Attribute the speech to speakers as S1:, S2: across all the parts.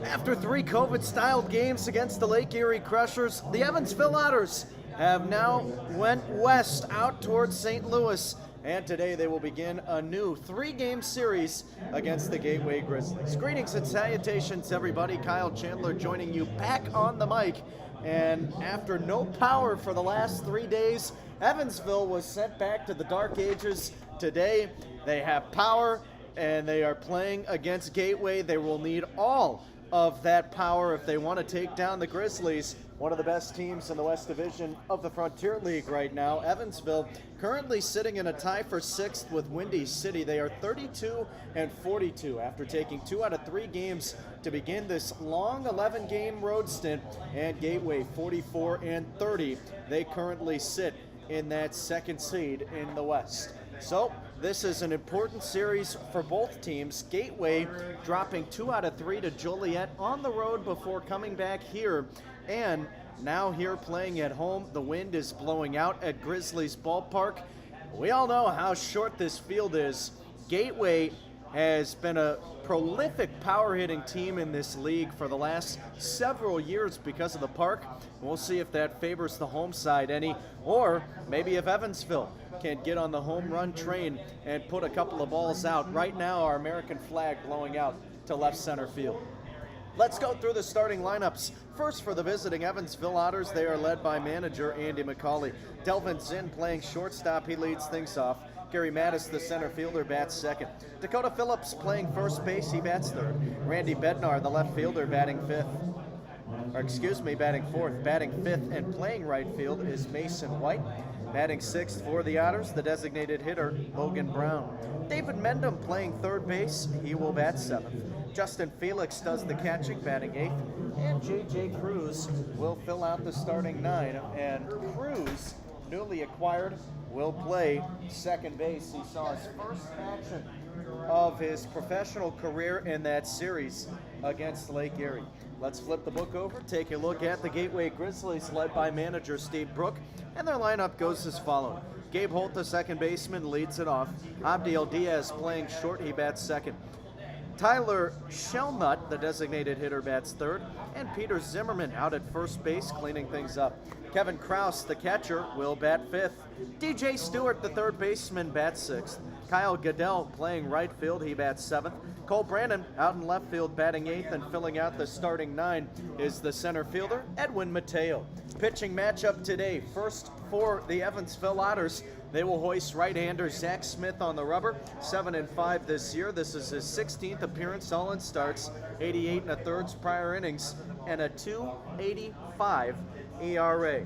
S1: After 3 COVID-styled games against the Lake Erie Crushers, the Evansville Otters have now went west out towards St. Louis, and today they will begin a new 3-game series against the Gateway Grizzlies. Greetings and salutations, everybody. Kyle Chandler joining you back on the mic. And after no power for the last 3 days, Evansville was sent back to the dark ages. Today, they have power, and they are playing against Gateway. They will need all of that power if they want to take down the Grizzlies, one of the best teams in the West Division of the Frontier League right now. Evansville currently sitting in a tie for 6th with Windy City. They are 32-42 after taking 2 out of 3 games to begin this long 11-game road stint, and Gateway 44-30. They currently sit in that 2nd seed in the West. So this is an important series for both teams. Gateway dropping 2 out of 3 to Joliet on the road before coming back here, and now here playing at home. The wind is blowing out at Grizzlies ballpark. We all know how short this field is. Gateway has been a prolific power-hitting team in this league for the last several years because of the park. We'll see if that favors the home side any, or maybe if Evansville can get on the home run train and put a couple of balls out. Right now, our American flag blowing out to left center field. Let's go through the starting lineups. First, for the visiting Evansville Otters, they are led by manager Andy McCauley. Delvin Zinn playing shortstop, he leads things off. Gary Mattis, the center fielder, bats second. Dakota Phillips playing first base, he bats third. Randy Bednar, the left fielder, batting fourth. Batting fifth and playing right field is Mason White. Batting sixth for the Otters, the designated hitter, Logan Brown. David Mendham playing third base, he will bat seventh. Justin Felix does the catching, batting eighth. And J.J. Cruz will fill out the starting 9. And Cruz, newly acquired, will play second base. He saw his first action of his professional career in that series against Lake Erie. Let's flip the book over, take a look at the Gateway Grizzlies led by manager Steve Brook, and their lineup goes as follows. Gabe Holt, the second baseman, leads it off. Abdiel Diaz playing short, he bats second. Tyler Shellnut, the designated hitter, bats third, and Peter Zimmerman out at first base cleaning things up. Kevin Kraus, the catcher, will bat fifth. DJ Stewart, the third baseman, bats sixth. Kyle Goodell playing right field, he bats seventh. Cole Brandon out in left field batting eighth, and filling out the starting 9 is the center fielder, Edwin Mateo. Pitching matchup today, first for the Evansville Otters. They will hoist right-hander Zach Smith on the rubber, 7-5 this year. This is his 16th appearance, all in starts, 88 1/3 prior innings, and a 2.85 ERA.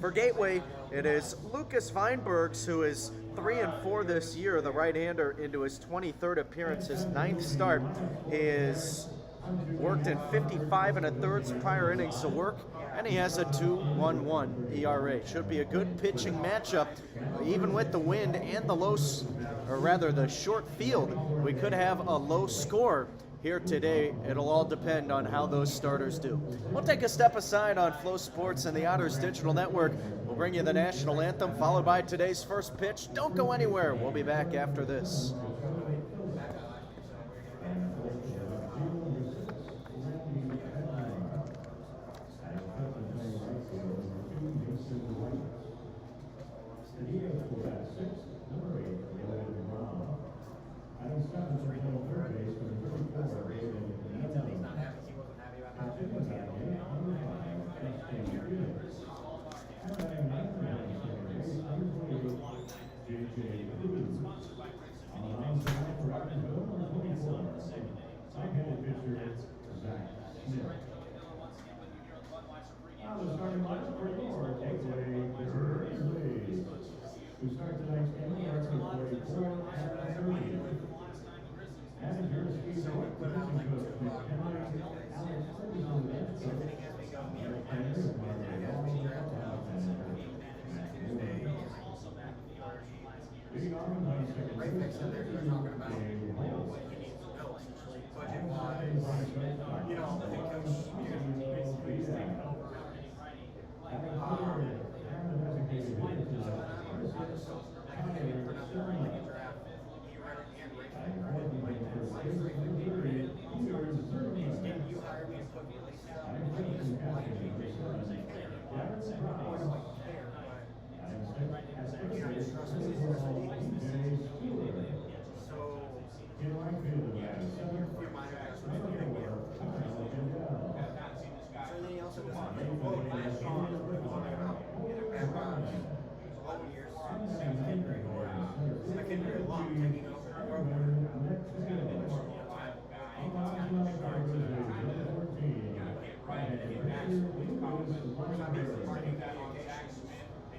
S1: For Gateway, it is Lucas Weinbergs, who is 3-4 this year, the right-hander, into his 23rd appearance, his 9th start. He has worked in 55 1/3 prior innings of work, and he has a 2.11 ERA. Should be a good pitching matchup, even with the wind and the short field. We could have a low score here today. It'll all depend on how those starters do. We'll take a step aside on Flow Sports and the Otters Digital Network. We'll bring you the national anthem, followed by today's first pitch. Don't go anywhere. We'll be back after this.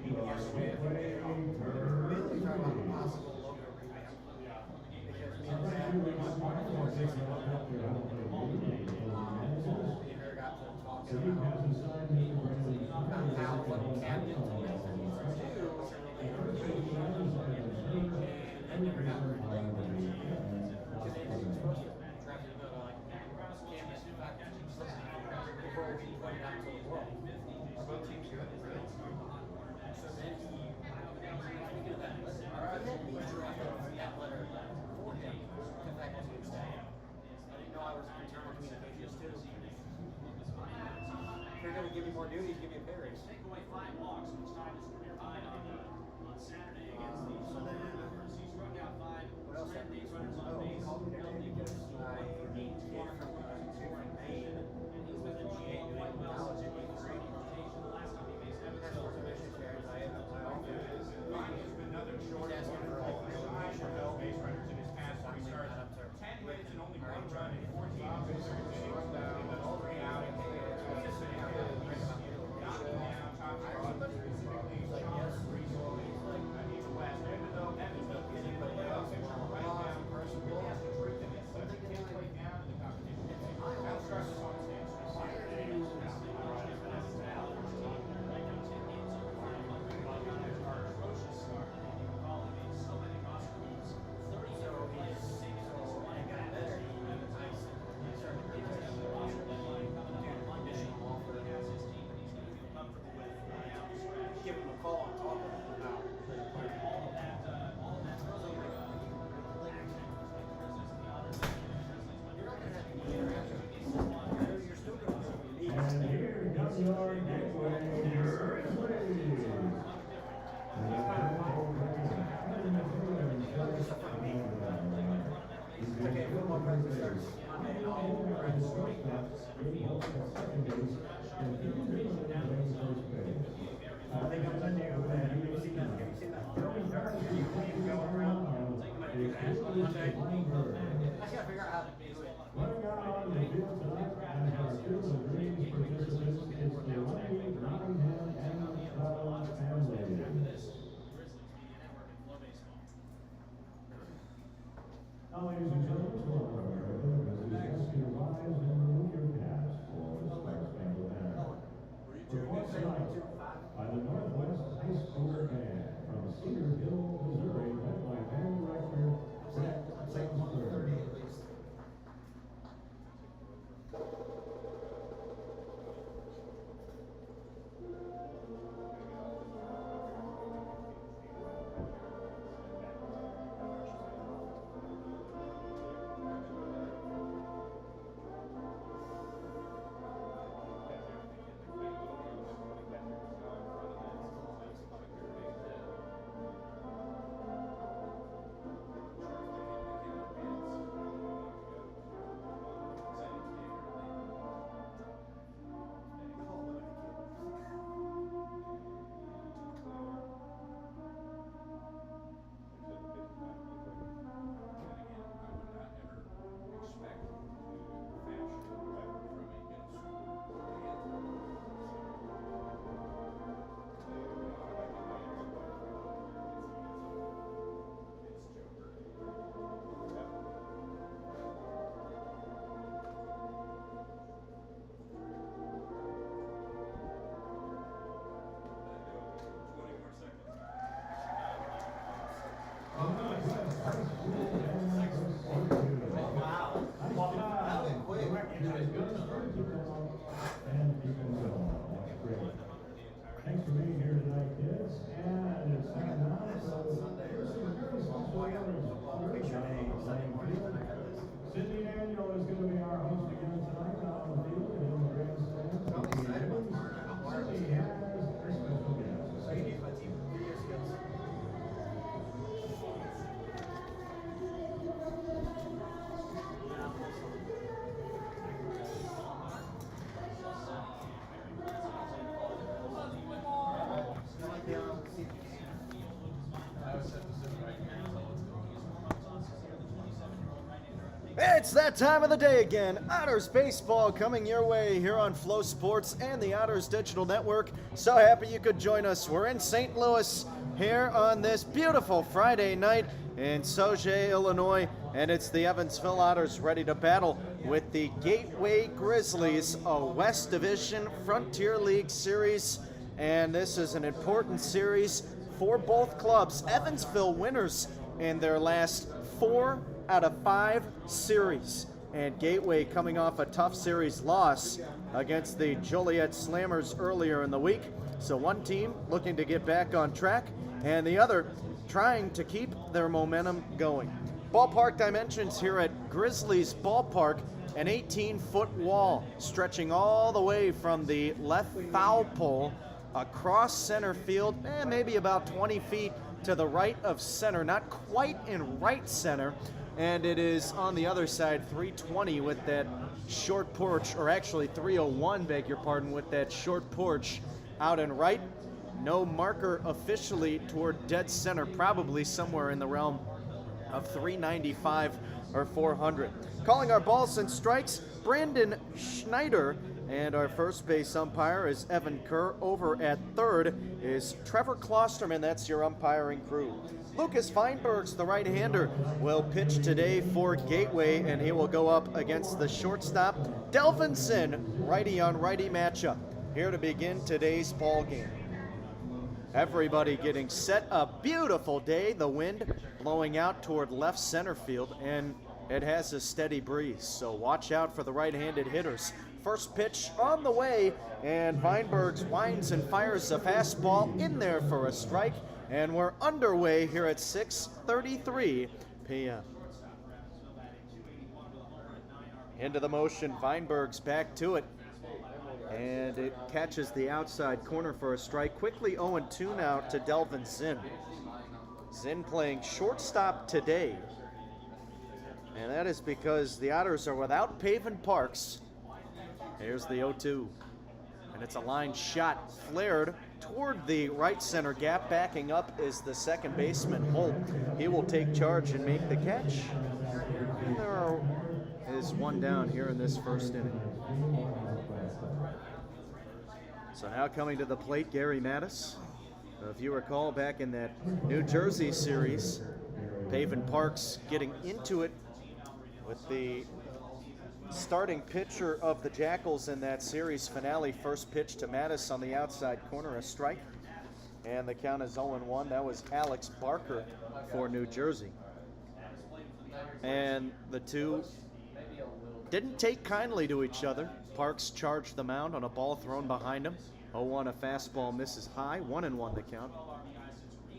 S2: Mainly talking about the possible logo revamp. Because me and Zach were on fixing the logo. Peter got to talking about how what cabinet to make two, and that never got replayed. Because they were supposed to draft another like cabinet before we put it out to the world. Are both teams good? So then speaking of that letter, he had me draft that letter for him to fact team staff. I didn't know I was internal communications too. If you're going to give me more duties, give me a pay raise. Take away 5 walks, which tied his career high on Saturday against the Otters. He struck out 5. What else happened? He called me today because I came from Maine, and he's been in GA doing college at 8-3. The last time he faced Evansville Otters, I have my office. Another short asking for all the base runners in his past 3 starts. 10 hits and only 1 run in 14 games. All 3 out. Give him a call and talk to him about you're still going to be
S3: and here comes your gateway, Grizzlies.
S2: okay, football practice starts Monday. I think I'm sending you over there. Have you seen that? Have you seen that? Going around? Monday. I just gotta figure out how to do it.
S3: Running out on the field tonight as our Field of Dreams participants is the Lundy, Nottingham, and Scotland family. Now, ladies and gentlemen, to our as we ask you to rise and remove your caps for the Star-Spangled Banner. Performed tonight by the Northwest High School Band from Cedar Hill, Missouri, led by band director Brett Sexler.
S1: It's that time of the day again. Otters baseball coming your way here on Flow Sports and the Otters Digital Network. So happy you could join us. We're in St. Louis here on this beautiful Friday night in Sauget, Illinois, and it's the Evansville Otters ready to battle with the Gateway Grizzlies, a West Division Frontier League series. And this is an important series for both clubs. Evansville winners in their last 4 out of 5 series, and Gateway coming off a tough series loss against the Joliet Slammers earlier in the week. So one team looking to get back on track, and the other trying to keep their momentum going. Ballpark dimensions here at Grizzlies Ballpark, an 18-foot wall stretching all the way from the left foul pole across center field, maybe about 20 feet to the right of center, not quite in right center. And it is on the other side, 320 with that short porch, or actually 301, beg your pardon, with that short porch out and right. No marker officially toward dead center, probably somewhere in the realm of 395 or 400. Calling our balls and strikes, Brandon Schneider. And our first base umpire is Evan Kerr. Over at third is Trevor Klosterman. That's your umpiring crew. Lucas Feinberg's the right-hander, will pitch today for Gateway, and he will go up against the shortstop, Delvin Zinn, righty-on-righty matchup, here to begin today's ball game. Everybody getting set. A beautiful day, the wind blowing out toward left center field, and it has a steady breeze, so watch out for the right-handed hitters. First pitch on the way, and Feinberg winds and fires a fastball in there for a strike. And we're underway here at 6:33 p.m. Into the motion, Feinberg's back to it. And it catches the outside corner for a strike. Quickly 0-2 now to Delvin Zinn. Zinn playing shortstop today. And that is because the Otters are without Pavin Parks. Here's the 0-2. And it's a line shot flared toward the right center gap. Backing up is the second baseman, Holt. He will take charge and make the catch. And there is one down here in this first inning. So now coming to the plate, Gary Mattis. If you recall, back in that New Jersey series, Pavin Parks getting into it with the starting pitcher of the Jackals in that series finale. First pitch to Mattis on the outside corner, a strike. And the count is 0-1. That was Alex Barker for New Jersey. And the two didn't take kindly to each other. Parks charged the mound on a ball thrown behind him. 0-1, a fastball misses high. 1-1 the count.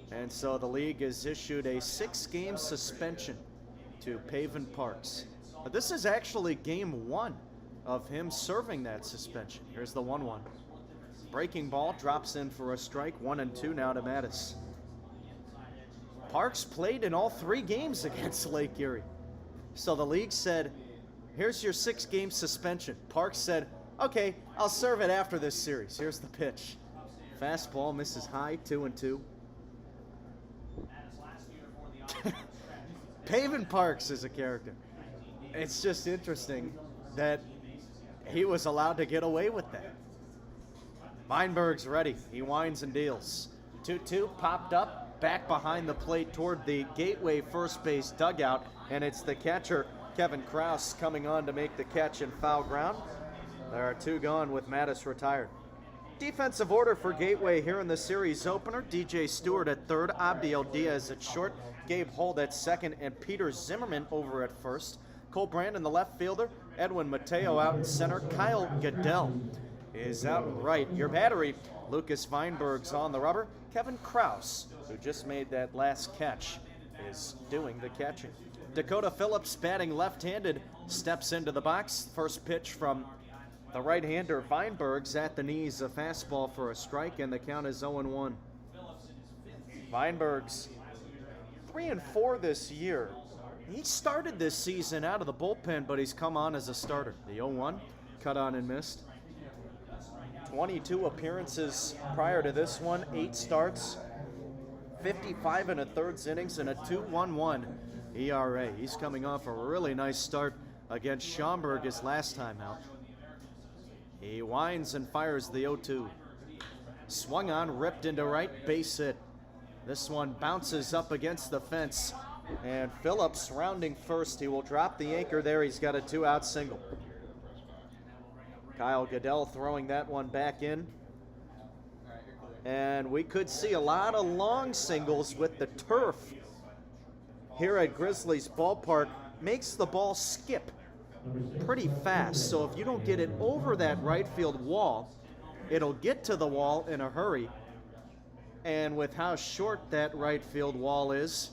S1: And so the league has issued a 6-game suspension to Pavin Parks. But this is actually game 1 of him serving that suspension. Here's the 1-1. Breaking ball drops in for a strike. 1-2 now to Mattis. Parks played in all 3 games against Lake Erie. So the league said, here's your 6-game suspension. Parks said, okay, I'll serve it after this series. Here's the pitch. Fastball misses high, 2-2. Pavin Parks is a character. It's just interesting that he was allowed to get away with that. Feinberg's ready. He winds and deals. 2-2 popped up, back behind the plate toward the Gateway first base dugout, and it's the catcher, Kevin Kraus, coming on to make the catch in foul ground. There are 2 gone with Mattis retired. Defensive order for Gateway here in the series opener. DJ Stewart at third, Abdiel Diaz at short, Gabe Holt at second, and Peter Zimmerman over at first. Cole Brandon, the left fielder. Edwin Mateo out in center. Kyle Goodell is out in right. Your battery, Lucas Feinberg's on the rubber. Kevin Kraus, who just made that last catch, is doing the catching. Dakota Phillips, batting left-handed, steps into the box. First pitch from the right-hander Feinberg's at the knees, a fastball for a strike, and the count is 0-1. Feinberg's 3-4 this year. He started this season out of the bullpen, but he's come on as a starter. The 0-1, cut on and missed. 22 appearances prior to this one, 8 starts, 55 1/3 innings, and a 2.11 ERA. He's coming off a really nice start against Schaumburg his last time out. He winds and fires the 0-2. Swung on, ripped into right, base hit. This one bounces up against the fence, and Phillips rounding first. He will drop the anchor there. He's got a 2-out single. Kyle Goodell throwing that one back in. And we could see a lot of long singles with the turf here at Grizzlies ballpark. Makes the ball skip pretty fast. So if you don't get it over that right field wall, it'll get to the wall in a hurry. And with how short that right field wall is,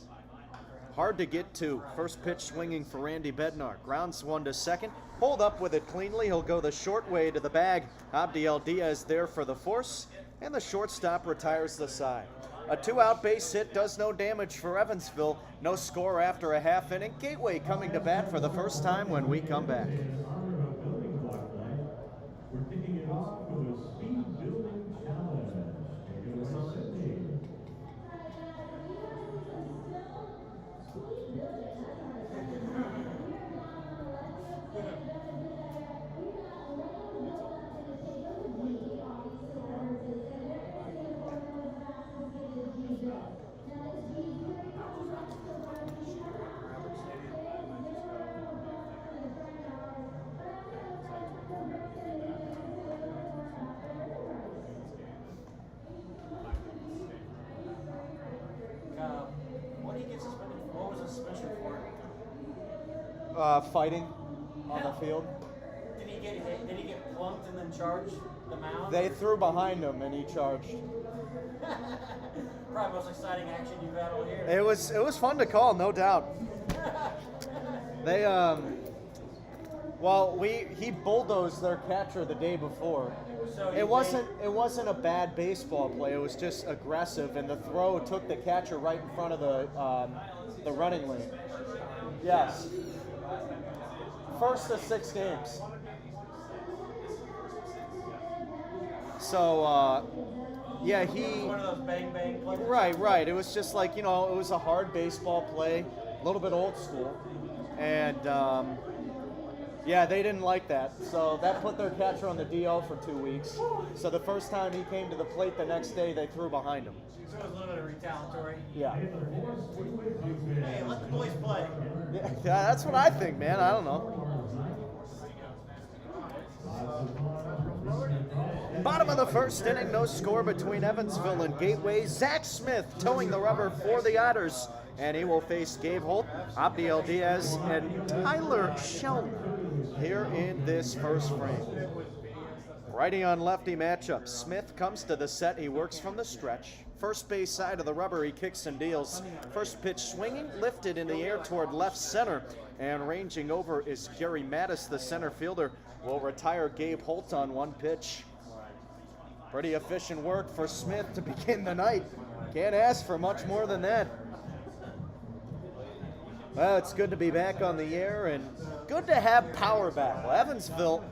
S1: hard to get to. First pitch swinging for Randy Bednar. Grounds one to second. Hold up with it cleanly. He'll go the short way to the bag. Abdiel Diaz there for the force. And the shortstop retires the side. A 2-out base hit does no damage for Evansville. No score after a half inning. Gateway coming to bat for the first time when we come back.
S3: We're kicking it off with a speed building challenge. Take it away, Sydney.
S2: What did he get suspended for? What was the suspension for?
S1: Fighting on the field.
S2: Did he get hit? Did he get plunked and then charged the mound?
S1: They threw behind him and he charged.
S2: Probably most exciting action you've had all year.
S1: It was fun to call, no doubt. They he bulldozed their catcher the day before.
S2: So
S1: It wasn't a bad baseball play. It was just aggressive, and the throw took the catcher right in front of the running lane. Yes. First of 6 games. So yeah, he.
S2: one of those bang bang plays.
S1: Right. It was just like, it was a hard baseball play, a little bit old school, and yeah, they didn't like that. So that put their catcher on the DL for 2 weeks. So the first time he came to the plate the next day, they threw behind him.
S2: So it was a little bit of retaliatory.
S1: Yeah.
S2: Hey, let the boys play.
S1: Yeah, that's what I think, man. I don't know. Bottom of the first inning, no score between Evansville and Gateway. Zach Smith towing the rubber for the Otters, and he will face Gabe Holt, Abdiel Diaz, and Tyler Sheldon here in this first frame. Righty on lefty matchup. Smith comes to the set. He works from the stretch. First base side of the rubber, he kicks and deals. First pitch swinging, lifted in the air toward left center, and ranging over is Gary Mattis, the center fielder, will retire Gabe Holt on one pitch. Pretty efficient work for Smith to begin the night. Can't ask for much more than that. Well, it's good to be back on the air and good to have power back. Well, Evansville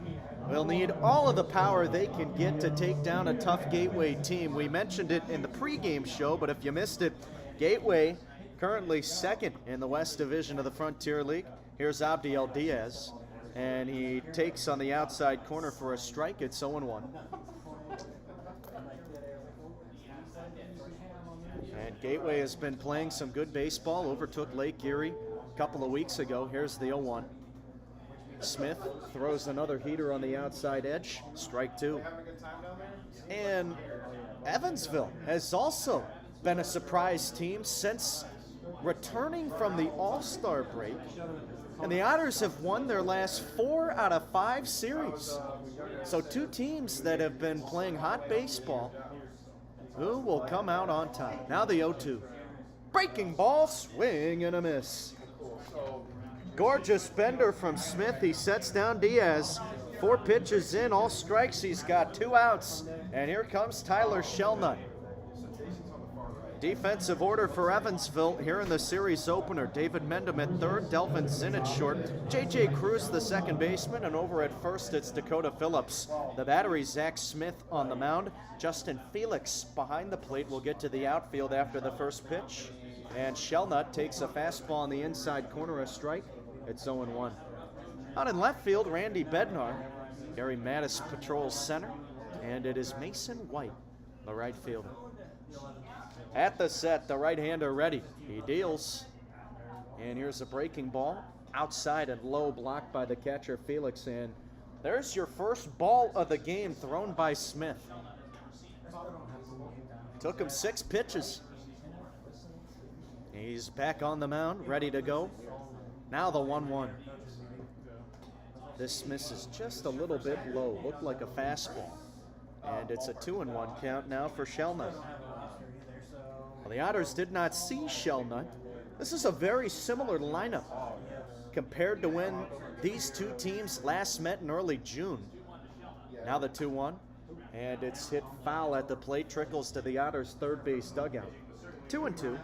S1: will need all of the power they can get to take down a tough Gateway team. We mentioned it in the pregame show, but if you missed it, Gateway currently second in the West Division of the Frontier League. Here's Abdiel Diaz, and he takes on the outside corner for a strike. It's 0-1. And Gateway has been playing some good baseball, overtook Lake Erie a couple of weeks ago. Here's the 0-1. Smith throws another heater on the outside edge, strike 2. And Evansville has also been a surprise team since returning from the All-Star break. And the Otters have won their last 4 out of 5 series. So 2 teams that have been playing hot baseball. Who will come out on top? Now the 0-2. Breaking ball, swing and a miss. Gorgeous bender from Smith. He sets down Diaz. 4 pitches in, all strikes. He's got 2 outs. And here comes Tyler Shelnut. Defensive order for Evansville here in the series opener. David Mendham at third, Delvin Zinn at short, J.J. Cruz the second baseman, and over at first it's Dakota Phillips. The battery, Zach Smith on the mound. Justin Felix behind the plate will get to the outfield after the first pitch. And Shelnut takes a fastball on the inside corner, a strike. It's 0-1. Out in left field, Randy Bednar. Gary Mattis patrols center, and it is Mason White, the right fielder. At the set, the right-hander ready. He deals. And here's a breaking ball. Outside and low, blocked by the catcher, Felix. And there's your first ball of the game thrown by Smith. Took him 6 pitches. He's back on the mound, ready to go. Now the 1-1. This misses just a little bit low. Looked like a fastball. And it's a 2-1 count now for Shellnut. Well, the Otters did not see Shellnut. This is a very similar lineup compared to when these two teams last met in early June. Now the 2-1, and it's hit foul at the plate, trickles to the Otters' third base dugout. 2-2,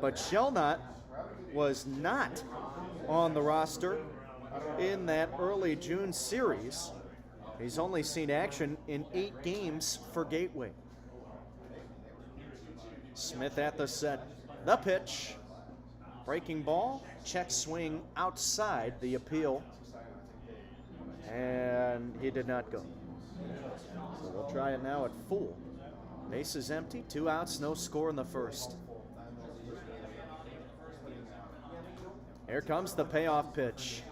S1: but Shellnut was not on the roster in that early June series. He's only seen action in 8 games for Gateway. Smith at the set. The pitch. Breaking ball. Check swing outside the appeal. And he did not go. So we'll try it now at full. Base is empty. 2 outs, no score in the first. Here comes the payoff pitch.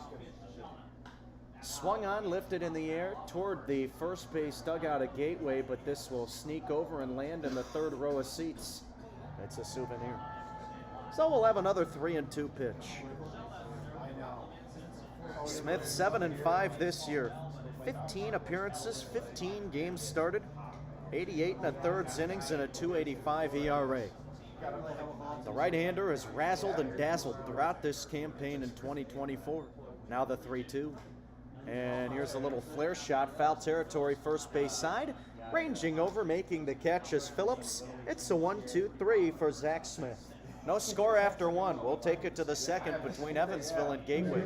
S1: Swung on, lifted in the air toward the first base dugout at Gateway, but this will sneak over and land in the third row of seats. It's a souvenir. So we'll have another 3-2 pitch. Smith 7-5 this year. 15 appearances, 15 games started, 88 1/3 innings, and a 2.85 ERA. The right-hander has razzled and dazzled throughout this campaign in 2024. Now the 3-2. And here's a little flare shot, foul territory, first base side. Ranging over, making the catch is Phillips. It's a 1-2-3 for Zach Smith. No score after 1. We'll take it to the second between Evansville and Gateway.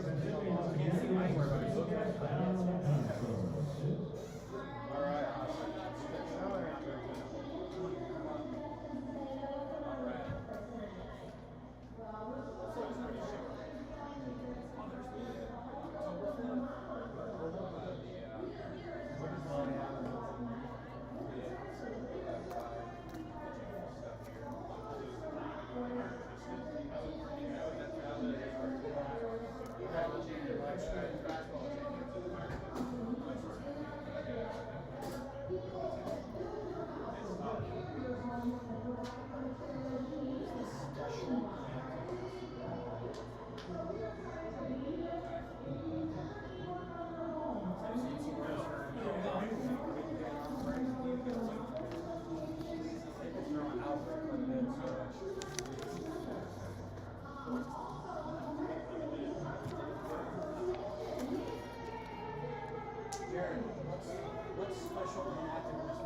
S2: What's special and active in this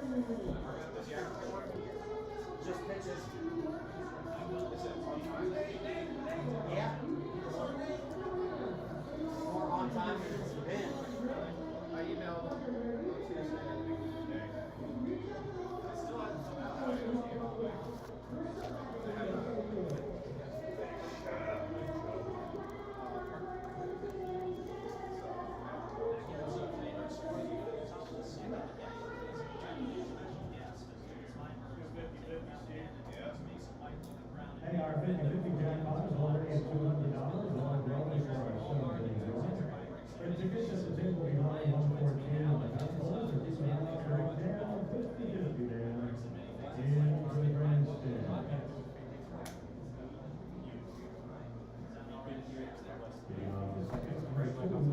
S2: meeting frontier with yours? Just pitches. Yeah. More on time than it's been. I emailed them.
S3: Hey, our 50-50 jackpot is already at $200. Long rolling for our 7 joint. And tickets at the table behind 114 on the consoles are keeping an eye right down 50-50 down into the grandstand.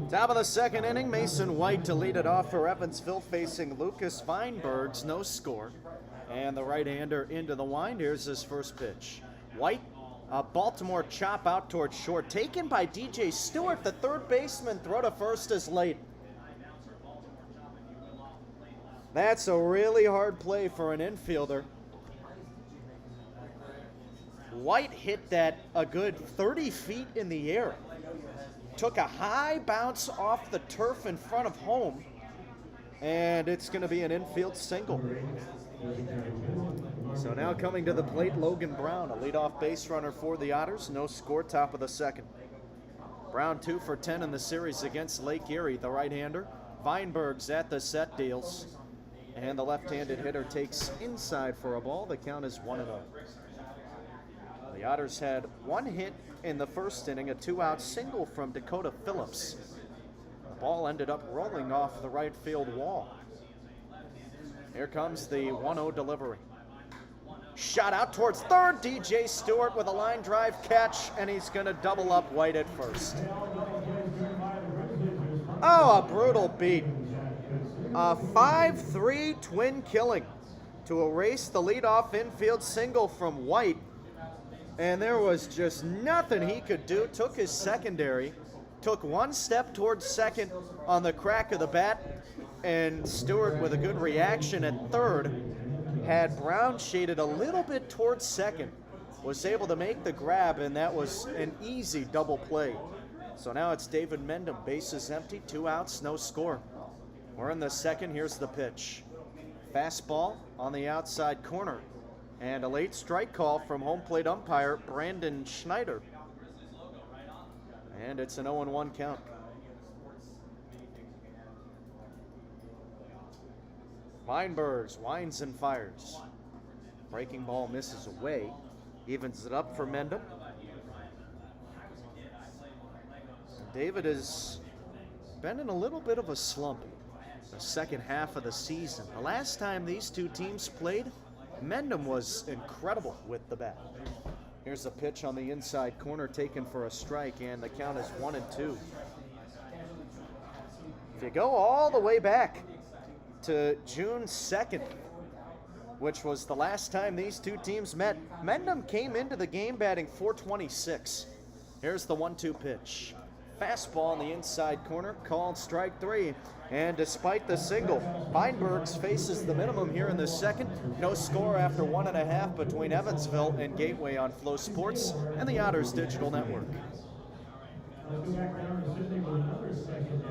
S1: Top of the second inning, Mason White to lead it off for Evansville, facing Lucas Feinberg's no score. And the right-hander into the wind. Here's his first pitch. White, a Baltimore chop out towards short. Taken by DJ Stewart, the third baseman. Throw to first is late. That's a really hard play for an infielder. White hit that a good 30 feet in the air. Took a high bounce off the turf in front of home. And it's going to be an infield single. So now coming to the plate, Logan Brown, a leadoff base runner for the Otters. No score, top of the second. Brown 2 for 10 in the series against Lake Erie, the right-hander. Weinberg's at the set deals. And the left-handed hitter takes inside for a ball. The count is 1-0. The Otters had one hit in the first inning, a 2-out single from Dakota Phillips. The ball ended up rolling off the right field wall. Here comes the 1-0 delivery. Shot out towards third. DJ Stewart with a line drive catch, and he's going to double up White at first. Oh, a brutal beat. A 5-3 twin killing to erase the leadoff infield single from White. And there was just nothing he could do. Took his secondary, took one step towards second on the crack of the bat, and Stewart with a good reaction at third. Had Brown shaded a little bit towards second, was able to make the grab, and that was an easy double play. So now it's David Mendham, bases empty, 2 outs, no score. We're in the second, here's the pitch. Fastball on the outside corner, and a late strike call from home plate umpire Brandon Schneider. And it's an 0-1 count. Weinbergs winds and fires. Breaking ball misses away. Evens it up for Mendham. David has been in a little bit of a slump the second half of the season. The last time these two teams played, Mendham was incredible with the bat. Here's a pitch on the inside corner taken for a strike, and the count is 1-2. If you go all the way back to June 2nd, which was the last time these two teams met, Mendham came into the game batting .426. Here's the 1-2 pitch. Fastball on the inside corner, called strike 3. And despite the single, Weinbergs faces the minimum here in the second. No score after 1.5 between Evansville and Gateway on Flow Sports and the Otters Digital Network.
S3: Let's go back down to Sydney with another special guest.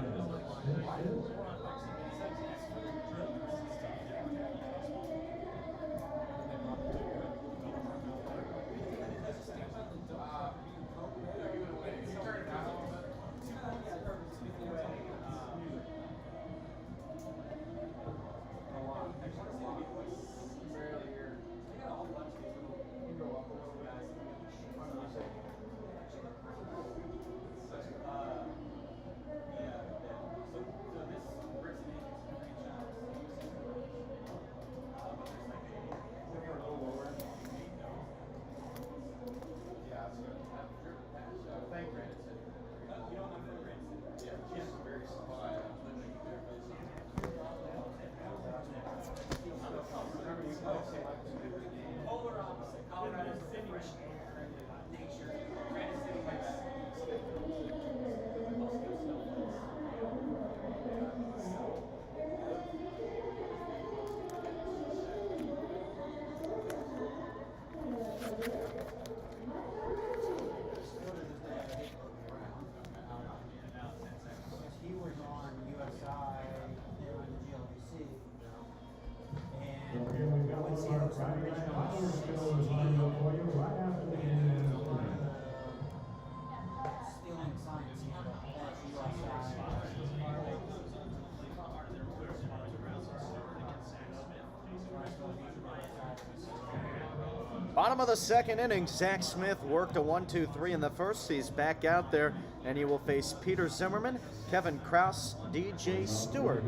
S1: Bottom of the second inning, Zach Smith worked a 1-2-3 in the first. He's back out there, and he will face Peter Zimmerman, Kevin Kraus, DJ Stewart.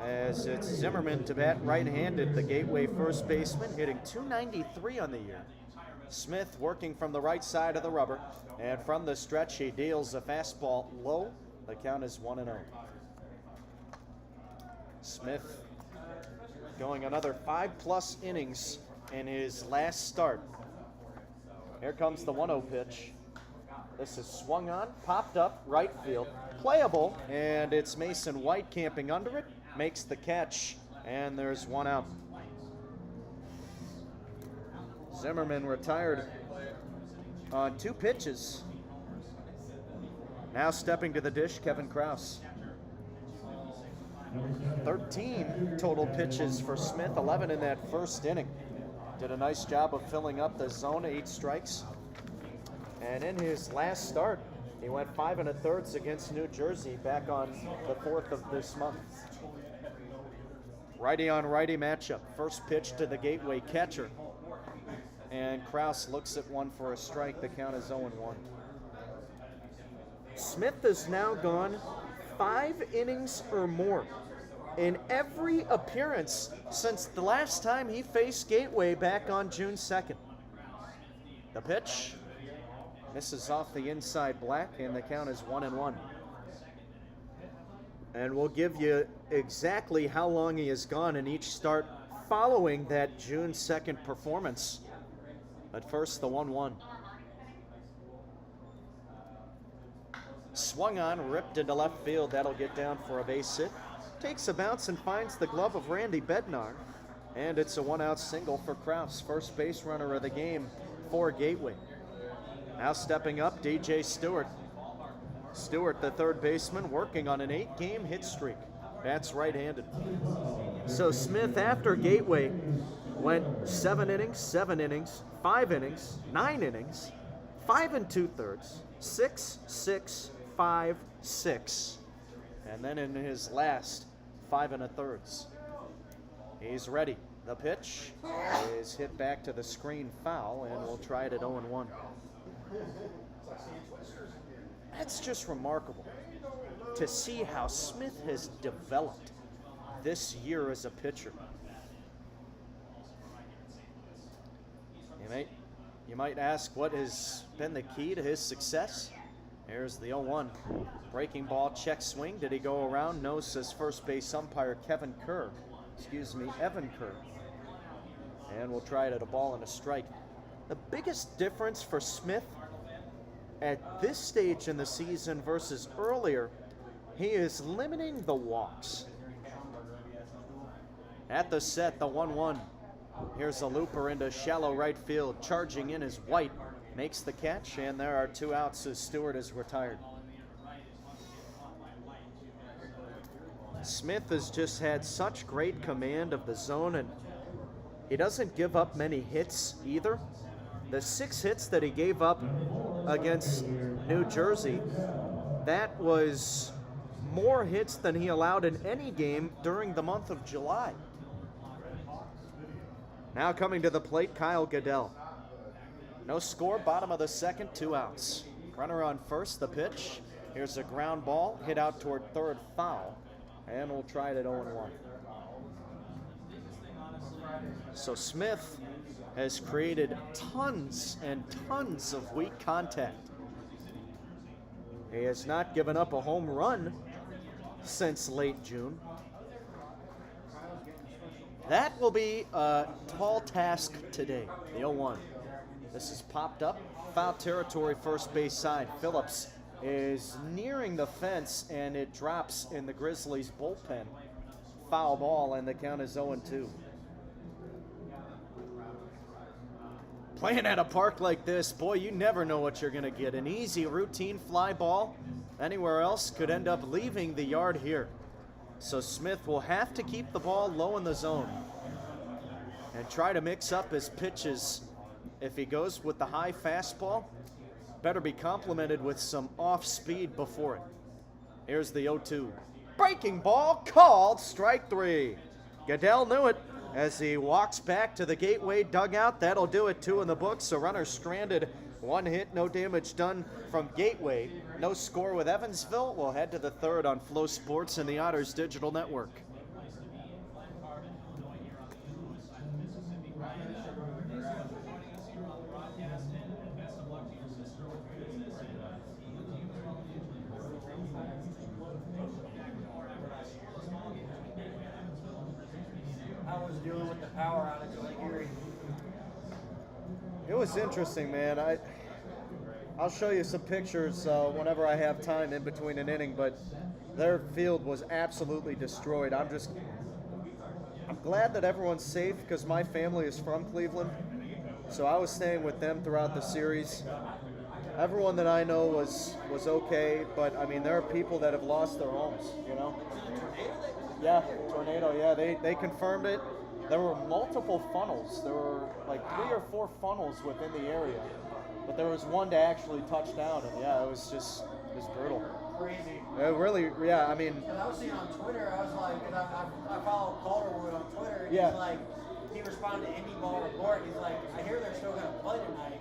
S1: As it's Zimmerman to bat right-handed, the Gateway first baseman, hitting .293 on the year. Smith working from the right side of the rubber, and from the stretch he deals a fastball low. The count is 1-0. Smith going another 5+ innings in his last start. Here comes the 1-0 pitch. This is swung on, popped up, right field, playable, and it's Mason White camping under it, makes the catch, and there's 1 out. Zimmerman retired on 2 pitches. Now stepping to the dish, Kevin Kraus. 13 total pitches for Smith, 11 in that first inning. Did a nice job of filling up the zone, 8 strikes. And in his last start, He went 5 1/3 against New Jersey back on the 4th of this month. Righty on righty matchup. First pitch to the Gateway catcher. And Kraus looks at one for a strike. The count is 0-1. Smith has now gone 5 innings or more in every appearance since the last time he faced Gateway back on June 2nd. The pitch misses off the inside black, and the count is 1-1. And we'll give you exactly how long he has gone in each start following that June 2nd performance. But first, the 1-1. Swung on, ripped into left field. That'll get down for a base hit. Takes a bounce and finds the glove of Randy Bednar. And it's a 1-out single for Kraus, first base runner of the game for Gateway. Now stepping up, DJ Stewart. Stewart, the third baseman, working on an 8-game hit streak. Bats right-handed. So Smith, after Gateway, went 7 innings, 5 innings, 9 innings, 5 2/3, 6, 6, 5, 6. And then in his last 5 1/3. He's ready. The pitch is hit back to the screen, foul, and we'll try it at 0-1. That's just remarkable to see how Smith has developed this year as a pitcher. You might ask what has been the key to his success. Here's the 0-1. Breaking ball, check swing. Did he go around? No, says first base umpire Evan Kerr. And we'll try it at a ball and a strike. The biggest difference for Smith at this stage in the season versus earlier, he is limiting the walks. At the set, the 1-1. Here's a looper into shallow right field. Charging in is White. Makes the catch, and there are 2 outs as Stewart is retired. Smith has just had such great command of the zone, and he doesn't give up many hits either. The 6 hits that he gave up against New Jersey, that was more hits than he allowed in any game during the month of July. Now coming to the plate, Kyle Goodell. No score, bottom of the second, 2 outs. Runner on first, the pitch. Here's a ground ball, hit out toward third, foul. And we'll try it at 0-1. So Smith has created tons and tons of weak contact. He has not given up a home run since late June. That will be a tall task today, the 0-1. This is popped up, foul territory, first base side. Phillips is nearing the fence, and it drops in the Grizzlies' bullpen. Foul ball, and the count is 0-2. Playing at a park like this, boy, you never know what you're going to get. An easy routine fly ball anywhere else could end up leaving the yard here. So Smith will have to keep the ball low in the zone and try to mix up his pitches. If he goes with the high fastball, better be complemented with some off speed before it. Here's the 0-2. Breaking ball called, strike 3. Goodell knew it as he walks back to the Gateway dugout. That'll do it, 2 in the books. So runner stranded, 1 hit, no damage done from Gateway. No score with Evansville. We'll head to the third on Flow Sports and the Otters Digital Network.
S4: How was dealing with the power outage at Lake Erie?
S1: It was interesting, man. I'll show you some pictures whenever I have time in between an inning, but their field was absolutely destroyed. I'm glad that everyone's safe because my family is from Cleveland, so I was staying with them throughout the series. Everyone that I know was okay, but I mean, there are people that have lost their homes, you know? Yeah, tornado, yeah, they confirmed it. There were multiple funnels. There were like 3 or 4 funnels within the area. but there was one to actually touch down, and yeah, it was brutal.
S4: Crazy.
S1: It really, yeah, I mean,
S4: But I was seeing on Twitter, I was like, because I follow Calderwood on Twitter, and
S1: Yeah.
S4: he's like, he responded to Indie Ball Report, he's like, I hear they're still going to play tonight.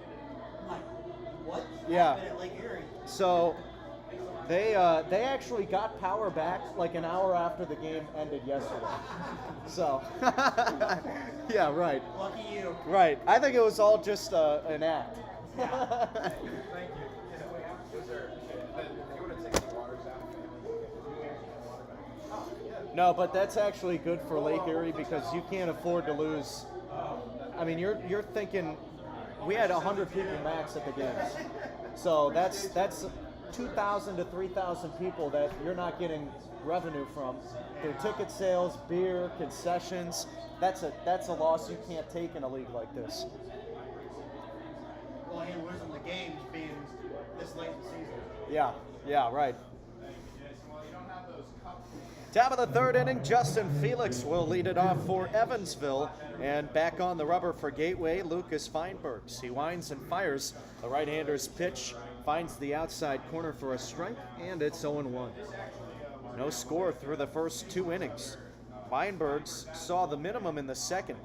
S4: I'm like, what?
S1: Yeah.
S4: Happened at Lake Erie?
S1: so they actually got power back like an hour after the game ended yesterday. So, yeah, right.
S4: Lucky you.
S1: Right. I think it was all just an act.
S5: Thank you. Was there, if you want to take the waters out,
S1: No, but that's actually good for Lake Erie because you can't afford to lose. I mean, you're thinking we had 100 people max at the games, so that's 2,000 to 3,000 people that you're not getting revenue from through ticket sales, beer, concessions. That's a loss you can't take in a league like this.
S4: Well, and losing the games being this late in the season.
S1: Yeah, right. Top of the third inning, Justin Felix will lead it off for Evansville. And back on the rubber for Gateway, Lucas Feinbergs. He winds and fires. The right-hander's pitch finds the outside corner for a strike, and it's 0-1. No score through the first 2 innings. Feinbergs saw the minimum in the second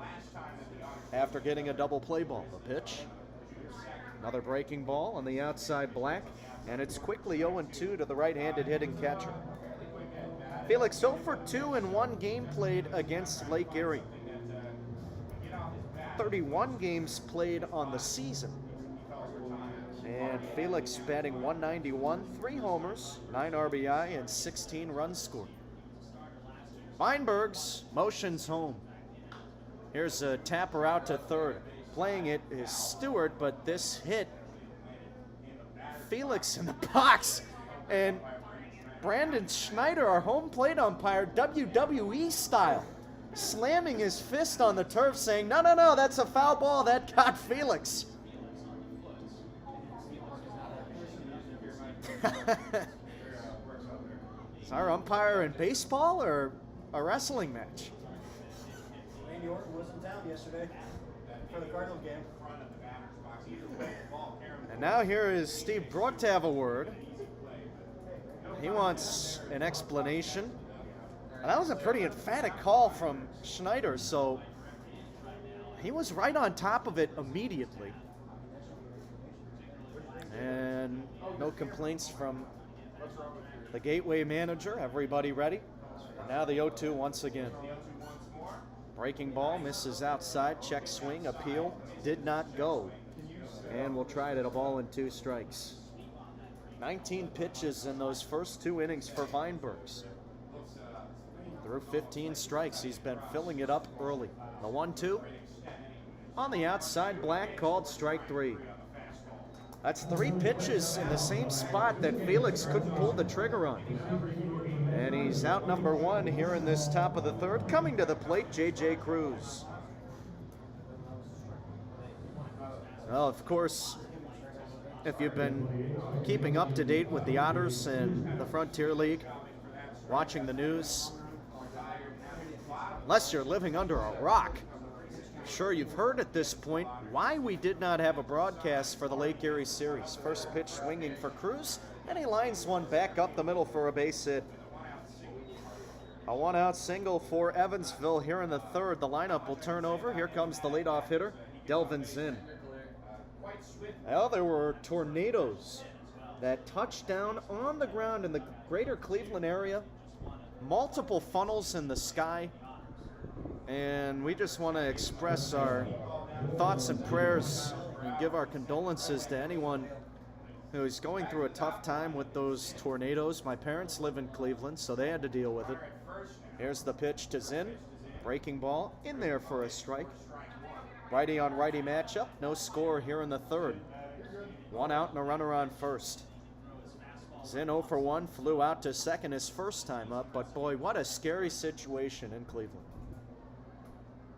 S1: after getting a double play ball. The pitch, another breaking ball on the outside black, and it's quickly 0-2 to the right-handed hitting catcher. Felix 0 for 2 in one game played against Lake Erie. 31 games played on the season. And Felix batting .191, 3 homers, 9 RBI, and 16 runs scored. Feinbergs motions home. Here's a tapper out to third. Playing it is Stewart, but this hit Felix in the box. And Brandon Schneider, our home plate umpire, WWE style, slamming his fist on the turf saying, no, that's a foul ball. That got Felix. Is our umpire in baseball or a wrestling match?
S4: Randy Orton was in town yesterday for the Cardinals game.
S1: And now here is Steve Brook to have a word. He wants an explanation. And that was a pretty emphatic call from Schneider, so he was right on top of it immediately. And no complaints from the Gateway manager. Everybody ready? And now the 0-2 once again. Breaking ball, misses outside, check swing, appeal, did not go. And we'll try it at a ball and 2 strikes. 19 pitches in those first 2 innings for Feinbergs. Through 15 strikes, he's been filling it up early. The 1-2 on the outside, black, called strike 3. That's 3 pitches in the same spot that Felix couldn't pull the trigger on. And he's out number 1 here in this top of the third. Coming to the plate, J.J. Cruz. Well, of course, if you've been keeping up to date with the Otters and the Frontier League, watching the news, unless you're living under a rock, I'm sure you've heard at this point why we did not have a broadcast for the Lake Erie series. First pitch swinging for Cruz, and he lines one back up the middle for a base hit. A 1-out single for Evansville here in the third. The lineup will turn over. Here comes the leadoff hitter, Delvin Zinn. Well, there were tornadoes that touched down on the ground in the greater Cleveland area. Multiple funnels in the sky. And we just want to express our thoughts and prayers and give our condolences to anyone who is going through a tough time with those tornadoes. My parents live in Cleveland, so they had to deal with it. Here's the pitch to Zinn. Breaking ball in there for a strike. Righty on righty matchup. No score here in the third. 1 out and a runner on first. Zinn 0 for 1, flew out to second his first time up, but boy, what a scary situation in Cleveland.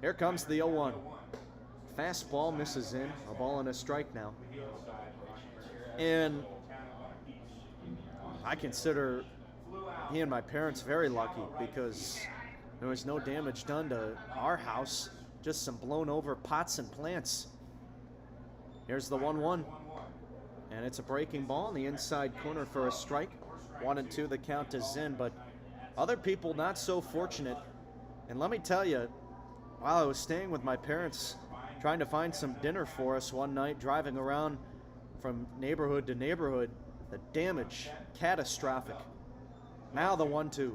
S1: Here comes the 0-1. Fastball misses in. A ball and a strike now. And I consider he and my parents very lucky because there was no damage done to our house, just some blown over pots and plants. Here's the 1-1. And it's a breaking ball in the inside corner for a strike. 1-2, the count is in, but other people not so fortunate. And let me tell you, while I was staying with my parents, trying to find some dinner for us one night, driving around from neighborhood to neighborhood, the damage, catastrophic. Now the 1-2.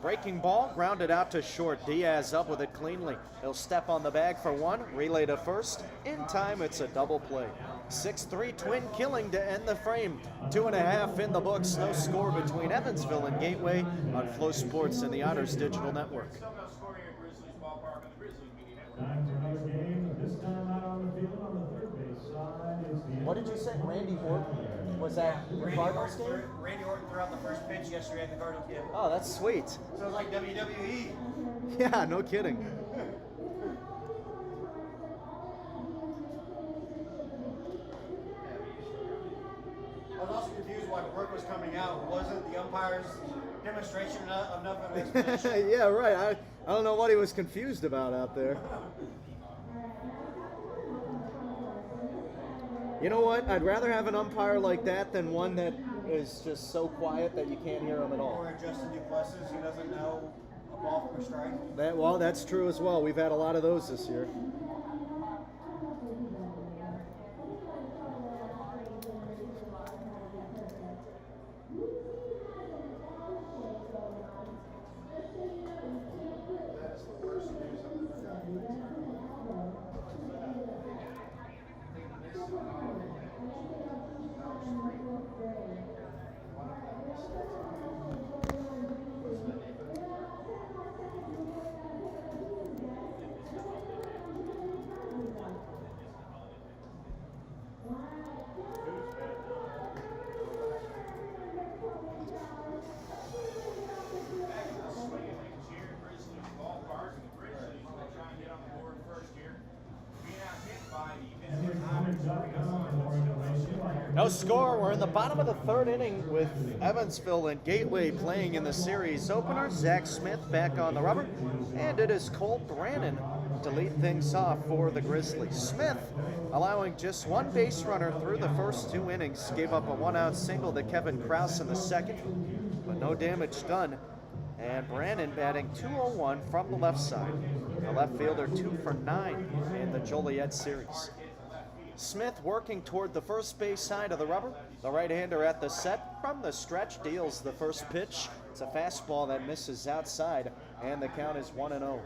S1: Breaking ball, grounded out to short. Diaz up with it cleanly. He'll step on the bag for one, relay to first. In time, it's a double play. 6-3 twin killing to end the frame. 2.5 in the books. No score between Evansville and Gateway on Flow Sports and the Otters Digital Network.
S2: Still no score here at Grizzlies ballpark on the Grizzlies Media Network.
S3: Time for another game. This time out on the field on the third base side is the.
S1: What did you say? Randy Orton? Was that Cardinals game?
S4: Randy Orton threw out the first pitch yesterday at the Cardinals game.
S1: Oh, that's sweet.
S4: So it was like WWE.
S1: Yeah, no kidding.
S4: I was also confused why Brooke was coming out. Wasn't the umpire's demonstration enough of an explanation?
S1: Yeah, right. I don't know what he was confused about out there. You know what? I'd rather have an umpire like that than one that is just so quiet that you can't hear him at all.
S4: Or Justin Duplessis, who doesn't know a ball from a strike.
S1: Well, that's true as well. We've had a lot of those this year.
S5: That's the worst news I've ever gotten.
S1: No score. We're in the bottom of the third inning with Evansville and Gateway playing in the series opener. Zach Smith back on the rubber, and it is Cole Brannon to lead things off for the Grizzlies. Smith, allowing just one base runner through the first 2 innings, gave up a 1-out single to Kevin Krause in the second, but no damage done. And Brannon batting .201 from the left side. The left fielder 2 for 9 in the Joliet series. Smith working toward the first base side of the rubber. The right-hander at the set from the stretch deals the first pitch. It's a fastball that misses outside, and the count is 1-0.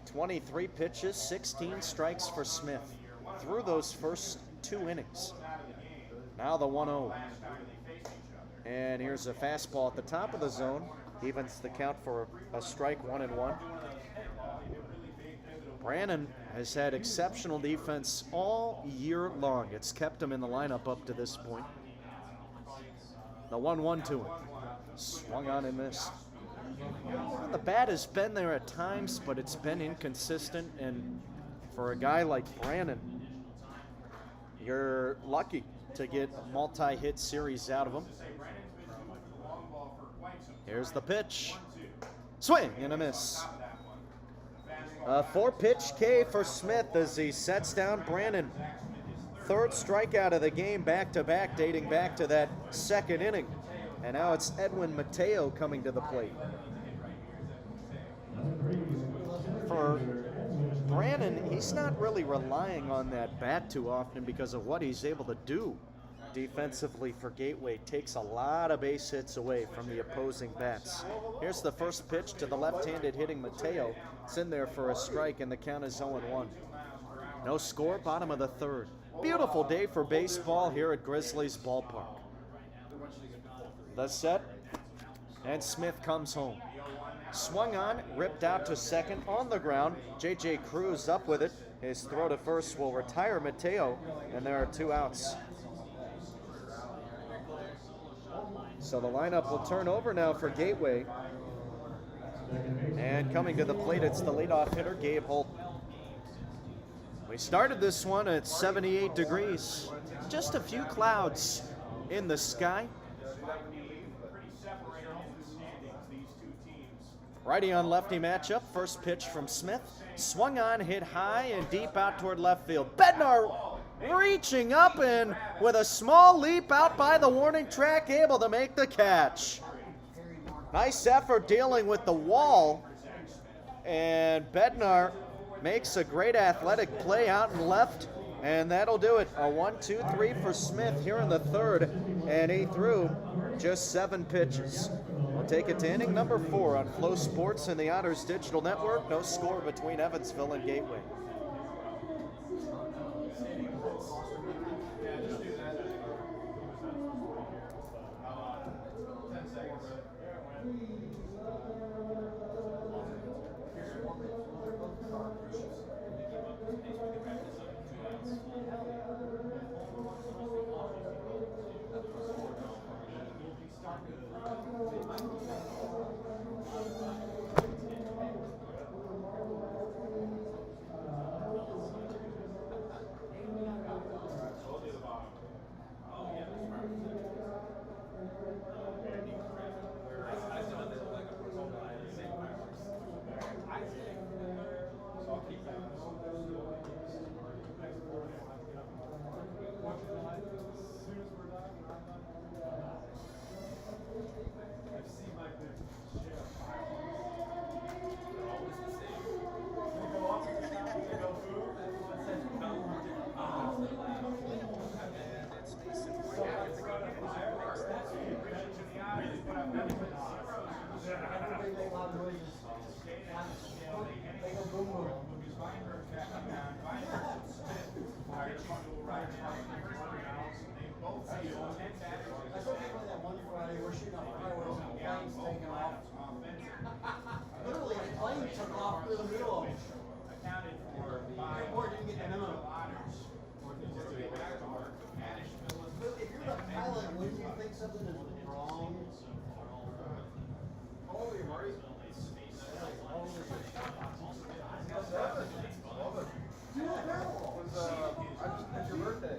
S1: 23 pitches, 16 strikes for Smith through those first 2 innings. Now the 1-0. And here's a fastball at the top of the zone. Evens the count for a strike, 1-1. Brannon has had exceptional defense all year long. It's kept him in the lineup up to this point. The 1-1 to him. Swung on and missed. Well, the bat has been there at times, but it's been inconsistent. And for a guy like Brannon, you're lucky to get a multi-hit series out of him. Here's the pitch. Swing and a miss. A 4-pitch K for Smith as he sets down Brannon. Third strikeout of the game back-to-back, dating back to that second inning. And now it's Edwin Mateo coming to the plate. For Brannon, he's not really relying on that bat too often because of what he's able to do defensively for Gateway. Takes a lot of base hits away from the opposing bats. Here's the first pitch to the left-handed hitting Mateo. It's in there for a strike, and the count is 0-1. No score, bottom of the third. Beautiful day for baseball here at Grizzlies ballpark. The set, and Smith comes home. Swung on, ripped out to second on the ground. J.J. Cruz up with it. His throw to first will retire Mateo, and there are 2 outs. So the lineup will turn over now for Gateway. And coming to the plate, it's the leadoff hitter, Gabe Holt. We started this one at 78 degrees. Just a few clouds in the sky. Righty on lefty matchup. First pitch from Smith. Swung on, hit high and deep out toward left field. Bednar reaching up and with a small leap out by the warning track, able to make the catch. Nice effort dealing with the wall, and Bednar makes a great athletic play out and left, and that'll do it. A 1-2-3 for Smith here in the third, and he threw just 7 pitches. We'll take it to inning number 4 on Flow Sports and the Otters Digital Network. No score between Evansville and Gateway.
S4: Literally, a plane took off through the middle of it. The airport didn't get the memo. If you're the pilot, wouldn't you think something is wrong?
S5: How old are you, Marty? 7. It's your birthday.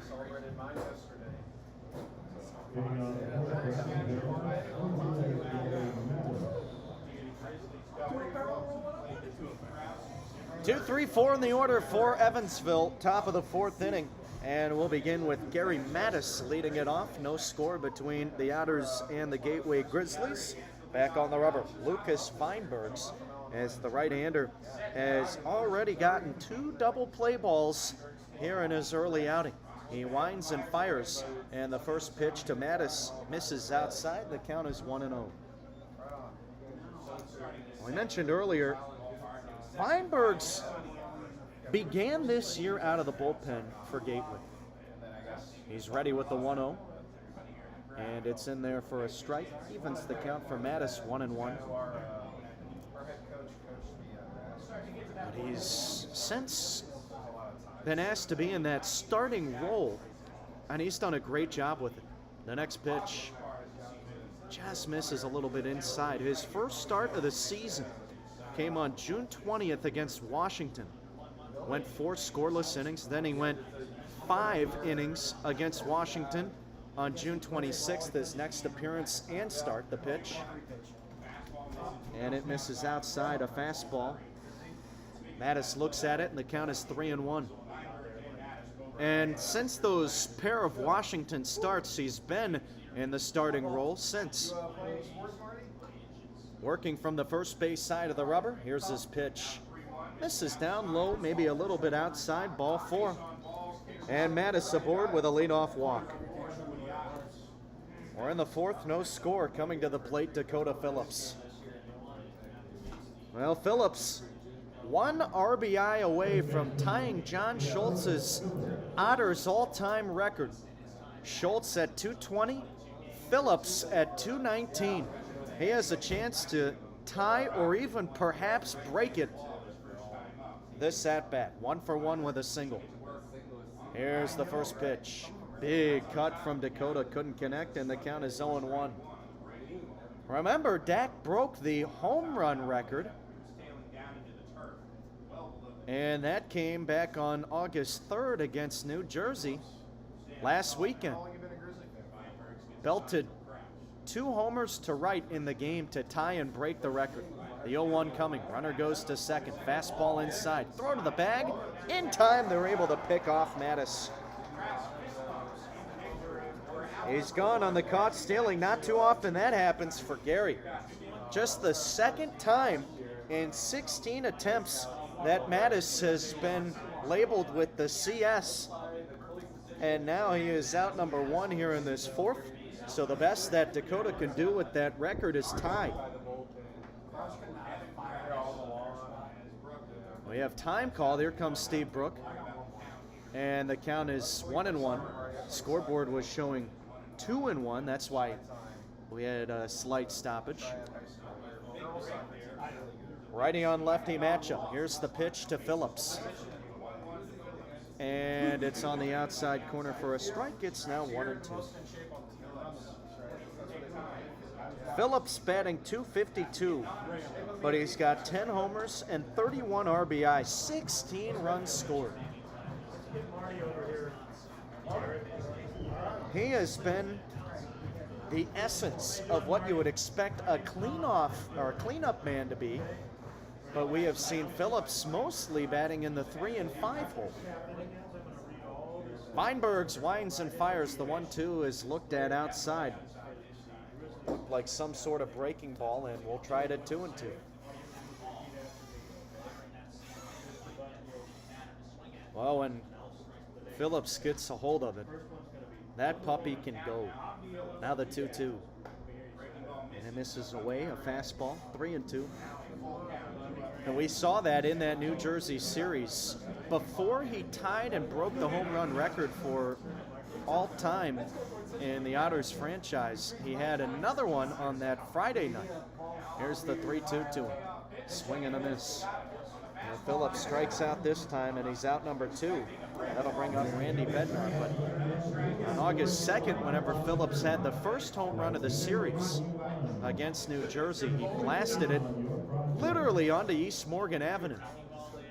S5: Celebrated mine yesterday.
S3: Hitting on the fourth,
S1: Two, 3, 4 in the order for Evansville, top of the 4th inning. And we'll begin with Gary Mattis leading it off. No score between the Otters and the Gateway Grizzlies. Back on the rubber, Lucas Feinbergs, as the right-hander has already gotten 2 double play balls here in his early outing. He winds and fires, and the first pitch to Mattis misses outside. The count is 1-0. We mentioned earlier, Feinbergs began this year out of the bullpen for Gateway. He's ready with the 1-0, and it's in there for a strike. Evens the count for Mattis, 1-1. But he's since been asked to be in that starting role, and he's done a great job with it. The next pitch just misses a little bit inside. His first start of the season came on June 20th against Washington. Went 4 scoreless innings. Then he went 5 innings against Washington on June 26th, his next appearance and start. The pitch, and it misses outside, a fastball. Mattis looks at it, and the count is 3-1. And since those pair of Washington starts, he's been in the starting role since. Working from the first base side of the rubber, here's his pitch. Misses down low, maybe a little bit outside, ball 4. And Mattis aboard with a leadoff walk. We're in the 4th, no score. Coming to the plate, Dakota Phillips. Well, Phillips, 1 RBI away from tying John Schultz's Otters all-time record. Schultz at 220, Phillips at 219. He has a chance to tie or even perhaps break it this at-bat. 1 for 1 with a single. Here's the first pitch. Big cut from Dakota, couldn't connect, and the count is 0-1. Remember, Dak broke the home run record, and that came back on August 3rd against New Jersey last weekend. Belted 2 homers to right in the game to tie and break the record. The 0-1 coming. Runner goes to second. Fastball inside. Throw to the bag. In time, they're able to pick off Mattis. He's gone on the caught stealing. Not too often that happens for Gary. Just the second time in 16 attempts that Mattis has been labeled with the CS. And now he is out number 1 here in this 4th. So the best that Dakota can do with that record is tie. We have time called. Here comes Steve Brook. And the count is 1-1. Scoreboard was showing 2-1. That's why we had a slight stoppage. Righty on lefty matchup. Here's the pitch to Phillips. And it's on the outside corner for a strike. It's now 1-2. Phillips batting .252, but he's got 10 homers and 31 RBI, 16 runs scored. He has been the essence of what you would expect a cleanup man to be, but we have seen Phillips mostly batting in the 3 and 5 hole. Weinberg's winds and fires. The 1-2 is looked at outside. Looked like some sort of breaking ball, and we'll try it at 2-2. Well, when Phillips gets a hold of it, that puppy can go. Now the 2-2. And it misses away, a fastball, 3-2. And we saw that in that New Jersey series. Before he tied and broke the home run record for all time in the Otters franchise, he had another one on that Friday night. Here's the 3-2 to him. Swing and a miss. And Phillips strikes out this time, and he's out number 2. That'll bring up Randy Bednar. But on August 2nd, whenever Phillips had the first home run of the series against New Jersey, he blasted it literally onto East Morgan Avenue.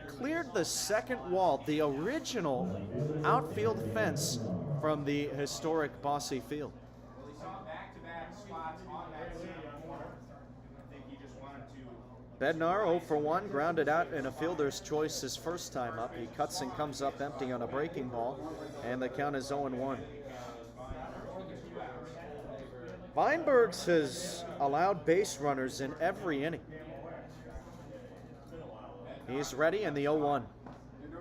S1: Cleared the second wall, the original outfield fence from the historic Bossy Field. Bednar 0 for 1, grounded out in a fielder's choice his first time up. He cuts and comes up empty on a breaking ball, and the count is 0-1. Weinbergs has allowed base runners in every inning. He's ready, and the 0-1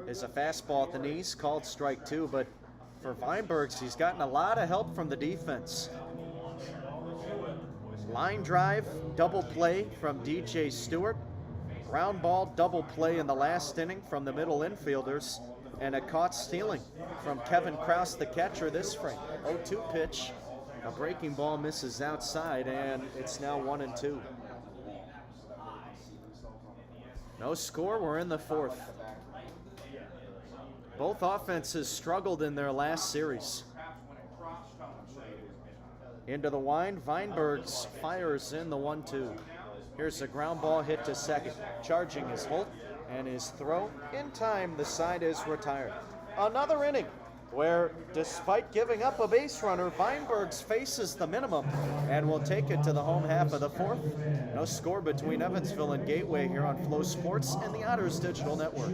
S1: is a fastball at the knees, called strike 2, but for Weinbergs, he's gotten a lot of help from the defense. Line drive, double play from DJ Stewart. Ground ball, double play in the last inning from the middle infielders. And a caught stealing from Kevin Krause, the catcher, this frame. 0-2 pitch. A breaking ball misses outside, and it's now 1-2. No score, we're in the 4th. Both offenses struggled in their last series. Into the wind, Weinbergs fires in the 1-2. Here's a ground ball hit to second. Charging is Holt, and his throw in time, the side is retired. Another inning where, despite giving up a base runner, Weinbergs faces the minimum and will take it to the home half of the 4th. No score between Evansville and Gateway here on Flow Sports and the Otters Digital Network.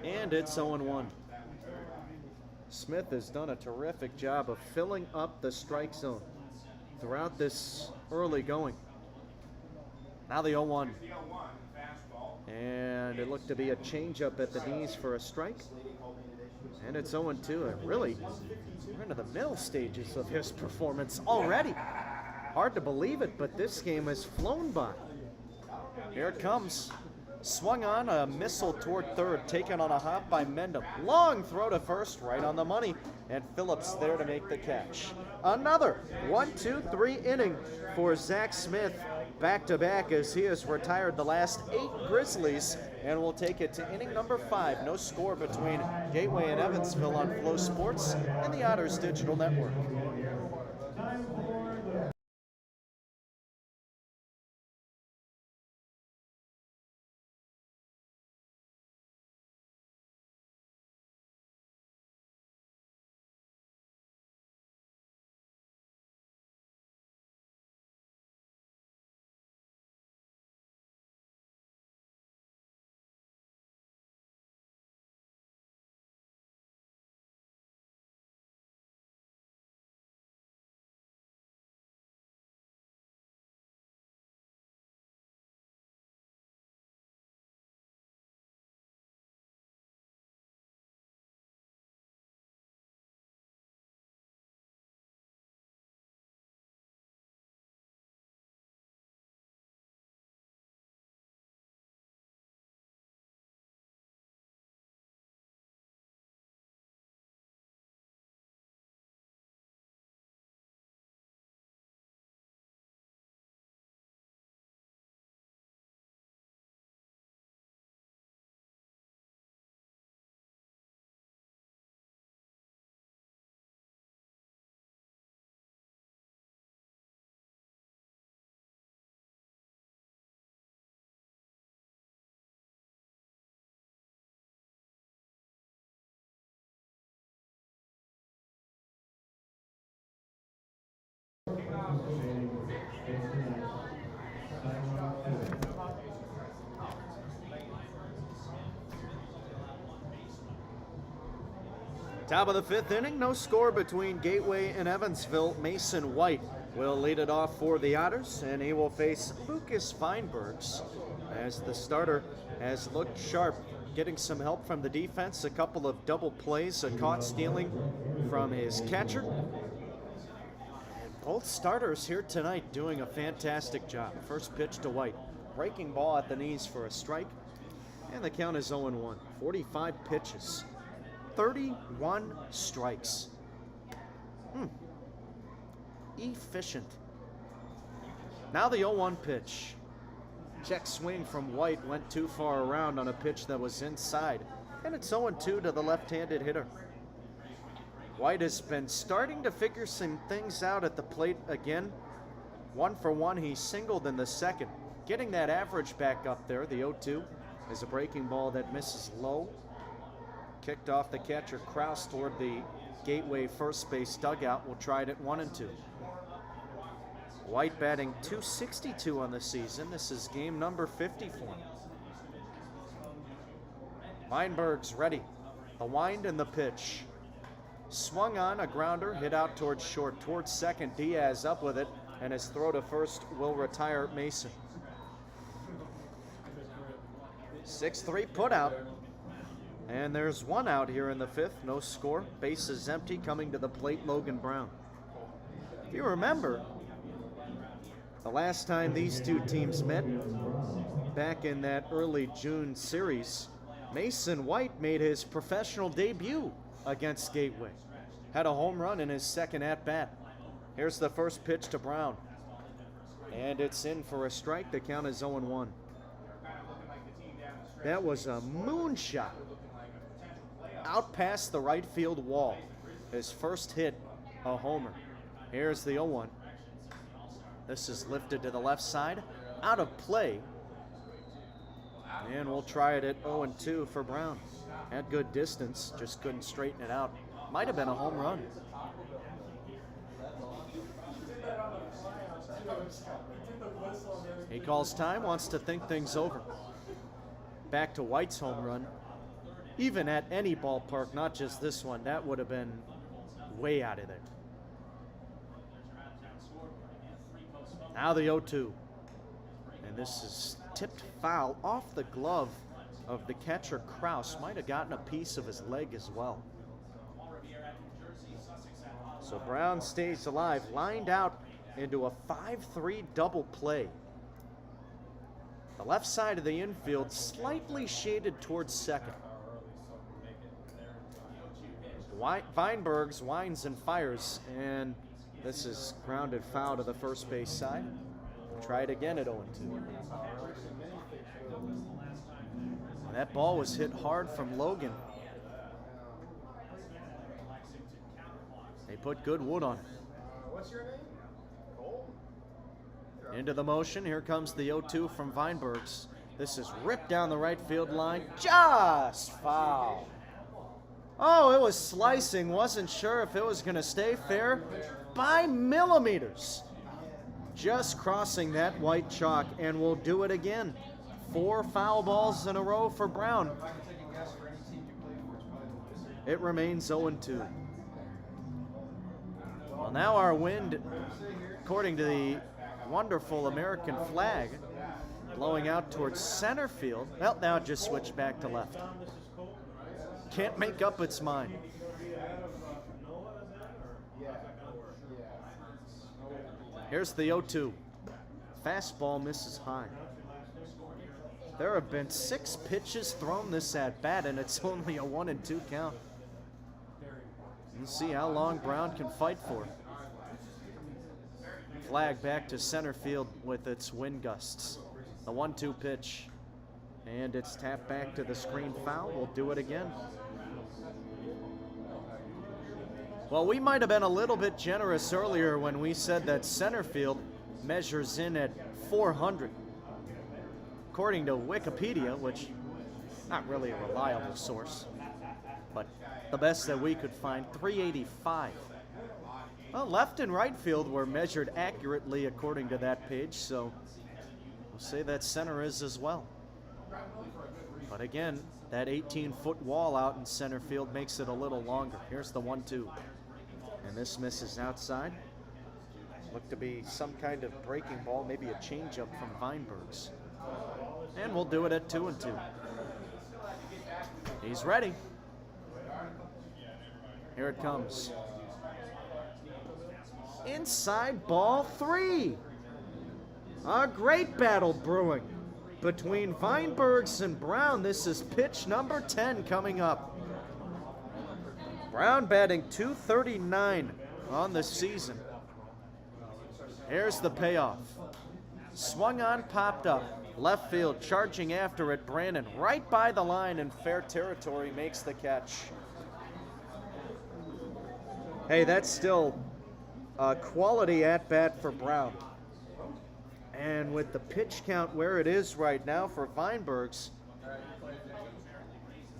S1: And it's 0-1. Smith has done a terrific job of filling up the strike zone throughout this early going. Now the 0-1. And it looked to be a changeup at the knees for a strike. And it's 0-2. And really, we're into the middle stages of his performance already. Hard to believe it, but this game has flown by. Here it comes. Swung on, a missile toward third, taken on a hop by Mendham. Long throw to first, right on the money, and Phillips there to make the catch. Another 1-2-3 inning for Zach Smith, back-to-back, as he has retired the last 8 Grizzlies, and will take it to inning number 5. No score between Gateway and Evansville on Flow Sports and the Otters Digital Network. Top of the 5th inning, no score between Gateway and Evansville. Mason White will lead it off for the Otters, and he will face Lucas Feinbergs, as the starter has looked sharp, getting some help from the defense, a couple of double plays, a caught stealing from his catcher. And both starters here tonight doing a fantastic job. First pitch to White, breaking ball at the knees for a strike, and the count is 0-1. 45 pitches. 31 strikes. Efficient. Now the 0-1 pitch. Check swing from White went too far around on a pitch that was inside. And it's 0-2 to the left-handed hitter. White has been starting to figure some things out at the plate again. 1 for 1, he singled in the second. Getting that average back up there. The 0-2 is a breaking ball that misses low. Kicked off the catcher Kraus toward the Gateway first base dugout. We'll try it at 1-2. White batting .262 on the season. This is game number 50 for him. Feinberg's ready. The wind and the pitch. Swung on, a grounder, hit out towards short. Towards second, Diaz up with it, and his throw to first will retire Mason. 6-3 put out. And there's one out here in the 5th, no score. Base is empty, coming to the plate, Logan Brown. If you remember, the last time these two teams met, back in that early June series, Mason White made his professional debut against Gateway. Had a home run in his second at-bat. Here's the first pitch to Brown. And it's in for a strike. The count is 0-1. That was a moonshot. Out past the right field wall. His first hit, a homer. Here's the 0-1. This is lifted to the left side, out of play. And we'll try it at 0-2 for Brown. At good distance, just couldn't straighten it out. Might have been a home run. He calls time, wants to think things over. Back to White's home run. even at any ballpark, not just this one, that would have been way out of there. Now the 0-2. And this is tipped foul off the glove of the catcher. Kraus might have gotten a piece of his leg as well. So Brown stays alive, lined out into a 5-3 double play. The left side of the infield slightly shaded towards second. Weinbergs winds and fires, and this is grounded foul to the first base side. Try it again at 0-2. That ball was hit hard from Logan. They put good wood on it.
S5: What's your name? Cole?
S1: Into the motion. Here comes the 0-2 from Weinbergs. This is ripped down the right field line. Just foul. Oh, it was slicing. Wasn't sure if it was going to stay fair by millimeters. Just crossing that white chalk, and we'll do it again. 4 foul balls in a row for Brown. It remains 0-2. Well, now our wind, according to the wonderful American flag, blowing out towards center field. Well, now it just switched back to left. Can't make up its mind. Here's the 0-2. Fastball misses high. There have been 6 pitches thrown this at bat, and it's only a 1-2 count. We'll see how long Brown can fight for. Flag back to center field with its wind gusts. The 1-2 pitch, and it's tapped back to the screen foul. We'll do it again. Well, we might have been a little bit generous earlier when we said that center field measures in at 400. According to Wikipedia, which not really a reliable source, but the best that we could find, 385. Well, left and right field were measured accurately according to that page, so we'll say that center is as well. But again, that 18-foot wall out in center field makes it a little longer. Here's the 1-2. And this misses outside. Looked to be some kind of breaking ball, maybe a changeup from Weinbergs. And we'll do it at 2-2. He's ready. Here it comes. Inside ball 3. A great battle brewing between Weinbergs and Brown. This is pitch number 10 coming up. Brown batting .239 on the season. Here's the payoff. Swung on, popped up. Left field, charging after it. Brandon right by the line in fair territory makes the catch. Hey, that's still a quality at-bat for Brown. And with the pitch count where it is right now for Weinbergs,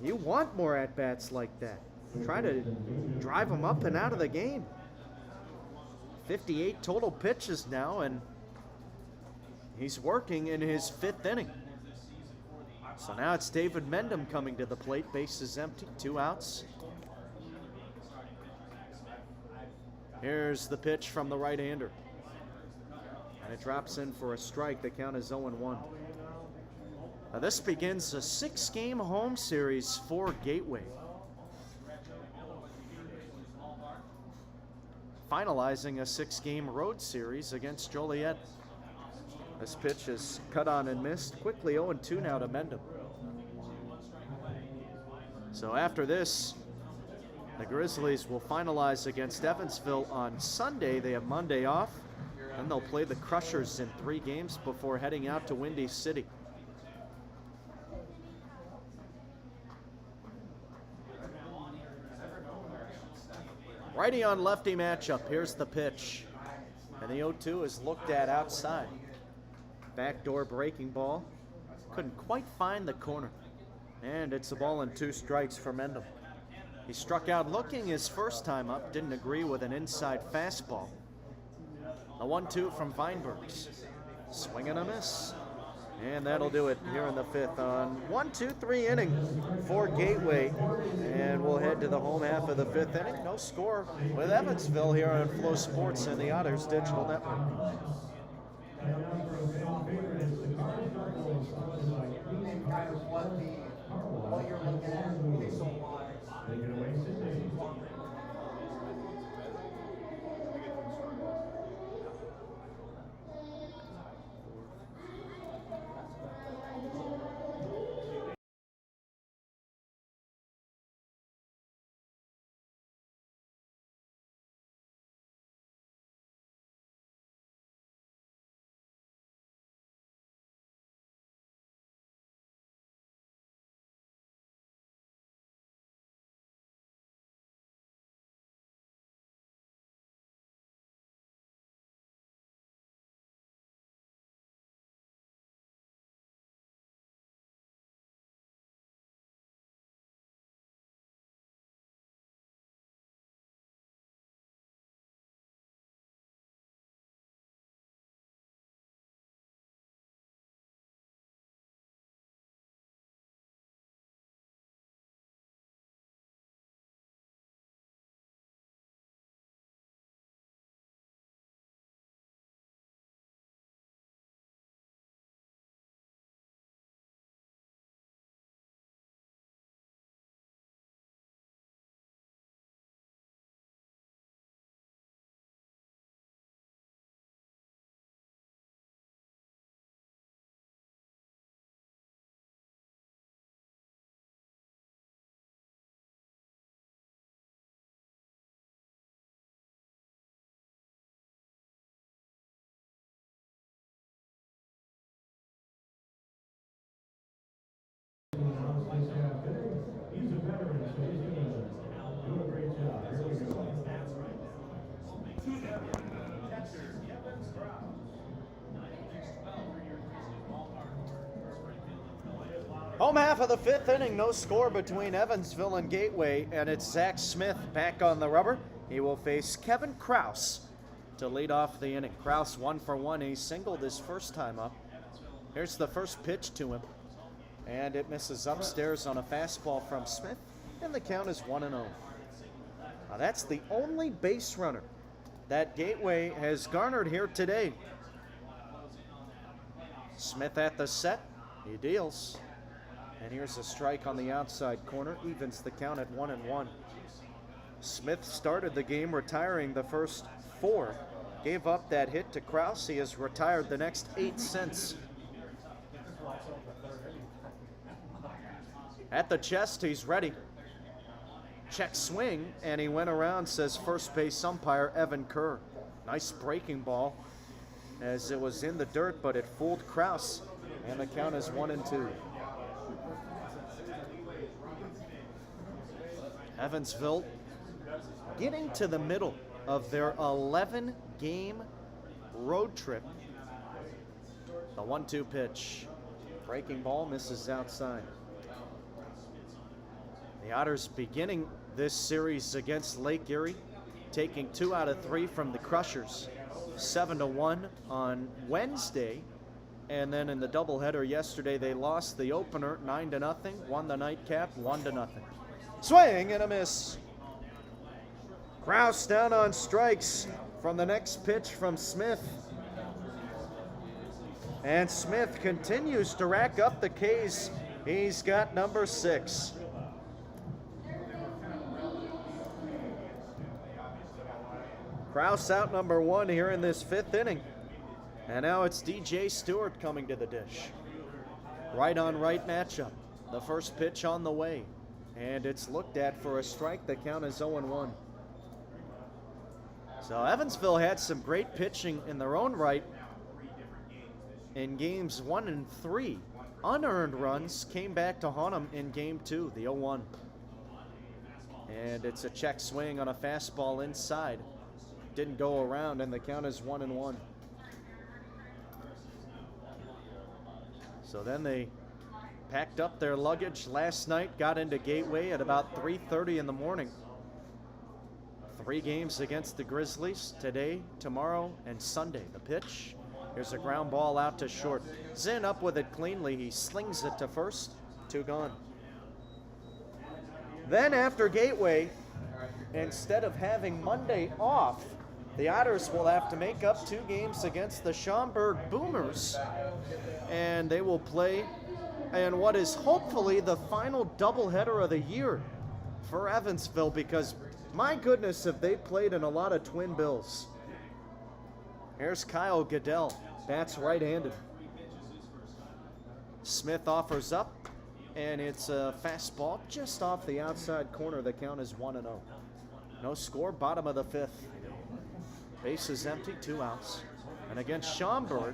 S1: you want more at-bats like that. Try to drive them up and out of the game. 58 total pitches now, and he's working in his 5th inning. So now it's David Mendham coming to the plate. Bases empty, 2 outs. Here's the pitch from the right-hander. And it drops in for a strike. The count is 0-1. Now this begins a 6-game home series for Gateway, finalizing a 6-game road series against Joliet. This pitch is cut on and missed. Quickly 0-2 now to Mendham. So after this, the Grizzlies will finalize against Evansville on Sunday. They have Monday off. Then they'll play the Crushers in 3 games before heading out to Windy City. Righty on lefty matchup. Here's the pitch. And the 0-2 is looked at outside. Backdoor breaking ball. Couldn't quite find the corner. And it's a ball and 2 strikes for Mendham. He struck out looking his first time up. Didn't agree with an inside fastball. The 1-2 from Weinbergs. Swing and a miss. And that'll do it here in the 5th on 1-2-3 inning for Gateway. And we'll head to the home half of the 5th inning. No score with Evansville here on Flow Sports and the Otters Digital Network.
S4: What you're looking at, they sold wise.
S3: He's a veteran, so he's going to do a great job. Here we go.
S1: Home half of the 5th inning, no score between Evansville and Gateway, and it's Zach Smith back on the rubber. He will face Kevin Kraus to lead off the inning. Kraus 1 for 1. He singled his first time up. Here's the first pitch to him, and it misses upstairs on a fastball from Smith, and the count is 1-0. Now that's the only base runner that Gateway has garnered here today. Smith at the set, he deals. And here's a strike on the outside corner, evens the count at 1-1. Smith started the game retiring the first 4. Gave up that hit to Kraus. He has retired the next 8 since. At the chest, he's ready. Check swing, and he went around, says first base umpire Evan Kerr. Nice breaking ball, as it was in the dirt, but it fooled Kraus, and the count is 1-2. Evansville getting to the middle of their 11-game road trip. The 1-2 pitch. Breaking ball misses outside. The Otters beginning this series against Lake Erie, taking 2 out of 3 from the Crushers. 7-1 on Wednesday. And then in the doubleheader yesterday, they lost the opener 9-0, won the nightcap 1-0. Swing and a miss. Kraus down on strikes from the next pitch from Smith. And Smith continues to rack up the Ks. He's got number 6. Kraus out number 1 here in this 5th inning. And now it's DJ Stewart coming to the dish. Right on right matchup. The first pitch on the way. And it's looked at for a strike. The count is 0-1. So Evansville had some great pitching in their own right in games 1 and 3. Unearned runs came back to haunt them in game 2, the 0-1. And it's a check swing on a fastball inside. Didn't go around, and the count is 1-1. So then they packed up their luggage last night, got into Gateway at about 3:30 in the morning. 3 games against the Grizzlies today, tomorrow, and Sunday. The pitch Here's a ground ball out to short. Zinn up with it cleanly. He slings it to first. 2 gone. Then after Gateway, instead of having Monday off, the Otters will have to make up 2 games against the Schaumburg Boomers. And they will play in what is hopefully the final doubleheader of the year for Evansville, because my goodness, have they played in a lot of twin bills. Here's Kyle Goodell, bats right-handed. Smith offers up, and it's a fastball just off the outside corner. The count is 1-0. No score, bottom of the 5th. Base is empty, 2 outs. And against Schaumburg,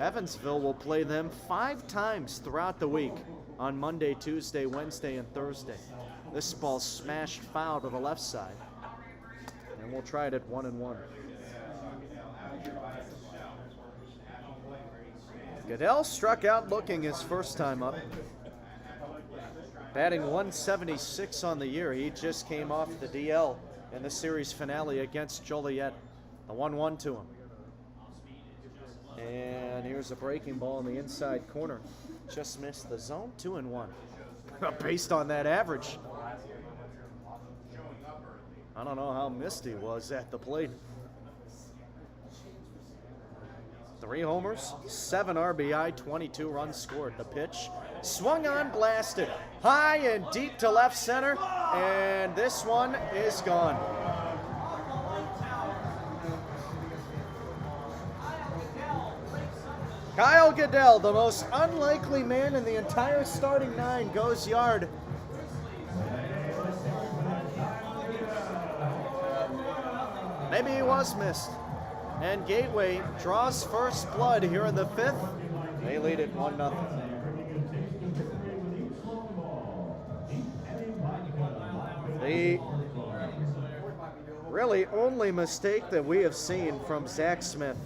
S1: Evansville will play them 5 times throughout the week on Monday, Tuesday, Wednesday, and Thursday. This ball smashed foul to the left side. And we'll try it at 1-1. Goodell struck out looking his first time up. Batting 176 on the year. He just came off the DL in the series finale against Joliet. The 1-1 to him. And here's a breaking ball in the inside corner. Just missed the zone. 2-1. Based on that average, I don't know how Misty was at the plate. 3 homers, 7 RBI, 22 runs scored. The pitch swung on, blasted high and deep to left center, and this one is gone. Kyle Goodell, the most unlikely man in the entire starting 9, goes yard. Maybe he was missed. And Gateway draws first blood here in the 5th. They lead it 1-0. The really only mistake that we have seen from Zach Smith.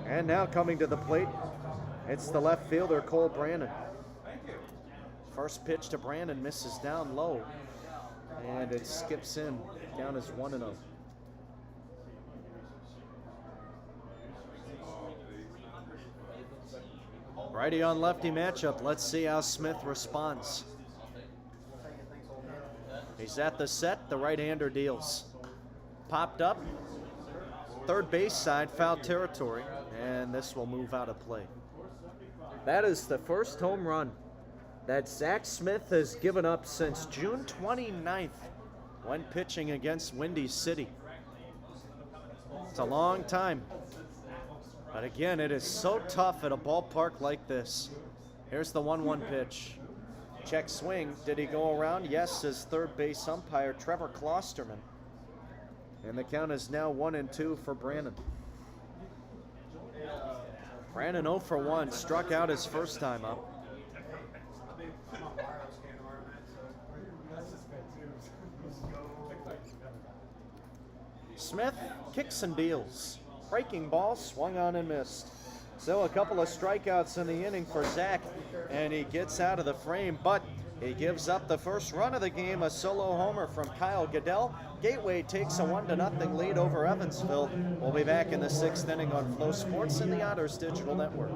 S1: And now coming to the plate, it's the left fielder, Cole Brandon. First pitch to Brandon misses down low, and it skips in. Count is 1-0. Righty on lefty matchup. Let's see how Smith responds. He's at the set. The right-hander deals. Popped up. Third base side, foul territory, and this will move out of play. That is the first home run that Zach Smith has given up since June 29th when pitching against Windy City. It's a long time. But again, it is so tough at a ballpark like this. Here's the 1-1 pitch. Check swing. Did he go around? Yes, says third base umpire Trevor Klosterman. And the count is now 1-2 for Brandon. Brandon 0 for 1, struck out his first time up. Smith kicks and deals. Breaking ball, swung on and missed. So a couple of strikeouts in the inning for Zach, and he gets out of the frame, but he gives up the first run of the game, a solo homer from Kyle Goodell. Gateway takes a 1-0 lead over Evansville. We'll be back in the 6th inning on Flow Sports and the Otters Digital Network.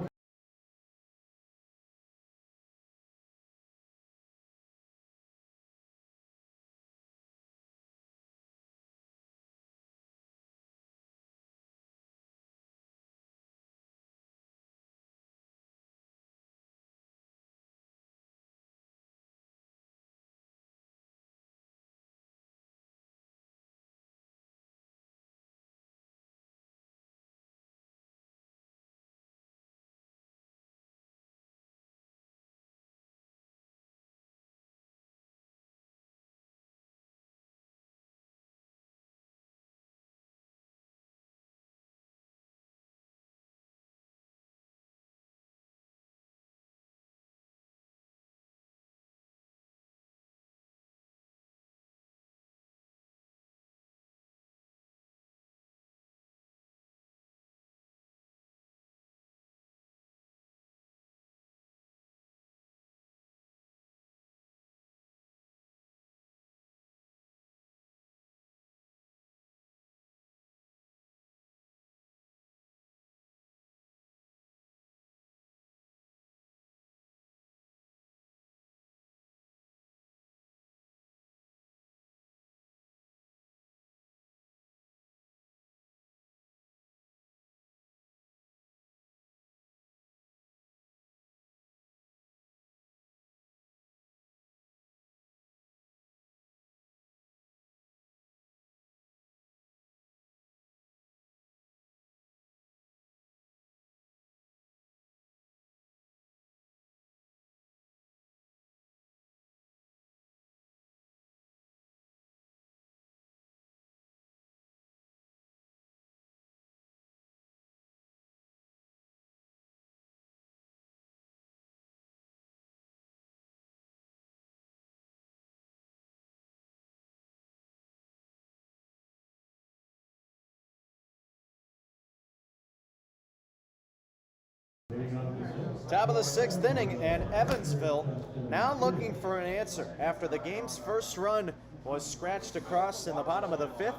S1: Top of the 6th inning, and Evansville now looking for an answer after the game's first run was scratched across in the bottom of the 5th.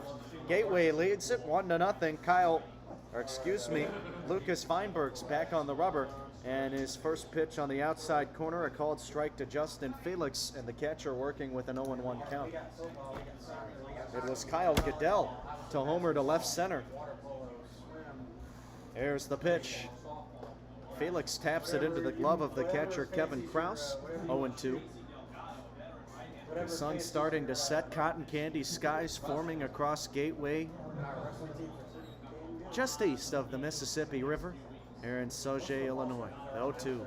S1: Gateway leads it 1-0. Lucas Feinberg's back on the rubber, and his first pitch on the outside corner, a called strike to Justin Felix, and the catcher working with an 0-1 count. It was Kyle Goodell to homer to left center. Here's the pitch. Felix taps it into the glove of the catcher Kevin Krause, 0-2. The sun's starting to set, cotton candy skies forming across Gateway, just east of the Mississippi River, here in Sauget, Illinois. 0-2.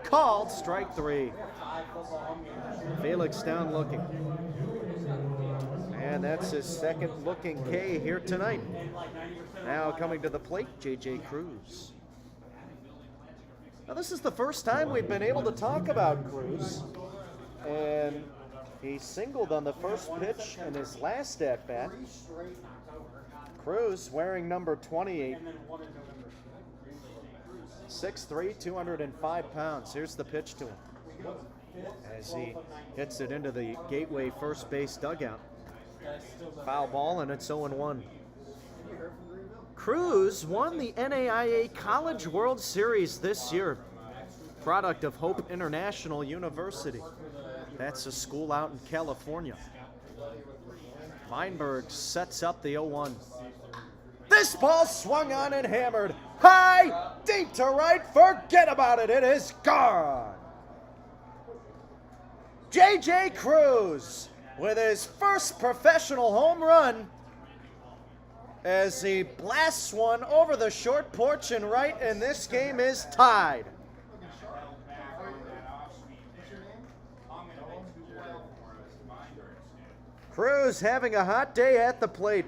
S1: Called strike 3. Felix down looking. And that's his second looking K here tonight. Now coming to the plate, J.J. Cruz. Now this is the first time we've been able to talk about Cruz. And he singled on the first pitch in his last at-bat. Cruz wearing number 28. 6'3", 205 pounds. Here's the pitch to him as he hits it into the Gateway first base dugout. Foul ball, and it's 0-1. Cruz won the NAIA College World Series this year, product of Hope International University. That's a school out in California. Feinberg sets up the 0-1. This ball swung on and hammered high, deep to right. Forget about it. It is gone. J.J. Cruz with his first professional home run as he blasts one over the short porch and right, and this game is tied. Cruz having a hot day at the plate.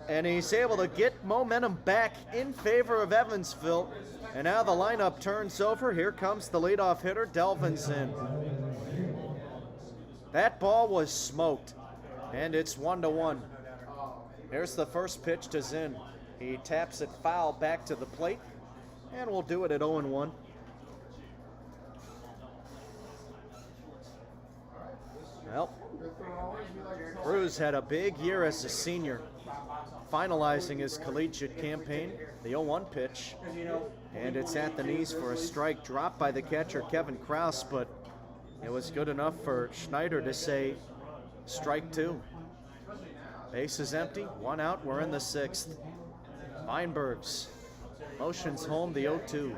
S1: And he's able to get momentum back in favor of Evansville. And now the lineup turns over. Here comes the leadoff hitter, Delvin Zinn. That ball was smoked, and it's 1-1. Here's the first pitch to Zinn. He taps it foul back to the plate, and we'll do it at 0-1. Well, Cruz had a big year as a senior, finalizing his collegiate campaign. The 0-1 pitch, and it's at the knees for a strike, dropped by the catcher Kevin Krause, but it was good enough for Schneider to say strike 2. Base is empty, 1 out, we're in the 6th. Feinberg's motions home the 0-2.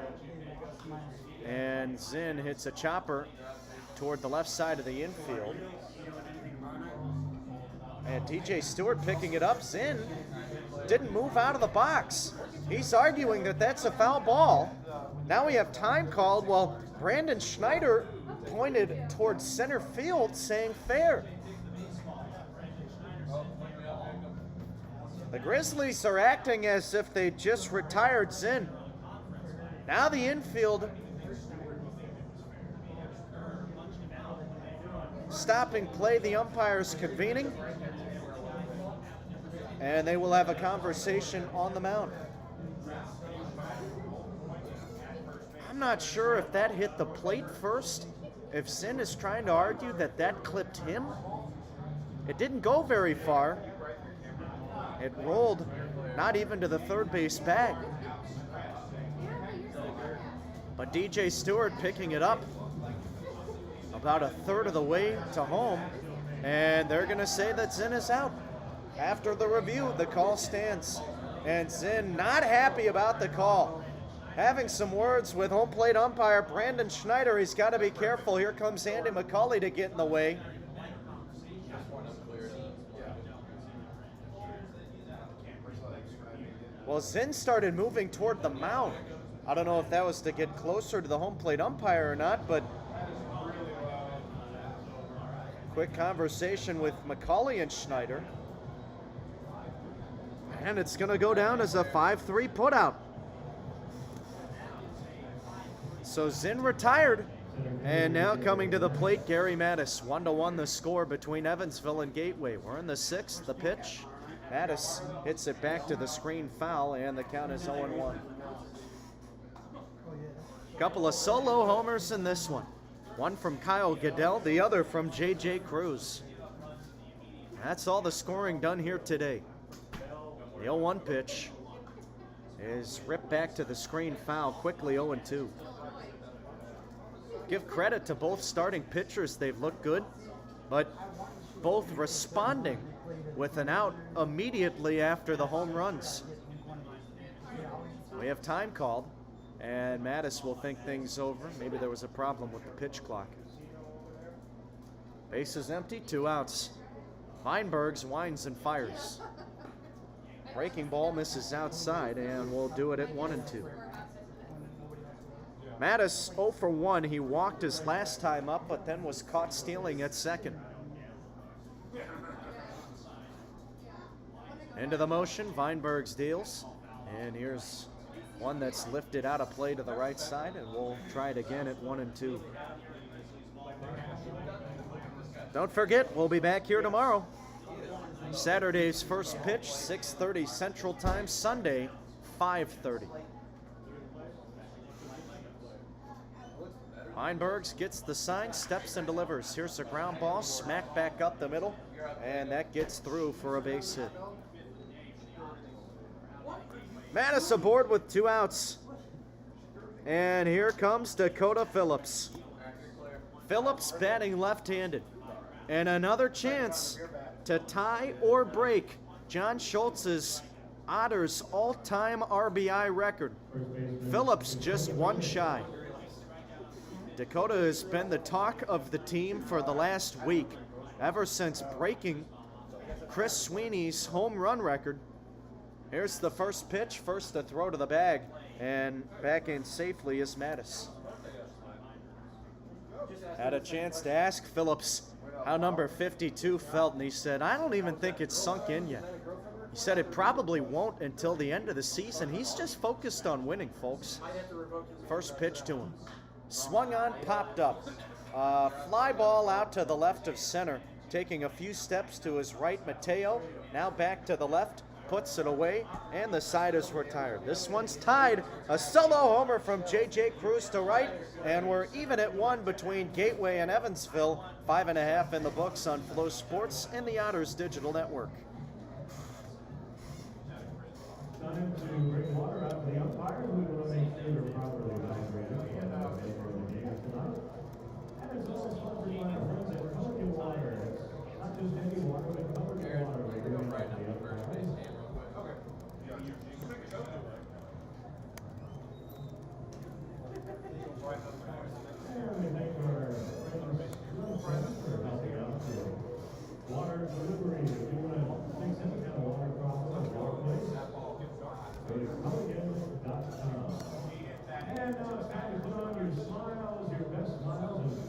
S1: And Zinn hits a chopper toward the left side of the infield. And DJ Stewart picking it up. Zinn didn't move out of the box. He's arguing that that's a foul ball. Now we have time called while Brandon Schneider pointed towards center field saying fair. The Grizzlies are acting as if they just retired Zinn. Now the infield stopping play, the umpires convening, and they will have a conversation on the mound. I'm not sure if that hit the plate first, if Zinn is trying to argue that that clipped him. It didn't go very far. It rolled not even to the third base bag. But DJ Stewart picking it up about a third of the way to home, and they're going to say that Zinn is out. After the review, the call stands, and Zinn not happy about the call. Having some words with home plate umpire Brandon Schneider. He's got to be careful. Here comes Andy McCauley to get in the way. Well, Zinn started moving toward the mound. I don't know if that was to get closer to the home plate umpire or not, but quick conversation with McCauley and Schneider. And it's going to go down as a 5-3 putout. So Zinn retired. And now coming to the plate, Gary Mattis. 1-1 the score between Evansville and Gateway. We're in the 6th. The pitch Mattis hits it back to the screen foul, and the count is 0-1. Couple of solo homers in this one. One from Kyle Goodell, the other from J.J. Cruz. That's all the scoring done here today. The 0-1 pitch is ripped back to the screen foul, quickly 0-2. Give credit to both starting pitchers. They've looked good, but both responding with an out immediately after the home runs. We have time called, and Mattis will think things over. Maybe there was a problem with the pitch clock. Base is empty, 2 outs. Feinbergs winds and fires. Breaking ball misses outside, and we'll do it at 1-2. Mattis 0 for 1. He walked his last time up, but then was caught stealing at second. Into the motion, Feinbergs deals, and here's one that's lifted out of play to the right side, and we'll try it again at 1-2. Don't forget, we'll be back here tomorrow. Saturday's first pitch, 6:30 Central Time. Sunday, 5:30. Feinbergs gets the sign, steps and delivers. Here's a ground ball, smack back up the middle, and that gets through for a base hit. Mattis aboard with 2 outs. And here comes Dakota Phillips. Phillips batting left-handed. And another chance to tie or break John Schultz's Otters all-time RBI record. Phillips just 1 shy. Dakota has been the talk of the team for the last week, ever since breaking Chris Sweeney's home run record. Here's the first pitch, first to throw to the bag, and back in safely is Mattis. Had a chance to ask Phillips how number 52 felt, and he said, I don't even think it's sunk in yet. He said it probably won't until the end of the season. He's just focused on winning, folks. First pitch to him. Swung on, popped up. Fly ball out to the left of center, taking a few steps to his right, Mateo. Now back to the left, puts it away, and the side is retired. This one's tied. A solo homer from J.J. Cruz to right, and we're even at 1 between Gateway and Evansville. 5.5 in the books on Flow Sports and the Otters Digital Network.
S3: Time to bring water out to the umpires. We want to make sure they're properly hydrated for the game tonight. And it's all sponsored by our friends at Pelican Water. It's not just any water, but Pelican Water. We're doing it for the umpires. And we thank our friends for helping out with water delivery. If you want to fix any kind of water problem or water place, go to Pelican.com. And now it's time to put on your smiles, your best smiles, and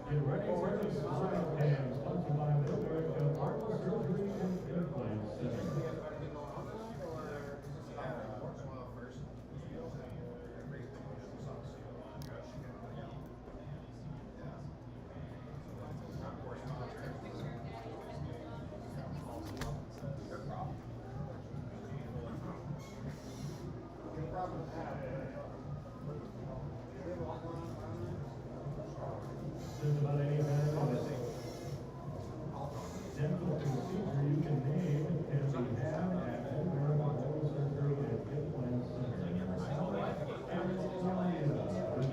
S3: get ready for the Smile Cam, sponsored by Middleburg Arnold Surgery and Implant Center. Just about any dental procedure you can name can be had at Middleburg Arnold Surgery and Implant Center. And it's on visit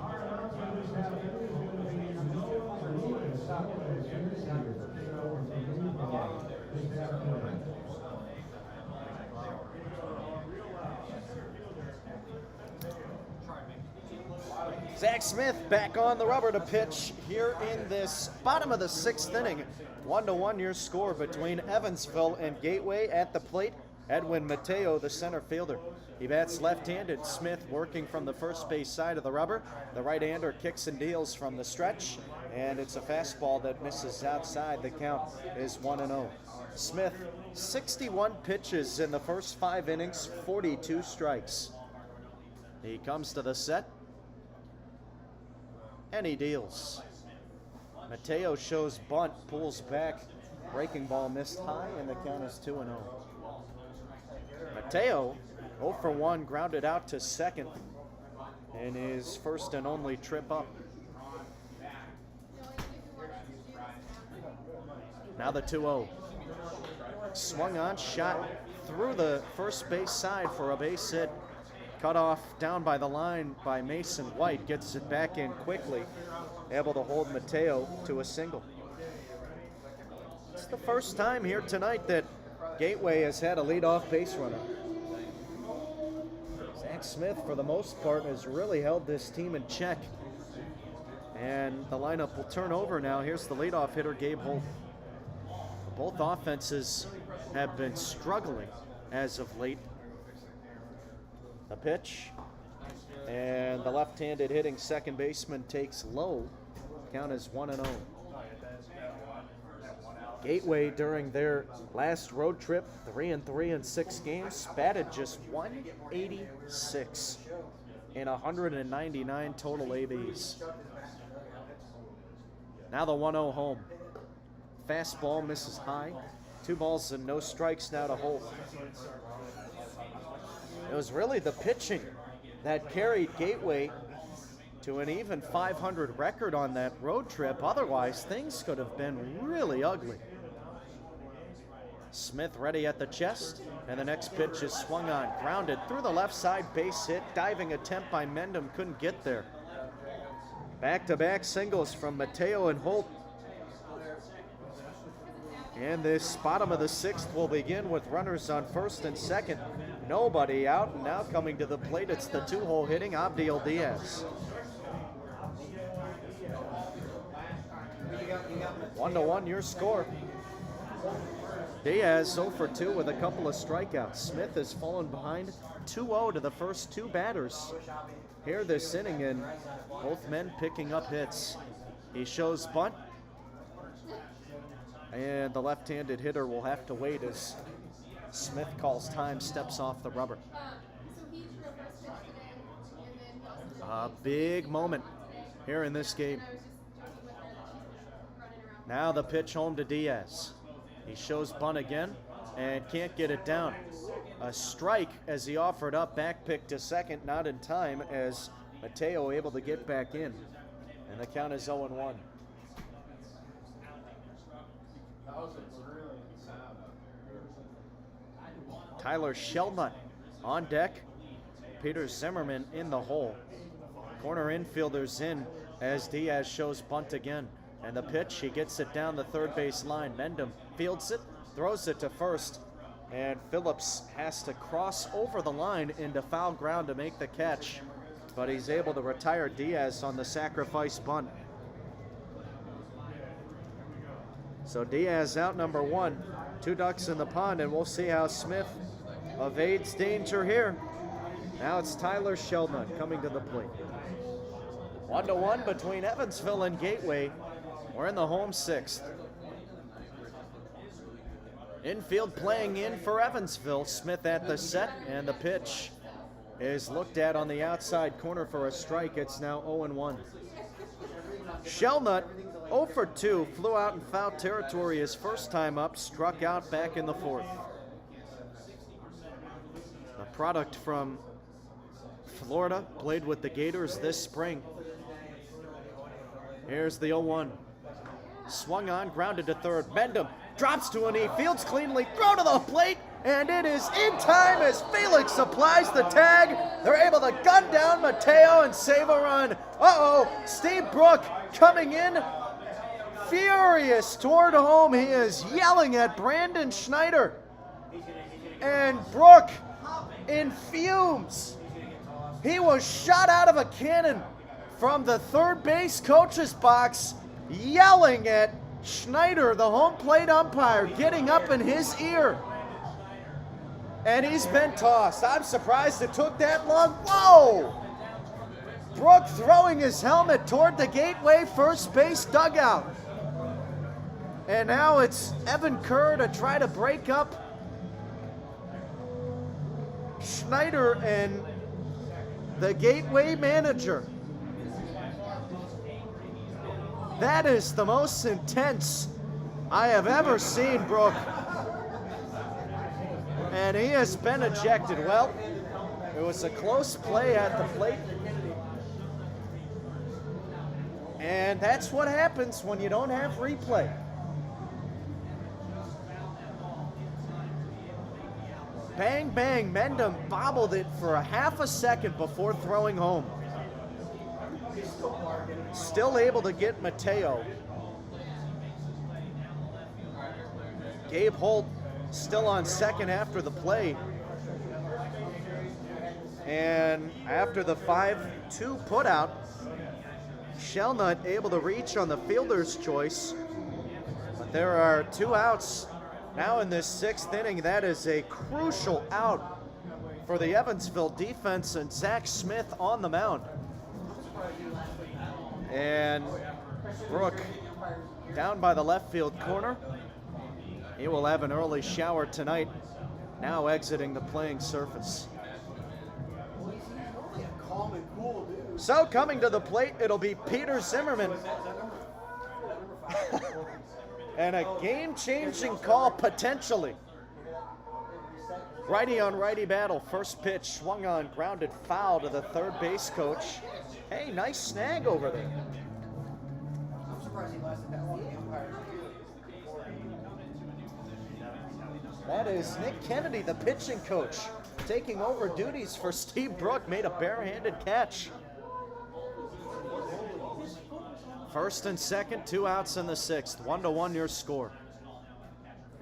S3: Our announcement this afternoon is going to be Noah Lewis, who is here this afternoon.
S1: Zach Smith back on the rubber to pitch here in this bottom of the 6th inning. 1-1 your score between Evansville and Gateway. At the plate, Edwin Mateo, the center fielder. He bats left-handed. Smith working from the first base side of the rubber. The right-hander kicks and deals from the stretch, and it's a fastball that misses outside. The count is 1-0. Smith, 61 pitches in the first 5 innings, 42 strikes. He comes to the set, and he deals. Mateo shows bunt, pulls back. Breaking ball missed high, and the count is 2-0. Mateo, 0 for 1, grounded out to second, and his first and only trip up. Now the 2-0. Swung on, shot through the first base side for a base hit. Cut off down by the line by Mason White. Gets it back in quickly. Able to hold Mateo to a single. It's the first time here tonight that Gateway has had a leadoff base runner. Zach Smith, for the most part, has really held this team in check. And the lineup will turn over now. Here's the leadoff hitter, Gabe Holt. Both offenses have been struggling as of late. The pitch, and the left-handed hitting second baseman takes low. Count is 1-0. Gateway, during their last road trip, 3-3 in 6 games, batted just 186 in 199 total ABs. Now the 1-0 home. Fastball misses high. 2 balls and no strikes now to Holt. It was really the pitching that carried Gateway to an even 500 record on that road trip. Otherwise, things could have been really ugly. Smith ready at the chest, and the next pitch is swung on. Grounded through the left side, base hit. Diving attempt by Mendham, couldn't get there. Back-to-back singles from Mateo and Holt. And this bottom of the 6th will begin with runners on first and second. Nobody out, and now coming to the plate, it's the 2-hole hitting Abdiel Diaz. 1-1 your score. Diaz 0 for 2 with a couple of strikeouts. Smith has fallen behind 2-0 to the first 2 batters here this inning, and both men picking up hits. He shows bunt, and the left-handed hitter will have to wait as Smith calls time, steps off the rubber. A big moment here in this game. Now the pitch home to Diaz. He shows bunt again and can't get it down. A strike as he offered up, back pick to second, not in time as Mateo able to get back in. And the count is 0-1. Tyler Shelnut on deck. Peter Zimmerman in the hole. Corner infielders in as Diaz shows bunt again. And the pitch, he gets it down the third base line. Mendham fields it, throws it to first. And Phillips has to cross over the line into foul ground to make the catch. But he's able to retire Diaz on the sacrifice bunt. So Diaz out number 1. 2 ducks in the pond, and we'll see how Smith evades danger here. Now it's Tyler Shelnut coming to the plate. 1-1 between Evansville and Gateway. We're in the home 6th. Infield playing in for Evansville. Smith at the set, and the pitch is looked at on the outside corner for a strike. It's now 0-1. Shelnut 0 for 2, flew out in foul territory his first time up, struck out back in the 4th. A product from Florida, played with the Gators this spring. Here's the 0-1. Swung on, grounded to third. Mendham drops to a knee, fields cleanly, throw to the plate, and it is in time as Felix applies the tag. They're able to gun down Mateo and save a run. Uh-oh, Steve Brook coming in furious toward home. He is yelling at Brandon Schneider. And Brook in fumes. He was shot out of a cannon from the third base coach's box, yelling at Schneider, the home plate umpire, getting up in his ear. And he's been tossed. I'm surprised it took that long. Whoa! Brook throwing his helmet toward the Gateway first base dugout. And now it's Evan Kerr to try to break up Schneider and the Gateway manager. That is the most intense I have ever seen Brooke. And he has been ejected. Well, it was a close play at the plate. And that's what happens when you don't have replay. Bang, bang, Mendham bobbled it for a half a second before throwing home. Still able to get Mateo. Gabe Holt still on second after the play. And after the 5-2 putout, Shellnut able to reach on the fielder's choice. But there are 2 outs now in this 6th inning. That is a crucial out for the Evansville defense, and Zach Smith on the mound. And Brooke down by the left field corner. He will have an early shower tonight, now exiting the playing surface. So coming to the plate, it'll be Peter Zimmerman. And a game-changing call, potentially. Righty on righty battle. First pitch swung on, grounded foul to the third base coach. Hey, nice snag over there.
S4: I'm surprised he lasted that long.
S1: That is Nick Kennedy, the pitching coach, taking over duties for Steve Brooke. Made a barehanded catch. First and second, 2 outs in the 6th. 1-1 your score.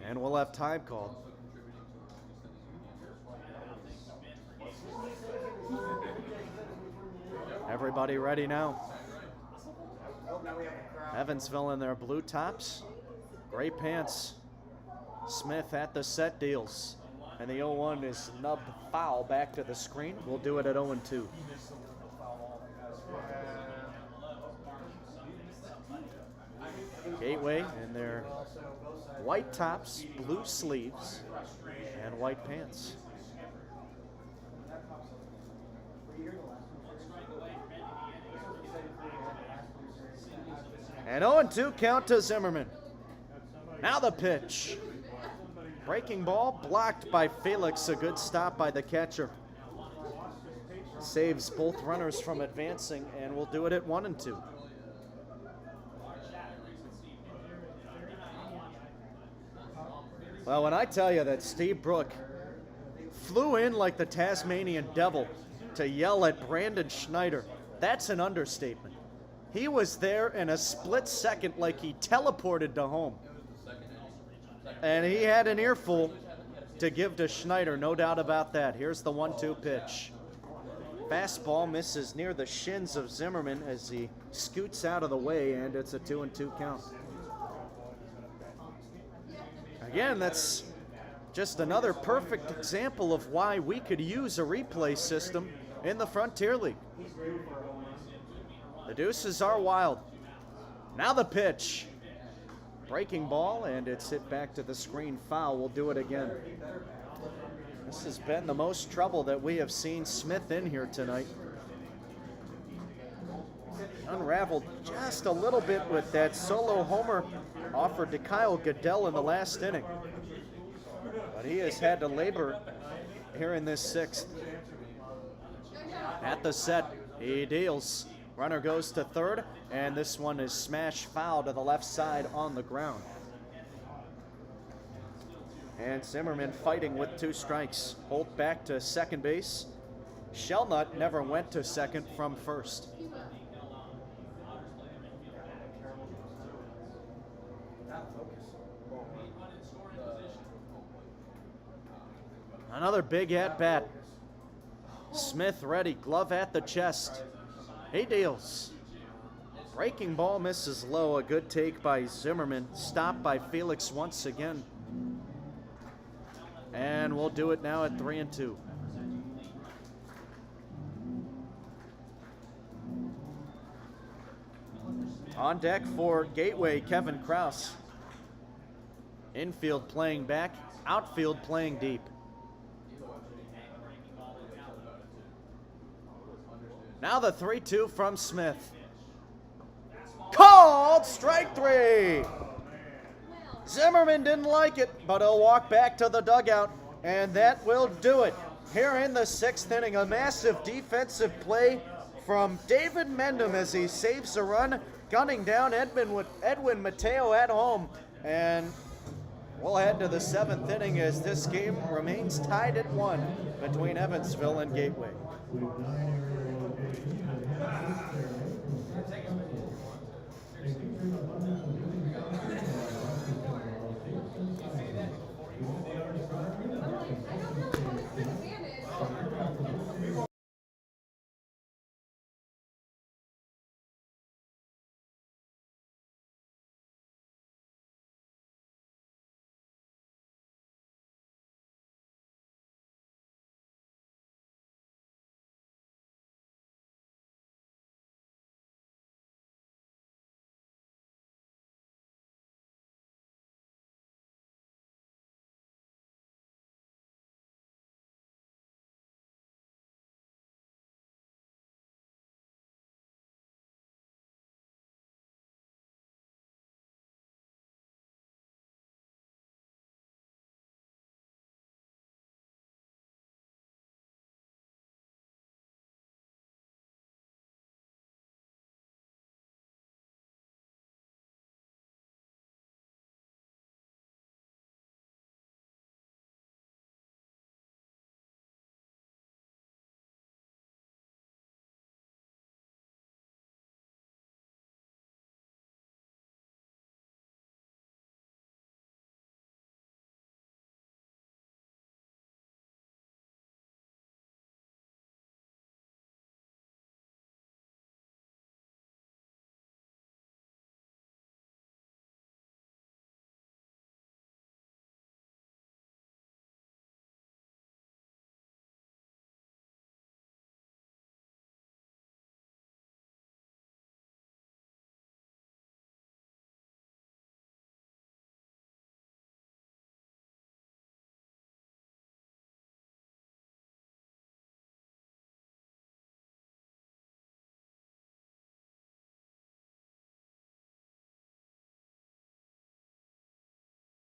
S1: And we'll have time called. Everybody ready now? Evansville in their blue tops, gray pants. Smith at the set deals. And the 0-1 is nubbed foul back to the screen. We'll do it at 0-2. Gateway in their white tops, blue sleeves, and white pants. And 0-2 count to Zimmerman. Now the pitch. Breaking ball blocked by Felix. A good stop by the catcher. Saves both runners from advancing, and we'll do it at 1-2. Well, when I tell you that Steve Brooke flew in like the Tasmanian devil to yell at Brandon Schneider, that's an understatement. He was there in a split second like he teleported to home. And he had an earful to give to Schneider, no doubt about that. Here's the 1-2 pitch. Fastball misses near the shins of Zimmerman as he scoots out of the way, and it's a 2-2 count. Again, that's just another perfect example of why we could use a replay system in the Frontier League. The deuces are wild. Now the pitch. Breaking ball, and it's hit back to the screen. Foul. We'll do it again. This has been the most trouble that we have seen Smith in here tonight. Unraveled just a little bit with that solo homer offered to Kyle Goodell in the last inning. But he has had to labor here in this 6th. At the set, he deals. Runner goes to third, and this one is smashed foul to the left side on the ground. And Zimmerman fighting with 2 strikes. Holt back to second base. Shellnut never went to second from first. Another big at-bat. Smith ready, glove at the chest. He deals. Breaking ball misses low. A good take by Zimmerman. Stopped by Felix once again. And we'll do it now at 3-2. On deck for Gateway, Kevin Krause. Infield playing back, outfield playing deep. Now the 3-2 from Smith. Called strike 3. Zimmerman didn't like it, but he'll walk back to the dugout, and that will do it. Here in the 6th inning, a massive defensive play from David Mendham as he saves a run, gunning down Edwin Mateo at home. And we'll head to the 7th inning as this game remains tied at 1 between Evansville and Gateway.
S3: With 9 area locations and half their name from they feature an abundance of living content from all states and sizes. With the Otters primary and consultant stage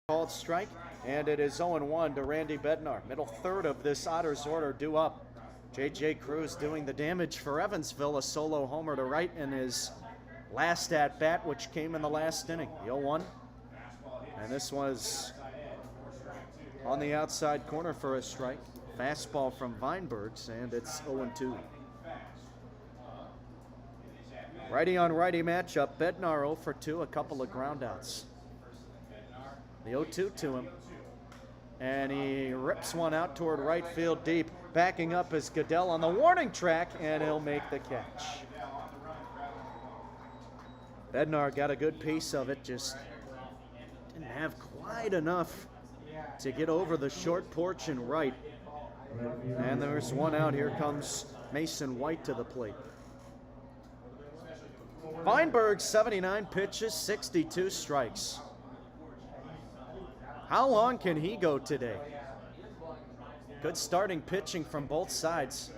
S1: Called strike, and it is 0-1 to Randy Bednar. Middle third of this Otters order due up. J.J. Cruz doing the damage for Evansville, a solo homer to right in his last at-bat, which came in the last inning, the 0-1. And this was on the outside corner for a strike. Fastball from Weinbergs, and it's 0-2. Righty on righty matchup. Bednar 0 for 2, a couple of groundouts. The 0-2 to him. And he rips one out toward right field deep. Backing up is Goodell on the warning track, and he'll make the catch. Bednar got a good piece of it, just didn't have quite enough to get over the short porch and right. And there's one out. Here comes Mason White to the plate. Weinberg, 79 pitches, 62 strikes. How long can he go today? Good starting pitching from both sides.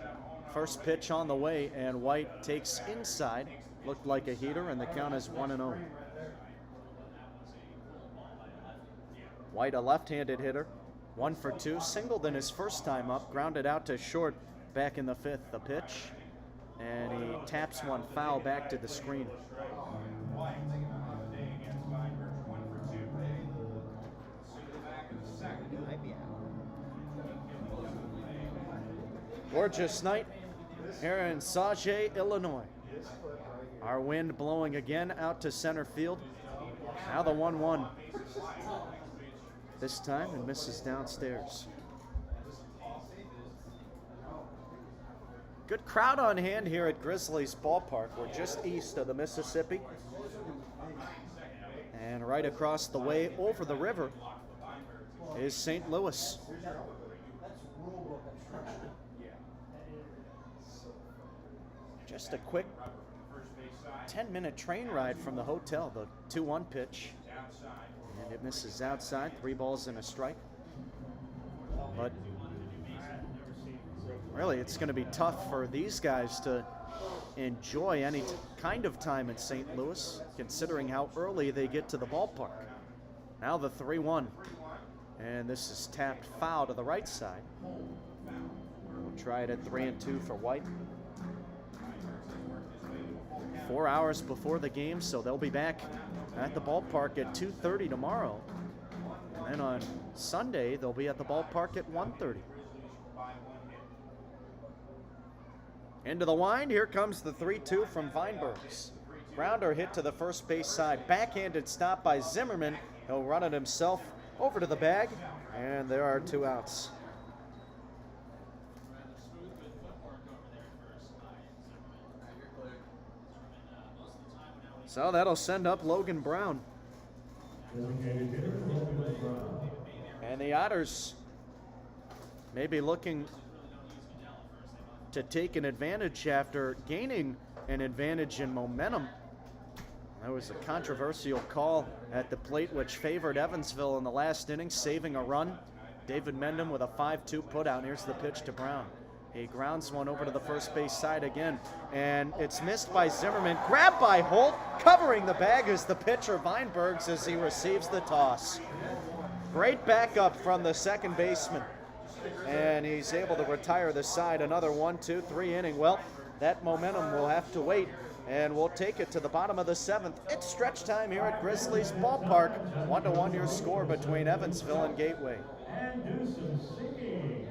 S1: First pitch on the way, and White takes inside. Looked like a heater, and the count is 1-0. White, a left-handed hitter, 1 for 2, singled in his first time up, grounded out to short back in the 5th. The pitch, and he taps one foul back to the screen. Gorgeous night here in Sauget, Illinois. Our wind blowing again out to center field. Now the 1-1. This time it misses downstairs. Good crowd on hand here at Grizzlies Ballpark. We're just east of the Mississippi. And right across the way over the river is St. Louis. Just a quick 10-minute train ride from the hotel. The 2-1 pitch. And it misses outside. 3 balls and a strike. But really, it's going to be tough for these guys to enjoy any kind of time in St. Louis, considering how early they get to the ballpark. Now the 3-1. And this is tapped foul to the right side. We'll try it at 3-2 for White. 4 hours before the game, so they'll be back at the ballpark at 2:30 tomorrow. And then on Sunday, they'll be at the ballpark at 1:30. Into the wind, here comes the 3-2 from Weinbergs. Grounder hit to the first base side. Backhanded stop by Zimmerman. He'll run it himself over to the bag, and there are 2 outs. So that'll send up Logan Brown. And the Otters may be looking to take an advantage after gaining an advantage in momentum. That was a controversial call at the plate which favored Evansville in the last inning, saving a run. David Mendham with a 5-2 putout. Here's the pitch to Brown. He grounds one over to the first base side again, and it's missed by Zimmerman. Grabbed by Holt, covering the bag is the pitcher Weinbergs as he receives the toss. Great backup from the second baseman, and he's able to retire the side. Another 1-2-3 inning. Well, that momentum will have to wait, and we'll take it to the bottom of the 7th. It's stretch time here at Grizzlies Ballpark. 1-1 your score between Evansville and Gateway.
S3: And do some singing.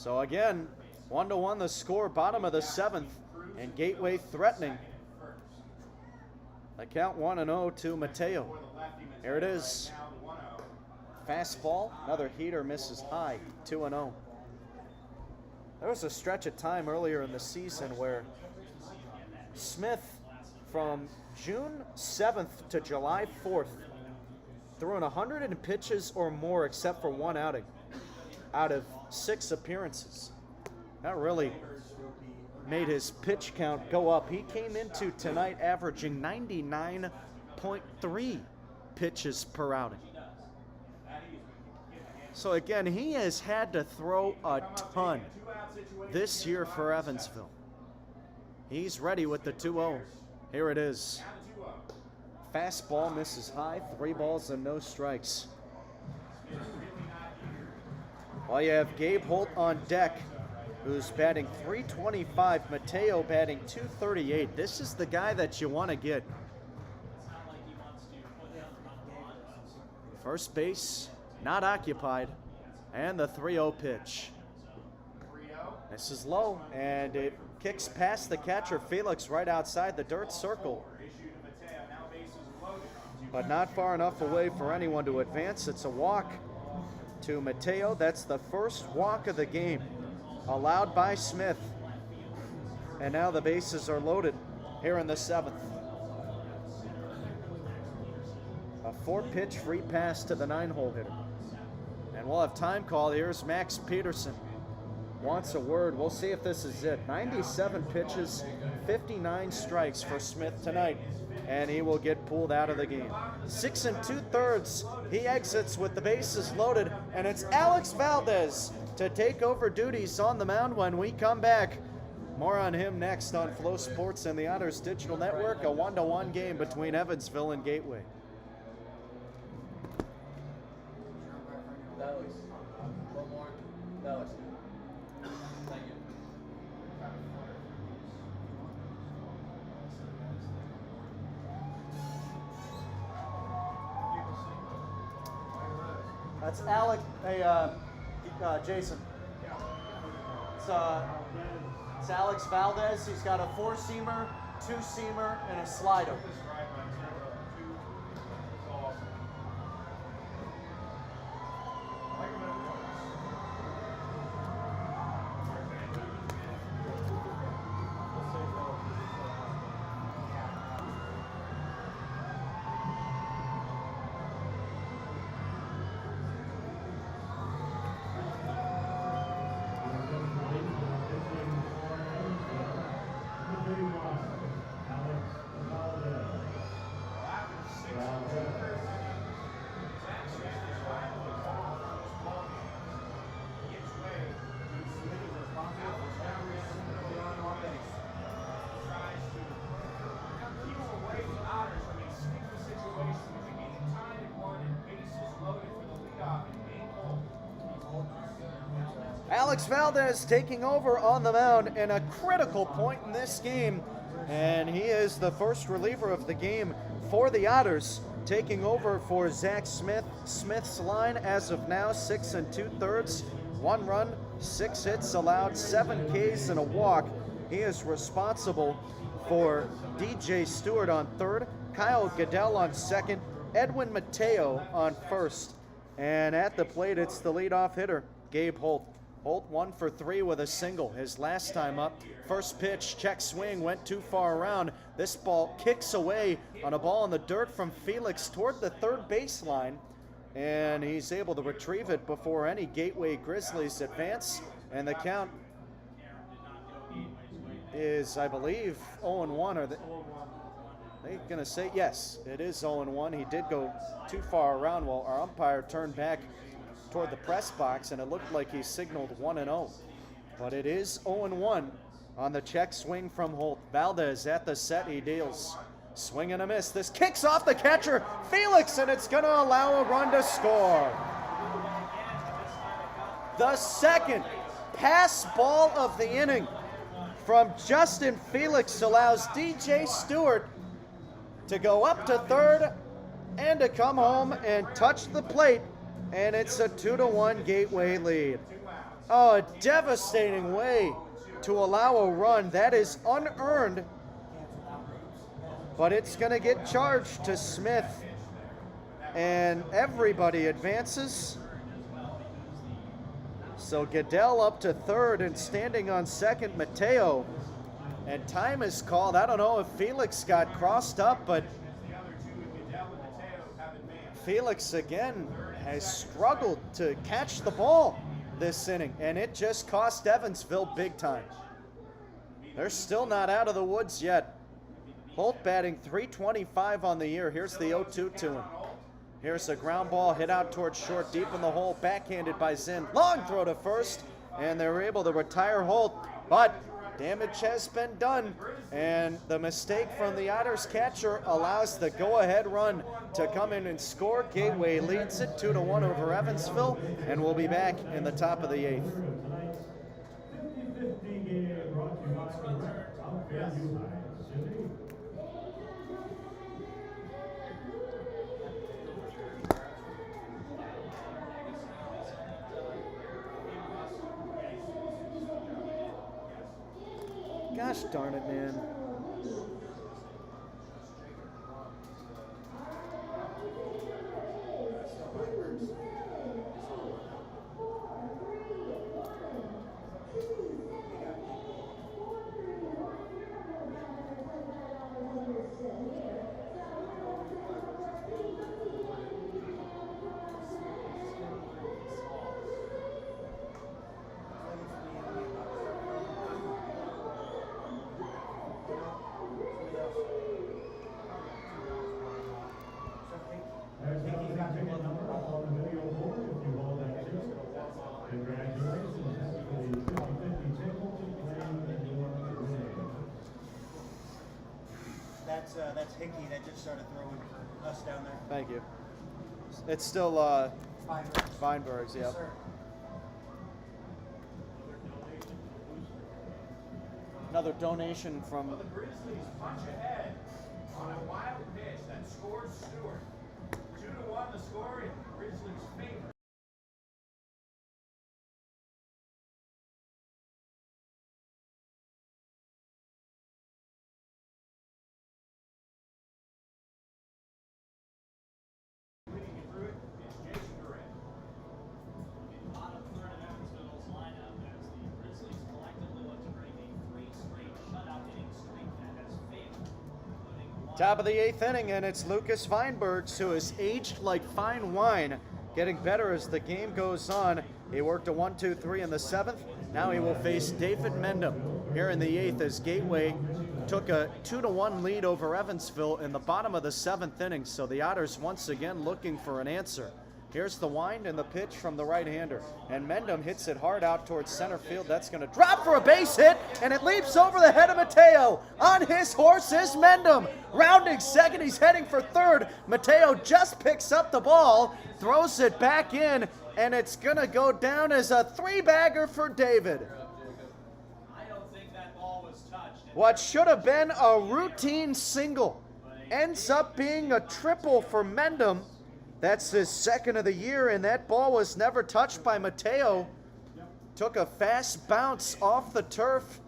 S1: So again, 1-1 the score, bottom of the 7th, and Gateway threatening. The count 1-0 to Mateo. Here it is. Fastball, another heater, misses high, 2-0. There was a stretch of time earlier in the season where Smith, from June 7th to July 4th, threw in 100 pitches or more except for one outing out of 6 appearances. That really made his pitch count go up. He came into tonight averaging 99.3 pitches per outing. So again, he has had to throw a ton this year for Evansville. He's ready with the 2-0. Here it is. Fastball misses high, 3 balls and no strikes. Well, you have Gabe Holt on deck, who's batting .325. Mateo batting .238. This is the guy that you want to get. First base, not occupied, and the 3-0 pitch. This is low, and it kicks past the catcher, Felix, right outside the dirt circle. But not far enough away for anyone to advance. It's a walk to Mateo. That's the first walk of the game, allowed by Smith. And now the bases are loaded here in the 7th. A 4-pitch free pass to the 9-hole hitter. And we'll have time call. Here's Max Peterson. Wants a word. We'll see if this is it. 97 pitches, 59 strikes for Smith tonight, and he will get pulled out of the game. 6 2/3. He exits with the bases loaded, and it's Alex Valdez to take over duties on the mound when we come back. More on him next on Flow Sports and the Otters Digital Network. A 1-1 game between Evansville and Gateway. That's Alec. Hey, Jason. It's Alex Valdez. He's got a 4-seamer, 2-seamer, and a slider. Alex Valdez taking over on the mound in a critical point in this game, and he is the first reliever of the game for the Otters, taking over for Zach Smith. Smith's line as of now, 6 2/3, 1 run, 6 hits allowed, 7 Ks and a walk. He is responsible for DJ Stewart on third, Kyle Goodell on second, Edwin Mateo on first, and at the plate it's the leadoff hitter, Gabe Holt. Holt 1 for 3 with a single his last time up. First pitch, check swing, went too far around. This ball kicks away on a ball in the dirt from Felix toward the third baseline, and he's able to retrieve it before any Gateway Grizzlies advance, and the count is, I believe, 0-1. Are they going to say? Yes, it is 0-1. He did go too far around while our umpire turned back toward the press box, and it looked like he signaled 1-0. But it is 0-1 on the check swing from Holt. Valdez at the set, he deals. Swing and a miss. This kicks off the catcher, Felix, and it's going to allow a run to score. The second pass ball of the inning from Justin Felix allows DJ Stewart to go up to third and to come home and touch the plate, and it's a 2-1 Gateway lead. Oh, a devastating way to allow a run. That is unearned, but it's going to get charged to Smith. And everybody advances. So Goodell up to third, and standing on second, Mateo. And time is called. I don't know if Felix got crossed up, but Felix again has struggled to catch the ball this inning, and it just cost Evansville big time. They're still not out of the woods yet. Holt batting .325 on the year. Here's the 0-2 to him. Here's a ground ball hit out towards short, deep in the hole, backhanded by Zinn. Long throw to first, and they were able to retire Holt, but damage has been done, and the mistake from the Otters catcher allows the go-ahead run to come in and score. Gateway leads it 2-1 over Evansville, and we'll be back in the top of the 8th.
S3: 50-50 game brought to you by Fairview High City.
S1: Gosh darn it, man.
S3: There's the ticket number up on the video board if you hold that ticket. Congratulations, that's the 50-50 ticket playing your name.
S4: That's Hickey that just started throwing for us down there.
S1: Thank you. It's still Feinberg's,
S4: Yes,
S1: yep.
S4: sir.
S1: Another donation from
S5: The Grizzlies punch ahead on a wild pitch that scores Stewart. 2-1 the score in Grizzlies' favor.
S2: Bottom third of Evansville's lineup as the Grizzlies collectively look to break a 3 straight shutout inning streak that has failed, including one.
S1: top of the 8th inning, and it's Lucas Feinbergs, who has aged like fine wine, getting better as the game goes on. He worked a 1-2-3 in the 7th. Now he will face David Mendham here in the 8th as Gateway took a 2-1 lead over Evansville in the bottom of the 7th inning. So the Otters once again looking for an answer. Here's the wind and the pitch from the right-hander. And Mendham hits it hard out towards center field. That's going to drop for a base hit, and it leaps over the head of Mateo. On his horse is Mendham. Rounding second, he's heading for third. Mateo just picks up the ball, throws it back in, and it's going to go down as a 3-bagger for David.
S2: I don't think that ball was touched.
S1: What should have been a routine single ends up being a triple for Mendham. That's his second of the year, and that ball was never touched by Mateo. Took a fast bounce off the turf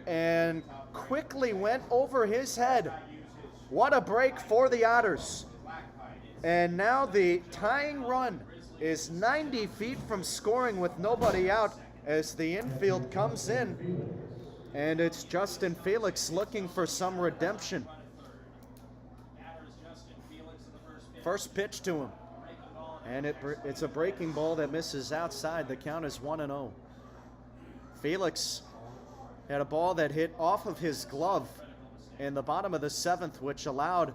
S1: and quickly went over his head. What a break for the Otters. And now the tying run is 90 feet from scoring with nobody out as the infield comes in. And it's Justin Felix looking for some redemption. First pitch to him, and it's a breaking ball that misses outside. The count is 1-0. Felix had a ball that hit off of his glove in the bottom of the 7th, which allowed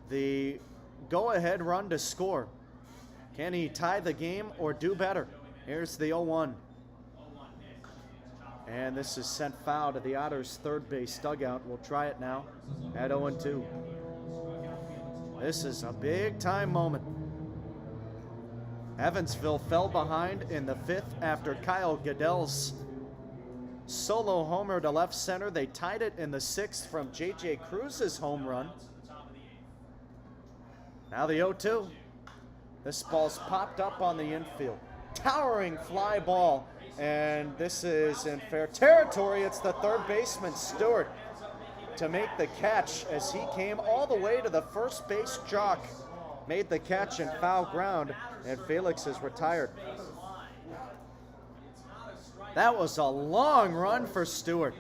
S1: the go-ahead run to score. Can he tie the game or do better? Here's the 0-1. And this is sent foul to the Otters' third base dugout. We'll try it now at 0-2. This is a big-time moment. Evansville fell behind in the 5th after Kyle Goodell's solo homer to left center. They tied it in the 6th from J.J. Cruz's home run. Now the 0-2. This ball's popped up on the infield. towering fly ball. And this is in fair territory. It's the third baseman, Stewart, to make the catch as he came all the way to the first base chalk. Made the catch in foul ground, and Felix is retired. That was a long run for Stewart.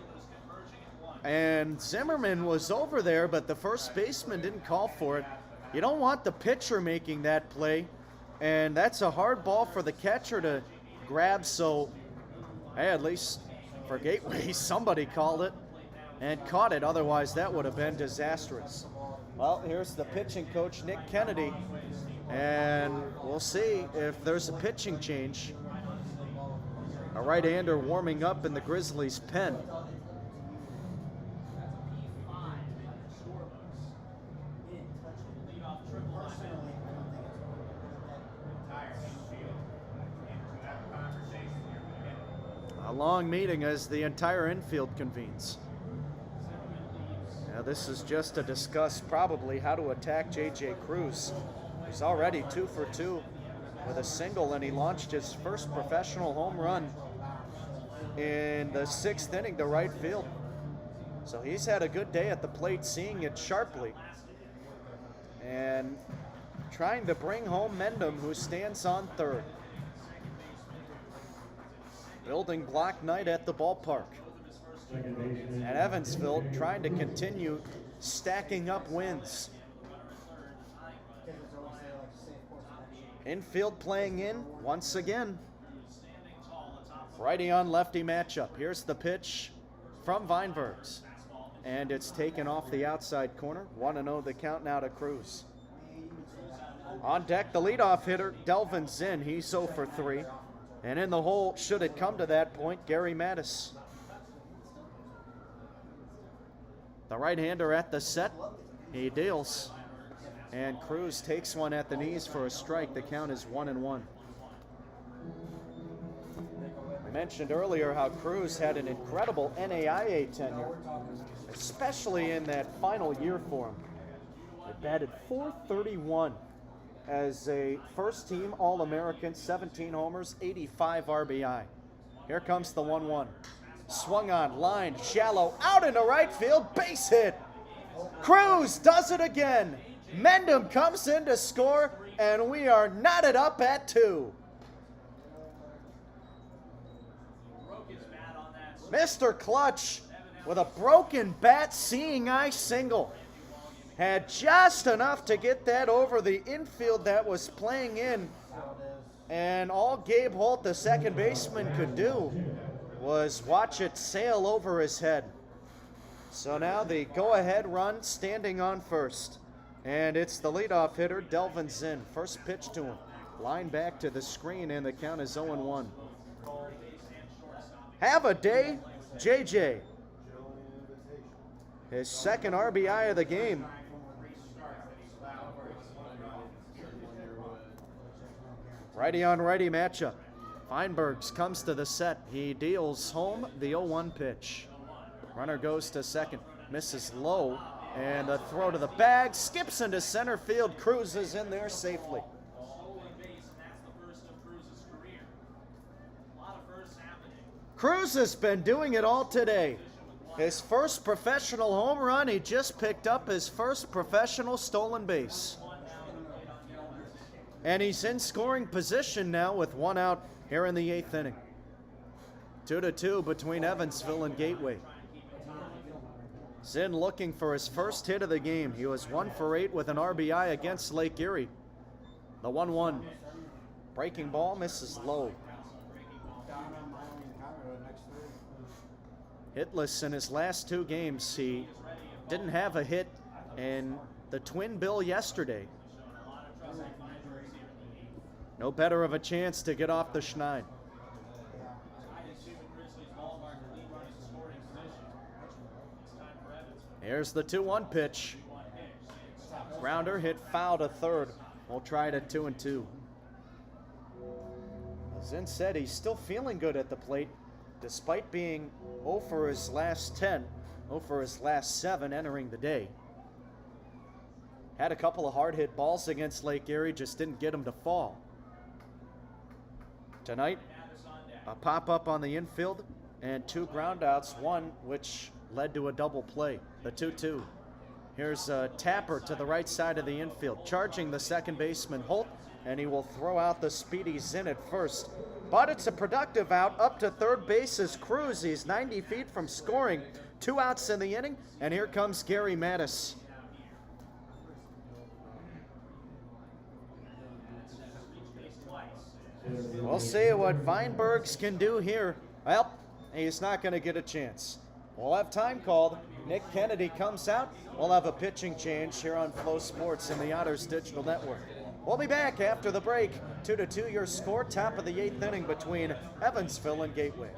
S1: And Zimmerman was over there, but the first baseman didn't call for it. You don't want the pitcher making that play, and that's a hard ball for the catcher to grab, so hey, at least for Gateway, somebody called it and caught it. Otherwise, that would have been disastrous. Well, here's the pitching coach, Nick Kennedy, and we'll see if there's a pitching change. A right-hander warming up in the Grizzlies' pen. A long meeting as the entire infield convenes. Now this is just to discuss probably how to attack J.J. Cruz. He's already 2 for 2 with a single, and he launched his first professional home run in the 6th inning to right field. So he's had a good day at the plate, seeing it sharply and trying to bring home Mendham, who stands on third. Building block night at the ballpark. And Evansville trying to continue stacking up wins. Infield playing in once again. Righty on lefty matchup. Here's the pitch from Weinbergs. And it's taken off the outside corner. 1-0 the count now to Cruz. On deck, the leadoff hitter, Delvin Zinn. He's 0 for 3. And in the hole, should it come to that point, Gary Mattis. The right-hander at the set. He deals. And Cruz takes one at the knees for a strike. The count is 1-1. I mentioned earlier how Cruz had an incredible NAIA tenure, especially in that final year for him. He batted .431 as a first-team All-American, 17 homers, 85 RBI. Here comes the 1-1. Swung on, line, shallow, out into right field, base hit. Cruz does it again. Mendham comes in to score, and we are knotted up at 2. Mr. Clutch with a broken bat, seeing eye single. Had just enough to get that over the infield that was playing in. And all Gabe Holt, the second baseman, could do was watch it sail over his head. So now the go-ahead run standing on first. And it's the leadoff hitter, Delvin Zinn. First pitch to him. Line back to the screen, and the count is 0-1. Have a day, JJ. His second RBI of the game. Righty on righty matchup. Feinbergs comes to the set. He deals home the 0-1 pitch. Runner goes to second. Misses low. And a throw to the bag. Skips into center field. Cruz is in there safely. Cruz has been doing it all today. His first professional home run. He just picked up his first professional stolen base. And he's in scoring position now with 1 out here in the 8th inning. 2-2 between Evansville and Gateway. Zinn looking for his first hit of the game. He was 1 for 8 with an RBI against Lake Erie. The 1-1. Breaking ball misses low. Hitless in his last 2 games. He didn't have a hit in the twin bill yesterday. No better of a chance to get off the schneid. Here's the 2-1 pitch. Grounder hit foul to third. We'll try it at 2-2. Zinn said he's still feeling good at the plate, despite being 0 for his last 10, 0 for his last 7 entering the day. Had a couple of hard hit balls against Lake Erie, just didn't get him to fall. Tonight, a pop-up on the infield and 2 groundouts, one which led to a double play, the 2-2. Here's a tapper to the right side of the infield, charging the second baseman Holt, and he will throw out the speedy Zinn at first. But it's a productive out. Up to third base is Cruz. He's 90 feet from scoring. 2 outs in the inning, and here comes Gary Mattis. We'll see what Weinbergs can do here. Well, he's not going to get a chance. We'll have time called. Nick Kennedy comes out. We'll have a pitching change here on Flow Sports and the Otters Digital Network. We'll be back after the break. 2-2 your score, top of the 8th inning between Evansville and Gateway.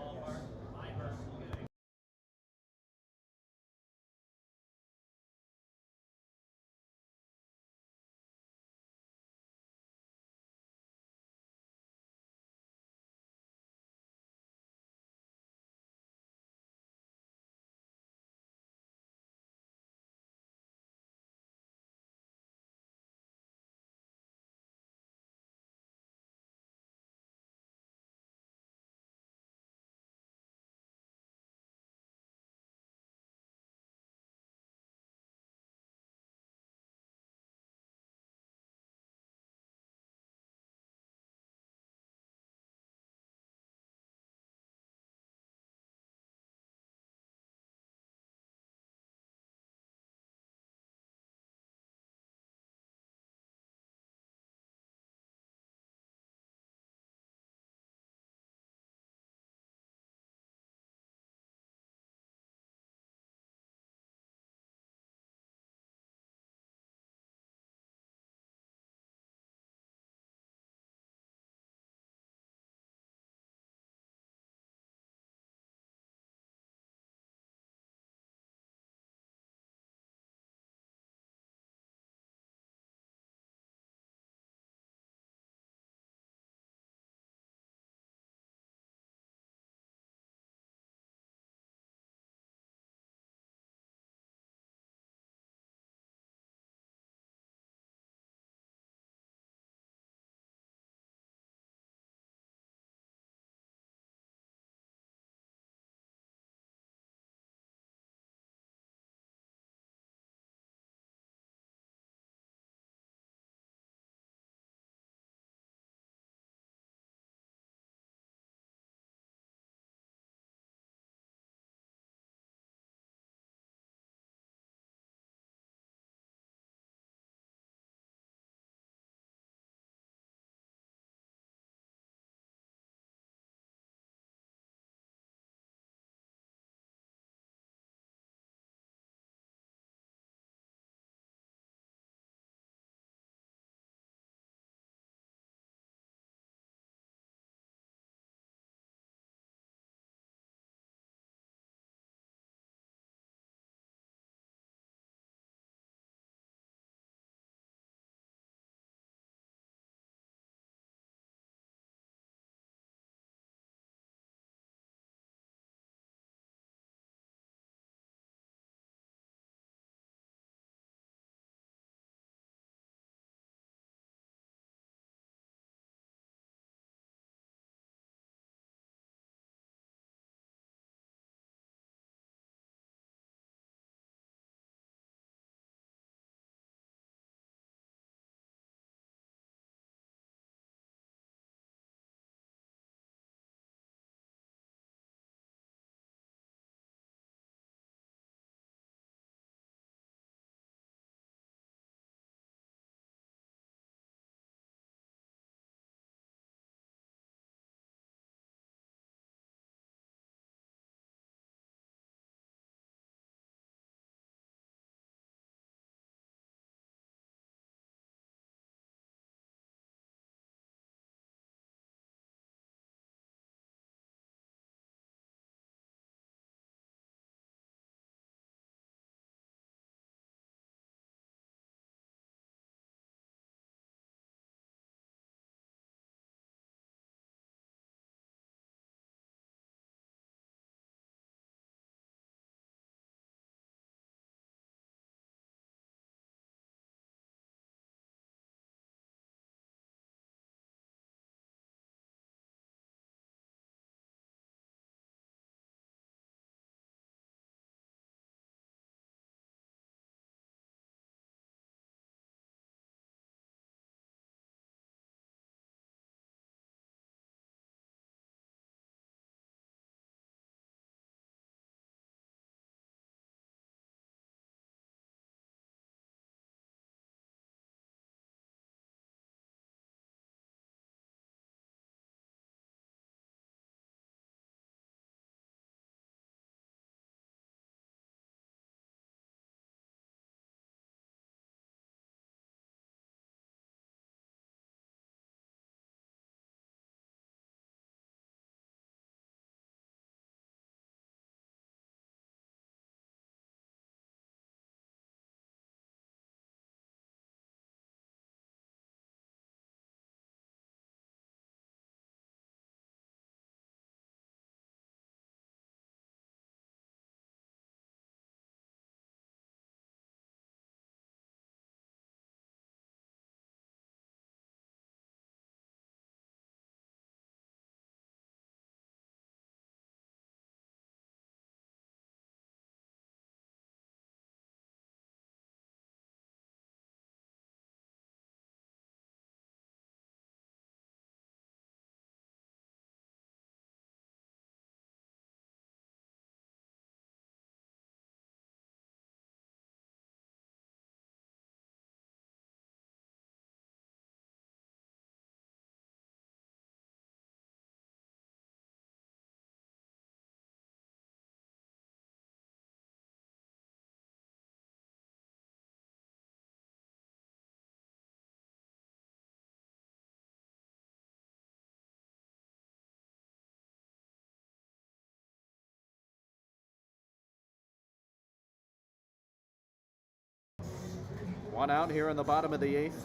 S1: One out here in the bottom of the 8th.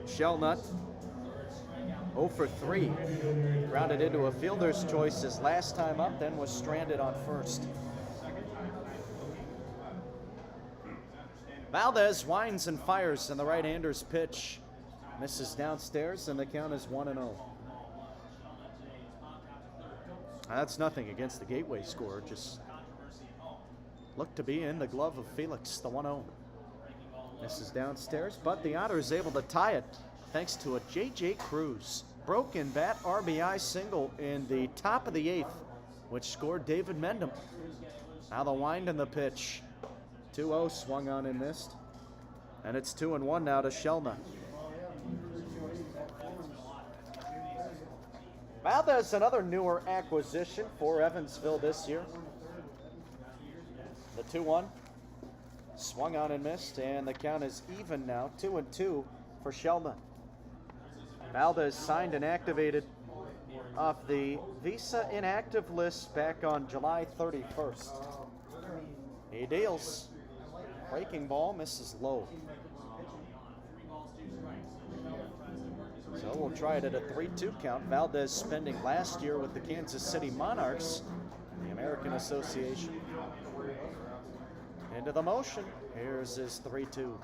S1: Shellnut 0 for 3. Grounded into a fielder's choice his last time up, then was stranded on first. Valdez winds and fires, and the right-hander's pitch misses downstairs, and the count is 1-0. That's nothing against the Gateway score. Just looked to be in the glove of Felix, the 1-0. Misses downstairs, but the Otters able to tie it thanks to a J.J. Cruz broken bat RBI single in the top of the 8th, which scored David Mendham. Now the wind and the pitch. 2-0 swung on and missed. And it's 2-1 now to Shellnut. Valdez, another newer acquisition for Evansville this year. The 2-1 swung on and missed, and the count is even now, 2-2 for Shellnut. Valdez signed and activated off the Visa inactive list back on July 31st. He deals. Breaking ball misses low. So we'll try it at a 3-2 count. Valdez spending last year with the Kansas City Monarchs, the American Association. Into the motion. Here's his 3-2.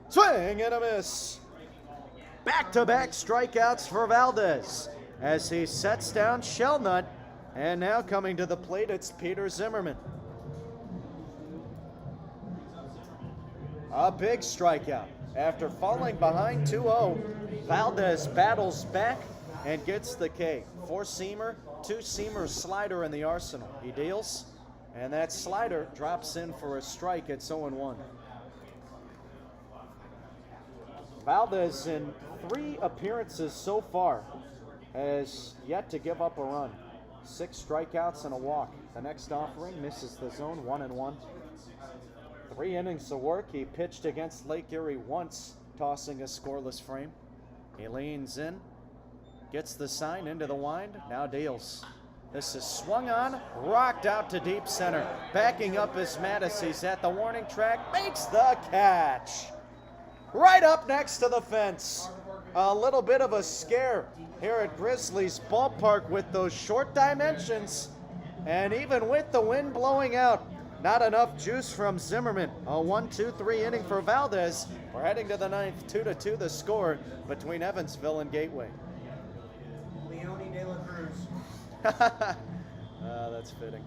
S1: Swing and a miss. Back-to-back strikeouts for Valdez as he sets down Shellnut. And now coming to the plate, it's Peter Zimmerman. A big strikeout. After falling behind 2-0, Valdez battles back and gets the K. 4-seamer, 2-seamer slider in the arsenal. He deals, and that slider drops in for a strike. It's 0-1. Valdez, in 3 appearances so far, has yet to give up a run. 6 strikeouts and a walk. The next offering misses the zone, 1-1. 3 innings of work. He pitched against Lake Erie once, tossing a scoreless frame. He leans in, gets the sign into the wind, now deals. This is swung on, rocked out to deep center. Backing up is Mattis. He's at the warning track, makes the catch. Right up next to the fence. A little bit of a scare here at Grizzlies ballpark with those short dimensions. And even with the wind blowing out, not enough juice from Zimmerman. A 1-2-3 inning for Valdez. We're heading to the 9th, 2-2 the score between Evansville and Gateway.
S4: Leone de la Cruz.
S1: That's fitting.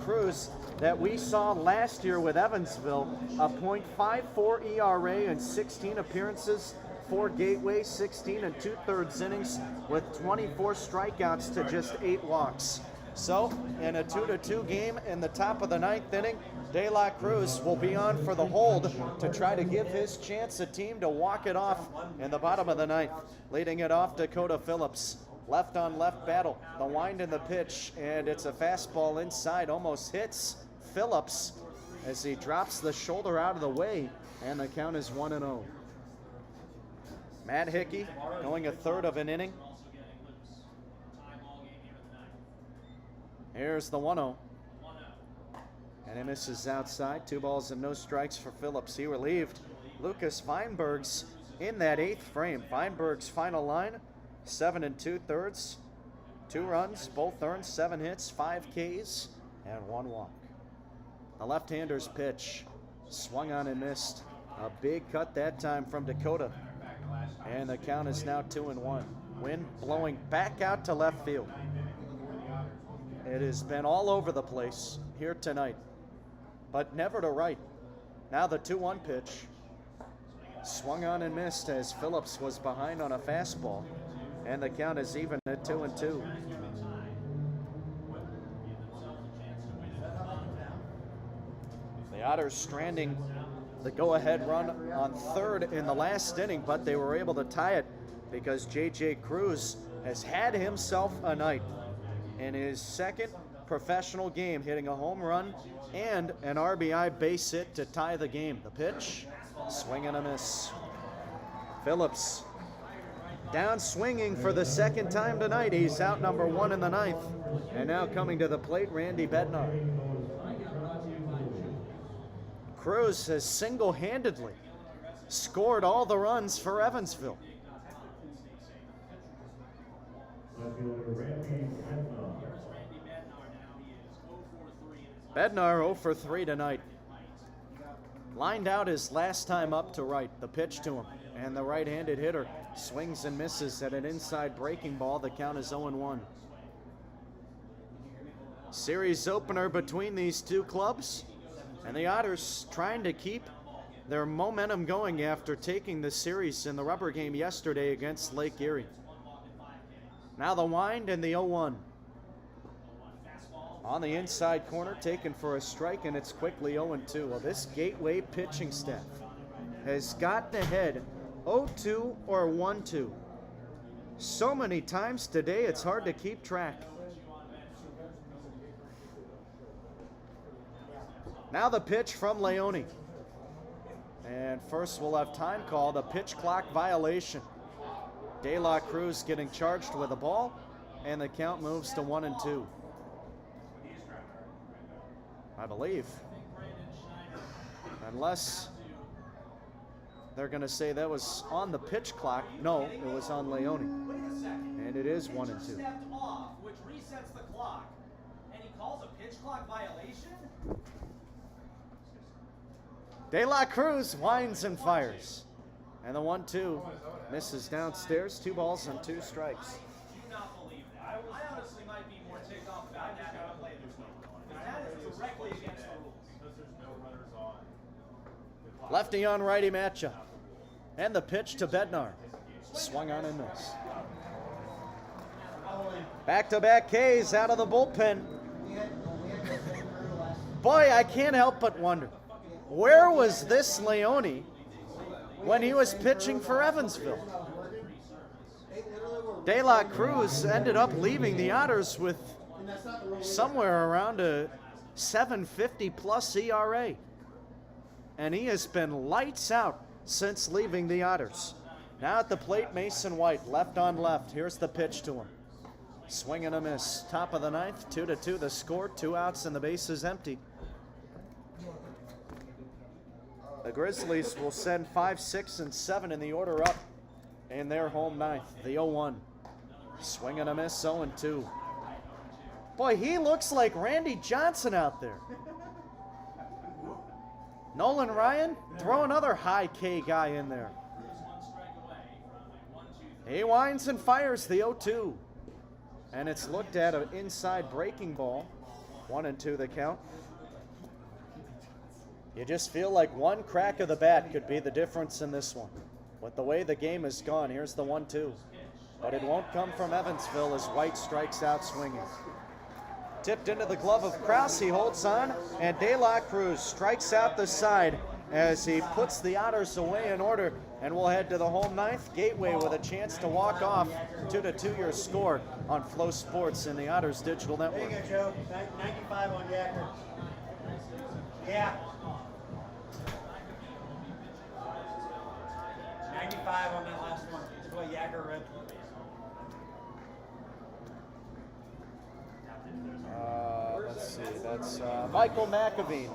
S1: Cruz that we saw last year with Evansville, a .54 ERA and 16 appearances for Gateway, 16 and 2/3 innings with 24 strikeouts to just 8 walks. So, in a 2-2 game in the top of the 9th inning, De La Cruz will be on for the hold to try to give his chance a team to walk it off in the bottom of the 9th. Leading it off, Dakota Phillips. Left on left battle, the wind and the pitch, and it's a fastball inside, almost hits Phillips as he drops the shoulder out of the way, and the count is 1-0. Matt Hickey going a third of an inning. Here's the 1-0. And he misses outside. 2 balls and no strikes for Phillips. He relieved Lucas Feinberg's in that 8th frame. Feinberg's final line, 7 and 2/3. 2 runs, both earned, 7 hits, 5 Ks, and 1 walk. The left-hander's pitch, swung on and missed. A big cut that time from Dakota. And the count is now 2-1. Wind blowing back out to left field. It has been all over the place here tonight, but never to right. Now the 2-1 pitch. Swung on and missed as Phillips was behind on a fastball. And the count is even at 2-2. The Otters stranding the go-ahead run on third in the last inning, but they were able to tie it because J.J. Cruz has had himself a night in his 2nd professional game, hitting a home run and an RBI base hit to tie the game. The pitch, swing and a miss. Phillips down swinging for the 2nd time tonight. He's out number 1 in the 9th. And now coming to the plate, Randy Bednar. Cruz has single-handedly scored all the runs for Evansville. Bednar 0 for 3 tonight. Lined out his last time up to right. The pitch to him. And the right-handed hitter swings and misses at an inside breaking ball. The count is 0-1. Series opener between these two clubs. And the Otters trying to keep their momentum going after taking the series in the rubber game yesterday against Lake Erie. Now the wind and the 0-1. On the inside corner, taken for a strike, and it's quickly 0-2. Well, this Gateway pitching staff has gotten ahead 0-2 or 1-2 so many times today it's hard to keep track. Now the pitch from Leone. And first we'll have time called, a pitch clock violation. De La Cruz getting charged with a ball, and the count moves to 1-2. I believe. Unless they're going to say that was on the pitch clock. No, it was on Leone. And it is 1-2.
S2: Stepped off, which resets the clock, and he calls a pitch clock violation?
S1: De La Cruz winds and fires. And the 1-2 misses downstairs. 2 balls and 2 strikes.
S2: Do not believe that. I honestly might be more ticked off about that than I play this week. Because that is directly against the rules.
S5: Because there's no runners on.
S1: Lefty on righty matchup. And the pitch to Bednar. Swung on and missed. Back-to-back Ks out of the bullpen. Boy, I can't help but wonder, where was this Leone when he was pitching for Evansville? De La Cruz ended up leaving the Otters with somewhere around a 7.50 plus ERA. And he has been lights out since leaving the Otters. Now at the plate, Mason White, left on left. Here's the pitch to him. Swing and a miss. Top of the 9th, 2-2 the score, 2 outs and the base is empty. The Grizzlies will send 5, 6, and 7 in the order up in their home 9th. The 0-1. Swing and a miss, 0-2. Boy, he looks like Randy Johnson out there. Nolan Ryan, throw another high K guy in there. He winds and fires the 0-2. And it's looked at an inside breaking ball. 1-2 the count. You just feel like one crack of the bat could be the difference in this one. With the way the game has gone, here's the 1-2. But it won't come from Evansville as White strikes out swinging. Tipped into the glove of Krause, he holds on, and De La Cruz strikes out the side as he puts the Otters away in order, and we'll head to the home ninth. Gateway with a chance to walk off 2-2 your score on Flow Sports and the Otters Digital
S4: There
S1: Network.
S4: you go, Joe. 95 on Yacker. Yeah. 95 on that last one. That's what Yacker read.
S1: Let's see, that's Michael McAveen.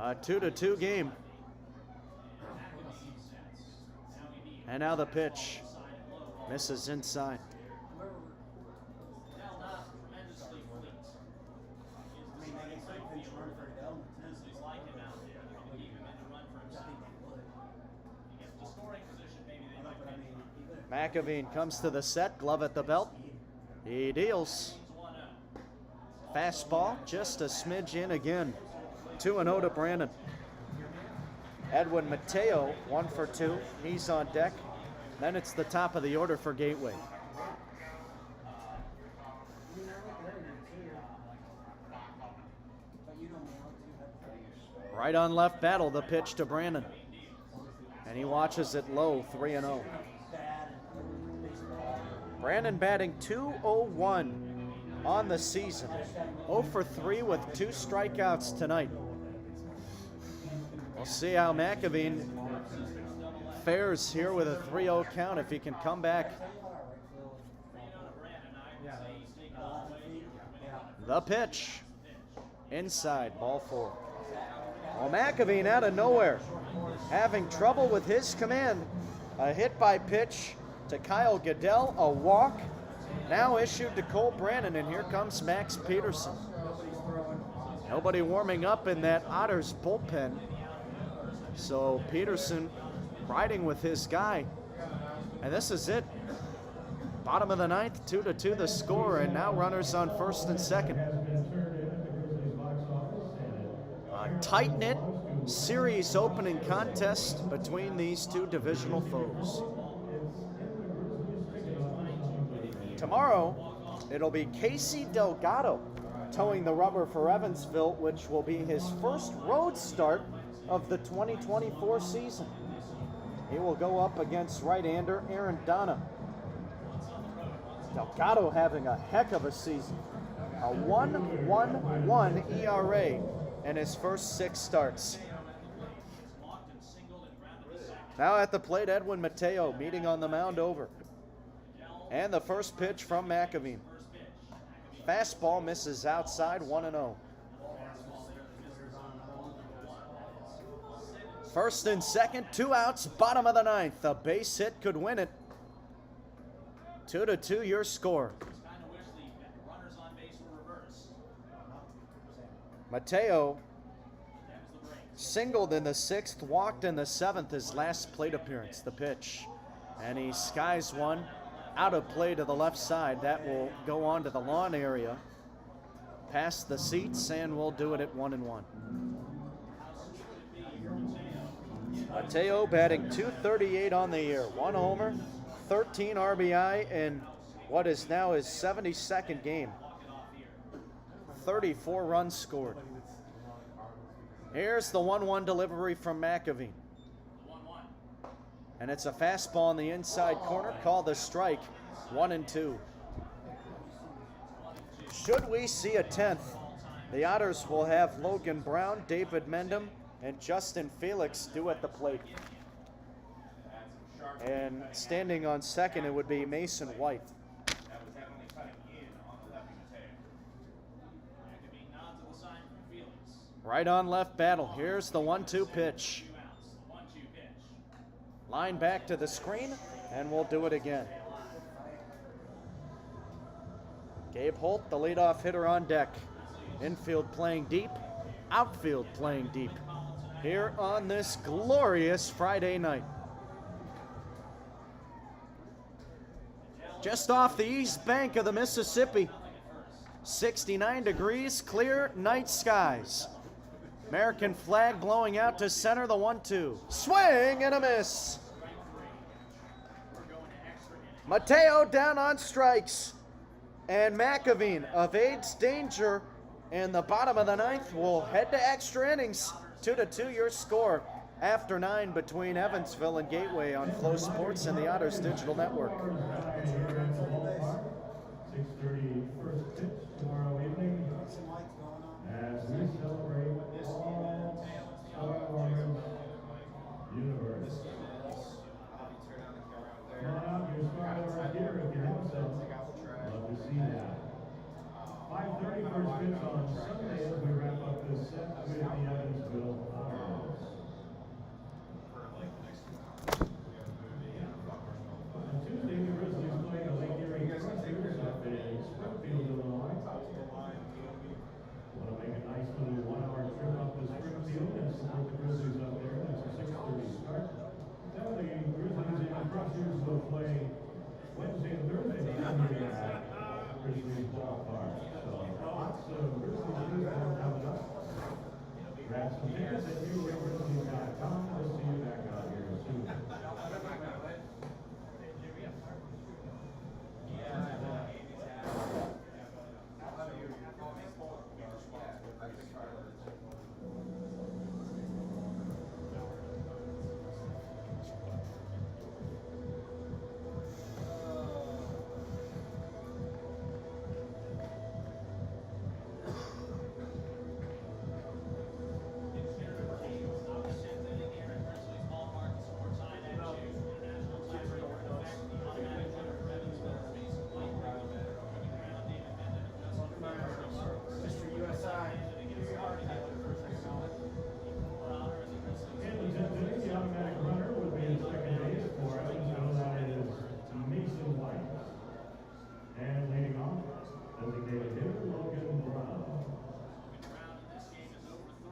S1: A 2-2 game. And now the pitch. Misses inside. McAveen comes to the set, glove at the belt. He deals. Fastball, just a smidge in again. 2-0 to Brandon. Edwin Mateo, 1 for 2. He's on deck. Then it's the top of the order for Gateway. Right on left battle, the pitch to Brandon. And he watches it low, 3-0. Brandon batting .201 on the season. 0 for 3 with 2 strikeouts tonight. We'll see how McAveen fares here with a 3-0 count if he can come back. The pitch. Inside, ball 4. Well, McAveen out of nowhere, having trouble with his command. A hit by pitch to Kyle Goodell, a walk, now issued to Cole Brandon, and here comes Max Peterson. Nobody warming up in that Otters bullpen, so Peterson riding with his guy, and this is it. Bottom of the 9th, 2-2 the score, and now runners on first and second. A tight-knit series opening contest between these two divisional foes. Tomorrow, it'll be Casey Delgado towing the rubber for Evansville, which will be his first road start of the 2024 season. He will go up against right-hander Aaron Donna. Delgado having a heck of a season. A 1.11 ERA in his first 6 starts. Now at the plate, Edwin Mateo meeting on the mound over. And the first pitch from McAveen. Fastball misses outside, 1-0. First and second, 2 outs, bottom of the 9th. A base hit could win it. 2-2 your score. Mateo singled in the 6th, walked in the 7th, his last plate appearance. The pitch. And he skies one out of play to the left side. That will go on to the lawn area, past the seats, and we'll do it at 1-1. Mateo batting .238 on the year. 1 homer, 13 RBI in what is now his 72nd game. 34 runs scored. Here's the 1-1 delivery from McAveen. And it's a fastball in the inside corner, called the strike, 1-2. Should we see a 10th, the Otters will have Logan Brown, David Mendham, and Justin Felix due at the plate. And standing on second, it would be Mason White. Right on left battle. Here's the 1-2 pitch. Line back to the screen, and we'll do it again. Gabe Holt, the leadoff hitter, on deck. Infield playing deep, outfield playing deep. Here on this glorious Friday night. Just off the east bank of the Mississippi. 69 degrees, clear night skies. American flag blowing out to center, the 1-2. Swing and a miss. Mateo down on strikes. And McAveen evades danger. And the bottom of the 9th will head to extra innings. 2-2 your score after 9 between Evansville and Gateway on Flow Sports and the Otters Digital Network.
S3: 6:30 first pitch tomorrow evening as we celebrate all Star Wars universe. Come on out, your Star Wars gear if you have some. Love to see that. 5:30 first pitch on Sunday as we wrap up this set with the Evansville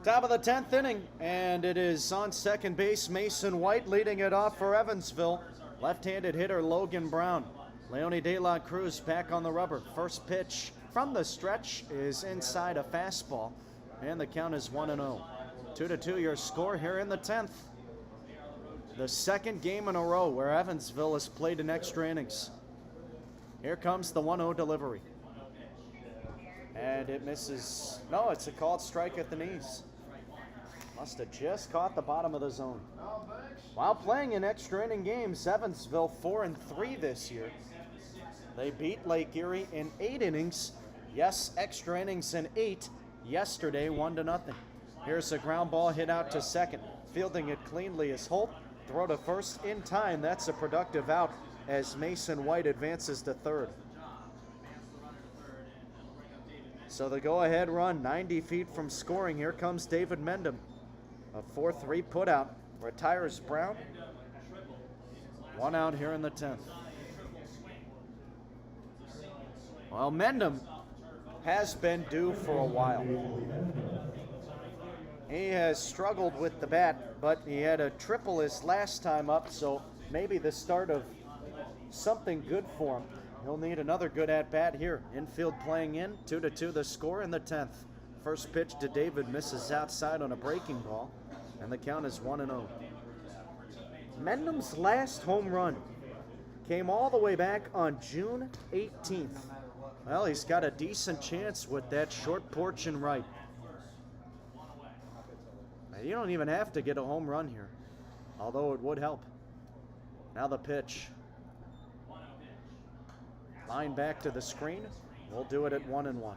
S1: Top of the 10th inning, and it is on second base Mason White leading it off for Evansville. Left-handed hitter Logan Brown. Leone De La Cruz back on the rubber. First pitch from the stretch is inside a fastball, and the count is 1-0. 2-2 your score here in the 10th. The second game in a row where Evansville has played in extra innings. Here comes the 1-0 delivery. And it misses. No, it's a called strike at the knees. Must have just caught the bottom of the zone. While playing in extra inning games, Evansville 4-3 this year. They beat Lake Erie in 8 innings. Yes, extra innings in 8. Yesterday, 1-0. Here's a ground ball hit out to second. Fielding it cleanly is Holt. Throw to first in time. That's a productive out as Mason White advances to third. So the go-ahead run, 90 feet from scoring. Here comes David Mendham. A 4-3 putout retires Brown. 1 out here in the 10th. Well, Mendham has been due for a while. He has struggled with the bat, but he had a triple his last time up, so maybe the start of something good for him. He'll need another good at-bat here. Infield playing in, 2-2 the score in the 10th. First pitch to David misses outside on a breaking ball, and the count is 1-0. Mendham's last home run came all the way back on June 18th. Well, he's got a decent chance with that short porch and right. You don't even have to get a home run here, although it would help. Now the pitch. Line back to the screen. We'll do it at 1-1.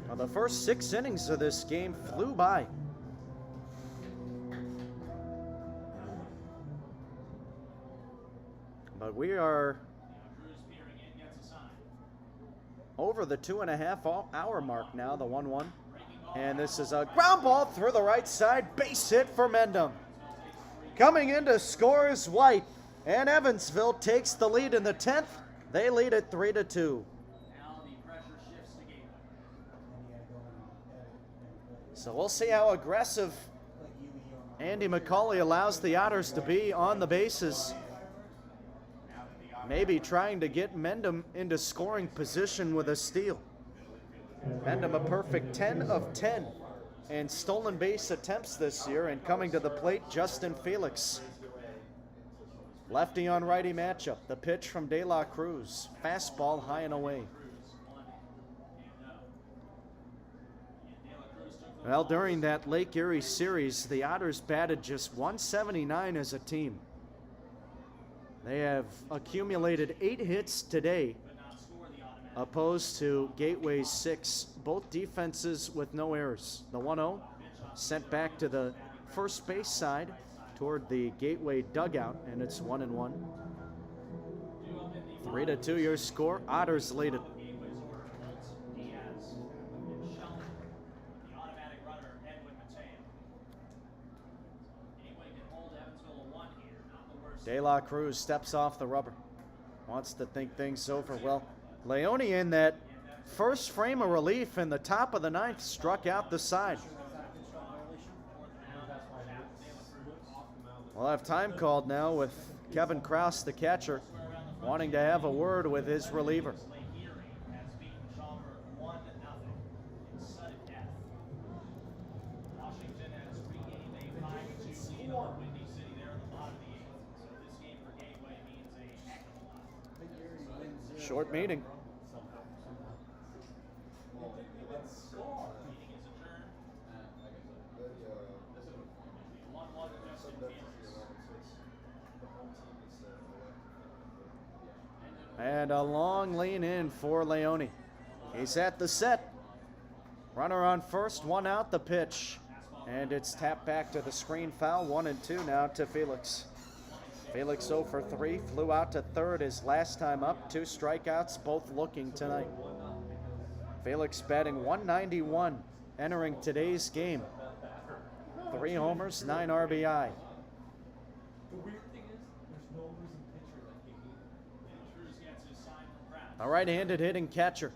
S1: Well, the first 6 innings of this game flew by. But we are over the 2.5-hour mark now, the 1-1. And this is a ground ball through the right side, base hit for Mendham. Coming in to score is White, and Evansville takes the lead in the 10th. They lead at 3-2. So we'll see how aggressive Andy McCauley allows the Otters to be on the bases. Maybe trying to get Mendham into scoring position with a steal. Mendham a perfect 10 of 10 in stolen base attempts this year, and coming to the plate, Justin Felix. Lefty on righty matchup. The pitch from De La Cruz. Fastball high and away. Well, during that Lake Erie series, the Otters batted just 179 as a team. They have accumulated 8 hits today, opposed to Gateway's 6. Both defenses with no errors. The 1-0 sent back to the first base side toward the Gateway dugout, and it's 1-1. 3-2 your score. Otters lead it. De La Cruz steps off the rubber. Wants to think things over. Well, Leone in that first frame of relief in the top of the 9th struck out the side. We'll have time called now with Kevin Krause, the catcher, wanting to have a word with his reliever. Short meeting. And a long lean in for Leone. He's at the set. Runner on first, 1 out, the pitch. And it's tapped back to the screen foul. 1-2 now to Felix. Felix 0 for 3, flew out to third his last time up. 2 strikeouts, both looking tonight. Felix batting 191 entering today's game. 3 homers, 9 RBI.
S2: The weird thing is, there's no losing pitcher that he Cruz gets his sign from Pratt.
S1: a right-handed hitting catcher.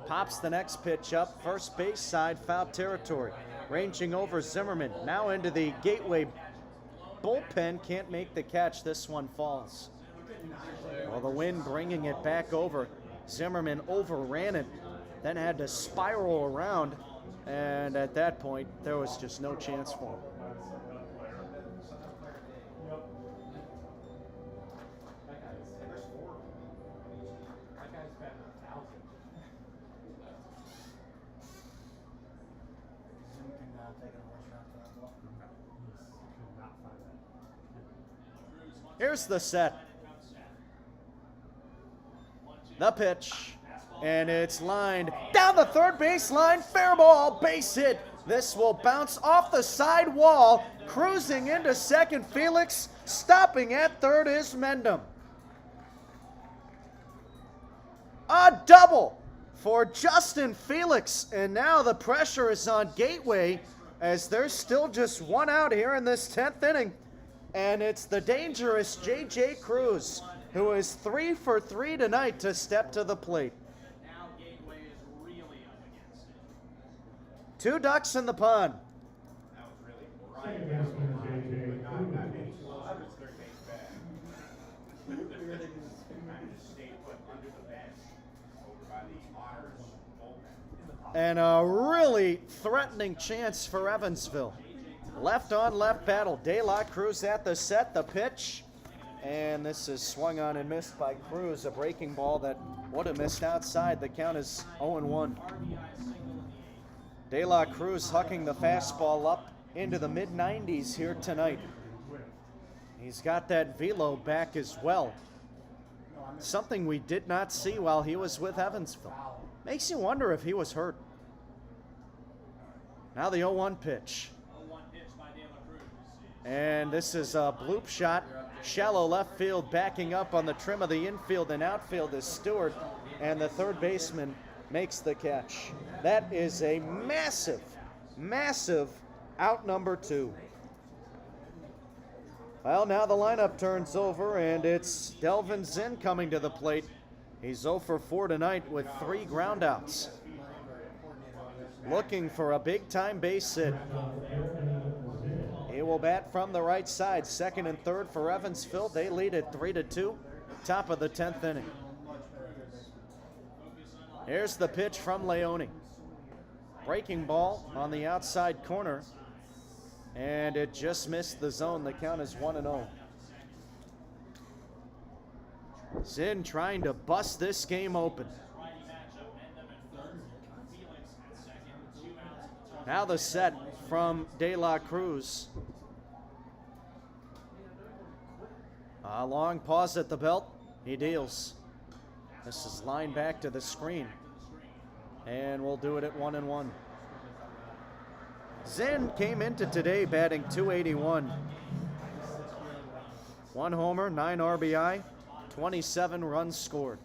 S1: Pops the next pitch up, first base side, foul territory. Ranging over Zimmerman, now into the Gateway bullpen, can't make the catch. This one falls. Well, the wind bringing it back over. Zimmerman overran it, then had to spiral around, and at that point, there was just no chance for him. Here's the set. The pitch. And it's lined down the third base line. Fair ball, base hit. This will bounce off the side wall. Cruising into second, Felix. Stopping at third is Mendham. A double for Justin Felix. And now the pressure is on Gateway as there's still just one out here in this 10th inning. And it's the dangerous J.J. Cruz, who is 3 for 3 tonight, to step to the plate.
S2: Now Gateway is really up against it.
S1: 2 ducks in the pond.
S5: That was really
S3: Second
S5: bright.
S3: baseman J.J.
S5: Not
S3: Cruz.
S5: well, I was third base back. Kind of stayed put under the bench over by the Otters bullpen.
S1: And a really threatening chance for Evansville. Left on left battle. De La Cruz at the set, the pitch. And this is swung on and missed by Cruz. A breaking ball that would have missed outside. The count is 0-1. De La Cruz hucking the fastball up into the mid-90s here tonight. He's got that velo back as well. Something we did not see while he was with Evansville. Makes you wonder if he was hurt. Now the 0-1 pitch. And this is a bloop shot. Shallow left field, backing up on the trim of the infield and outfield is Stewart. And the third baseman makes the catch. That is a massive, massive out number 2. Well, now the lineup turns over, and it's Delvin Zinn coming to the plate. He's 0 for 4 tonight with 3 groundouts. Looking for a big-time base hit. He will bat from the right side. Second and third for Evansville. They lead at 3-2. Top of the 10th inning. Here's the pitch from Leone. Breaking ball on the outside corner. And it just missed the zone. The count is 1-0. Zinn trying to bust this game open. Now the set from De La Cruz. A long pause at the belt. He deals. This is lined back to the screen. And we'll do it at 1-1. Zinn came into today batting .281. 1 homer, 9 RBI, 27 runs scored.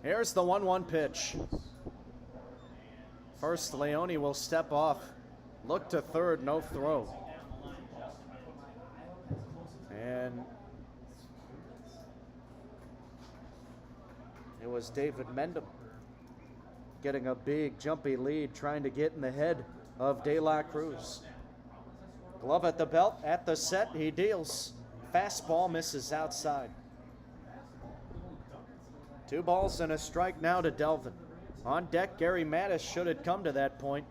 S1: Here's the 1-1 pitch. First, Leone will step off. Look to third, no throw. And it was David Mendham getting a big jumpy lead, trying to get in the head of De La Cruz. Glove at the belt, at the set, he deals. Fastball misses outside. 2 balls and a strike now to Delvin. On deck, Gary Mattis, should it come to that point.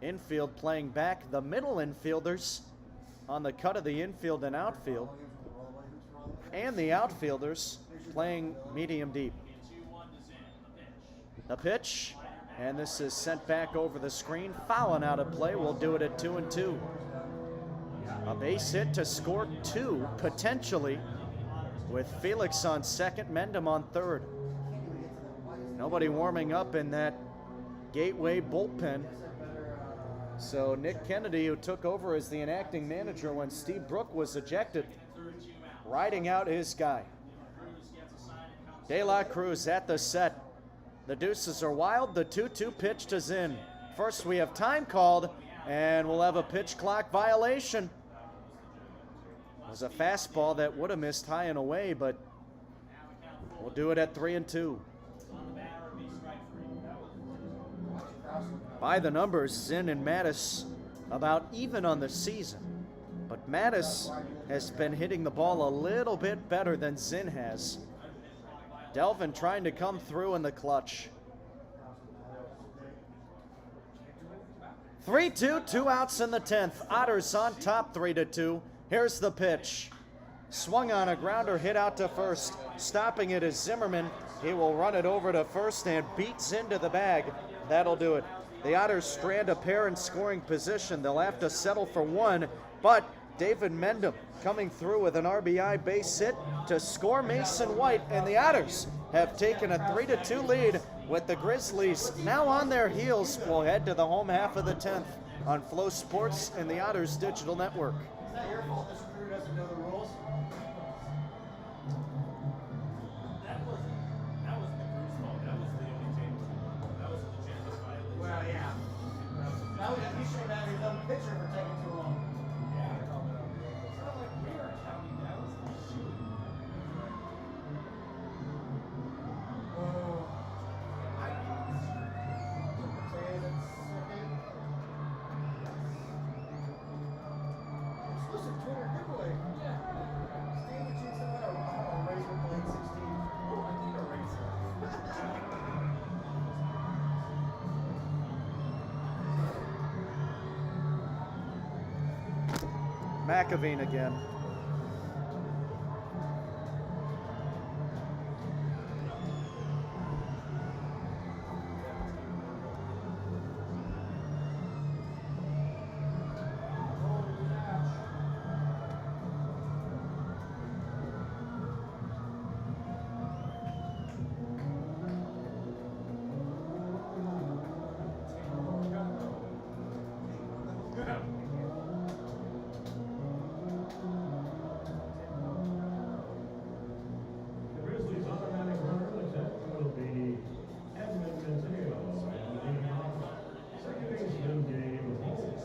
S1: Infield playing back. The middle infielders on the cut of the infield and outfield. And the outfielders playing medium deep. The pitch, and this is sent back over the screen. Fouling out of play. We'll do it at 2-2. A base hit to score 2, potentially, with Felix on second, Mendham on third. Nobody warming up in that Gateway bullpen. So Nick Kennedy, who took over as the enacting manager when Steve Brook was ejected, riding out his guy. De La Cruz at the set. The deuces are wild. The 2-2 pitch to Zinn. first, we have time called, and we'll have a pitch clock violation. It was a fastball that would have missed high and away, but we'll do it at 3-2. By the numbers, Zinn and Mattis about even on the season. But Mattis has been hitting the ball a little bit better than Zinn has. Delvin trying to come through in the clutch. 3-2, 2 outs in the 10th. Otters on top 3-2. Here's the pitch. Swung on a grounder, hit out to first. Stopping it is Zimmerman. He will run it over to first and beats into the bag. That'll do it. The Otters strand a pair in scoring position. They'll have to settle for one, but David Mendham coming through with an RBI base hit to score Mason White, and the Otters have taken a 3-2 lead with the Grizzlies now on their heels. We'll head to the home half of the 10th on Flow Sports and the Otters Digital Network.
S4: Is that your fault this crew doesn't know the rules?
S5: That wasn't the crew's fault. That was the only team. That was the legitimate violation.
S4: Well, yeah. That would be showing out his own pitcher for taking too long.
S5: Yeah. It's not like we are counting. That was the shoot.
S4: Exclusive Twitter giveaway. Steve, would you send out a Razor Blade 16?
S5: Oh, I need a razor.
S1: McAveen again.
S3: The Grizzlies' automatic runner in the 10th will be Edmund Mateo. And second baseman Gabe Holt.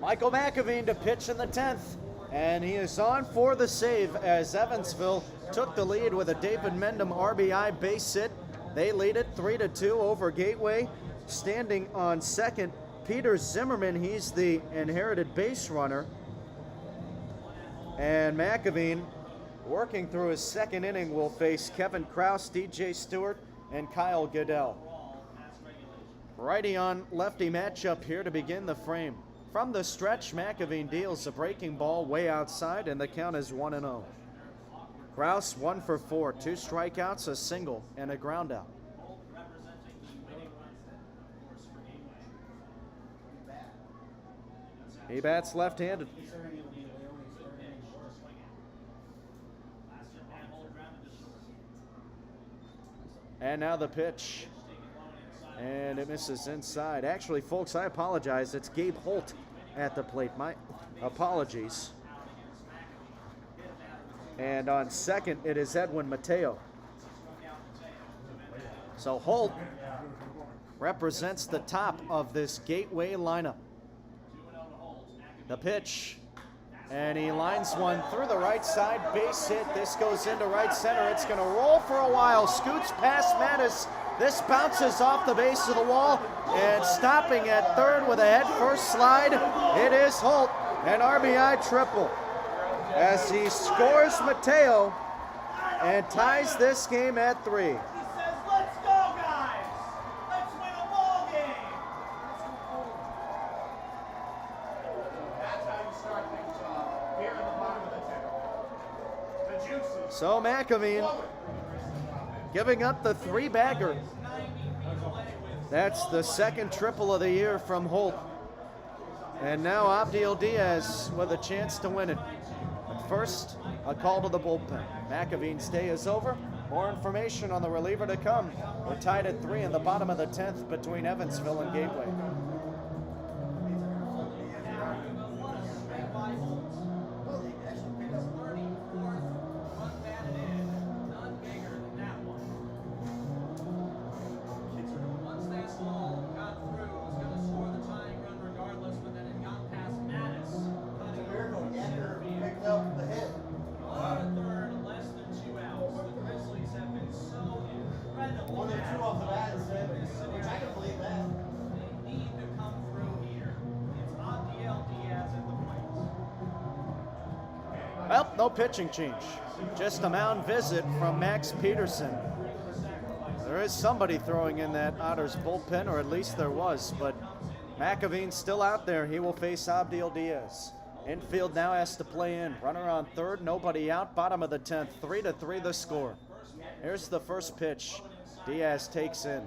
S1: Michael McAveen to pitch in the 10th, and he is on for the save as Evansville took the lead with a David Mendham RBI base hit. They lead it 3-2 over Gateway. Standing on second, Peter Zimmerman. He's the inherited base runner. And McAveen, working through his second inning, will face Kevin Kraus, DJ Stewart, and Kyle Goodell. Righty on lefty matchup here to begin the frame. From the stretch, McAveen deals a breaking ball way outside, and the count is 1-0. Kraus 1 for 4, 2 strikeouts, a single, and a ground out. He bats left-handed. And now the pitch. And it misses inside. Actually, folks, I apologize. It's Gabe Holt at the plate. My apologies. And on second, it is Edwin Mateo. So Holt represents the top of this Gateway lineup. The pitch. And he lines one through the right side. Base hit. This goes into right center. It's going to roll for a while. Scoots past Mattis. This bounces off the base of the wall, and stopping at third with a head-first slide, it is Holt, an RBI triple, as he scores Mateo and ties this game at 3.
S5: He says, let's go, guys! Let's win a ball game! That's how you start things off here in the bottom of the 10th. The juices.
S1: So McAveen giving up the 3-bagger. That's the second triple of the year from Holt. And now Abdiel Diaz with a chance to win it. But first, a call to the bullpen. McAveen's day is over. More information on the reliever to come. We're tied at 3 in the bottom of the 10th between Evansville and Gateway. no pitching change. Just a mound visit from Max Peterson. There is somebody throwing in that Otters bullpen, or at least there was, but McAveen's still out there. He will face Abdiel Diaz. Infield now has to play in. Runner on third, nobody out. Bottom of the 10th, 3-3 the score. Here's the first pitch. Diaz takes in.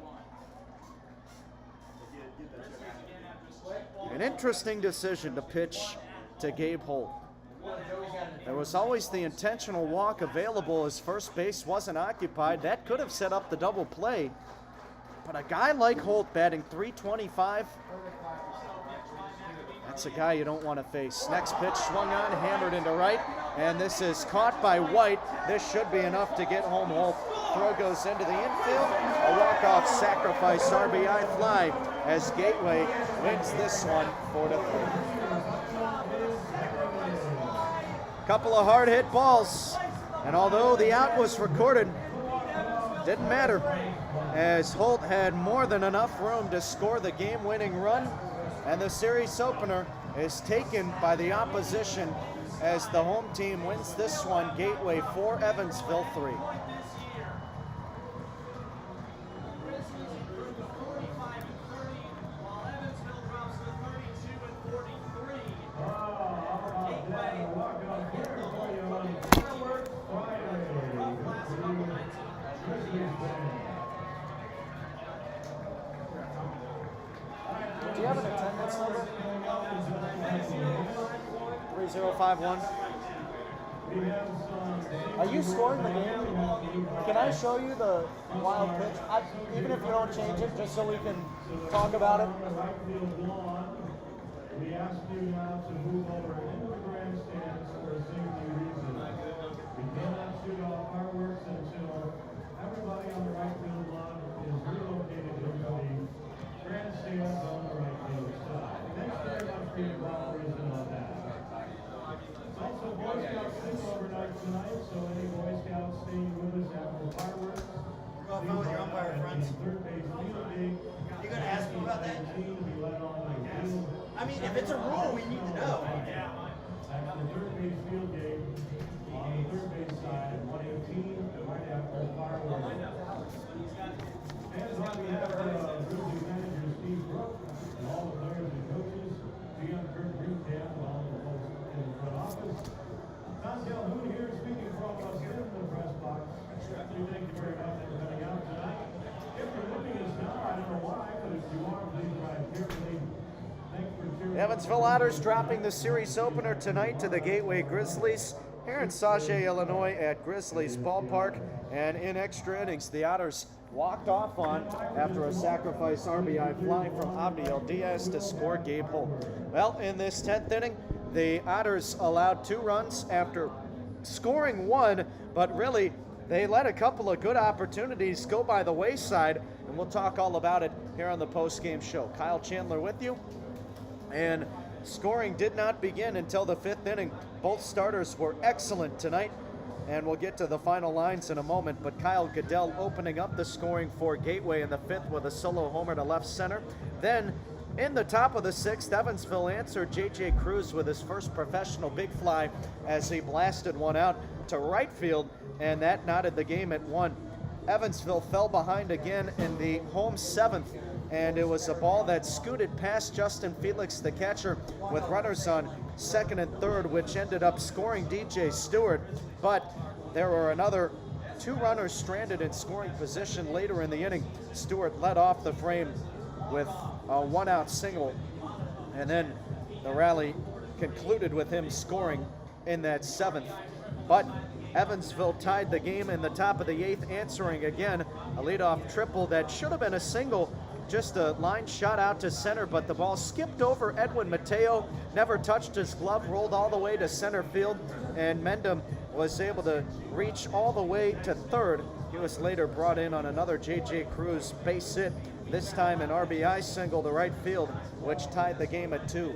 S1: An interesting decision to pitch to Gabe Holt. There was always the intentional walk available as first base wasn't occupied. That could have set up the double play. But a guy like Holt batting .325, that's a guy you don't want to face. Next pitch swung on, hammered into right, and this is caught by White. This should be enough to get home Holt. Throw goes into the infield. A walk-off sacrifice RBI fly as Gateway wins this one 4-3. Couple of hard hit balls, and although the out was recorded, didn't matter, as Holt had more than enough room to score the game-winning run, and the series opener is taken by the opposition as the home team wins this one, Gateway 4, Evansville 3. Do you have an attendance number? 3051. Are you scoring the game? Can I show you the wild pitch? Even if you don't change it, just so we can talk about it.
S3: We ask you now to move over into the grandstands for a safety reason. We cannot shoot off fireworks until everybody on the right field lawn is relocated into the grandstands on the right field side. Thanks very much for your cooperation on that. Also, Boy Scouts sing overnight tonight, so any Boy Scouts staying with us after fireworks,
S4: Go out with your umpire friends.
S3: third base field game.
S4: You gonna ask me about that?
S3: To be led on by field.
S4: I mean, if it's a rule, we need to know.
S3: After the third base field game, on the third base side, 118, right after fireworks. Fans on behalf of Grizzlies manager Steve Brook and all the players and coaches, Gian Kurt Greencamp, and all the folks in the front office. Tom Calhoun here speaking from us in the press box. We thank you very much for coming out tonight. If you're looking us now, I don't know why, but if you are, please drive carefully.
S1: Evansville Otters dropping the series opener tonight to the Gateway Grizzlies here in Sauget, Illinois at Grizzlies Ballpark. And in extra innings, the Otters walked off on after a sacrifice RBI fly from Abdiel Diaz to score Gabe Holt. Well, in this 10th inning, the Otters allowed 2 runs after scoring 1, but really they let a couple of good opportunities go by the wayside, and we'll talk all about it here on the post-game show. Kyle Chandler with you. And scoring did not begin until the 5th inning. Both starters were excellent tonight, and we'll get to the final lines in a moment, but Kyle Goodell opening up the scoring for Gateway in the 5th with a solo homer to left center. Then in the top of the 6th, Evansville answered J.J. Cruz with his first professional big fly as he blasted one out to right field, and that knotted the game at 1. Evansville fell behind again in the home 7th, and it was a ball that scooted past Justin Felix, the catcher, with runners on 2nd and 3rd, which ended up scoring DJ Stewart. But there were another 2 runners stranded in scoring position later in the inning. Stewart led off the frame with a 1-out single, and then the rally concluded with him scoring in that 7th. But Evansville tied the game in the top of the 8th, answering again a leadoff triple that should have been a single. Just a line shot out to center, but the ball skipped over Edwin Mateo, never touched his glove, rolled all the way to center field, and Mendham was able to reach all the way to 3rd. He was later brought in on another J.J. Cruz base hit, this time an RBI single to right field, which tied the game at 2.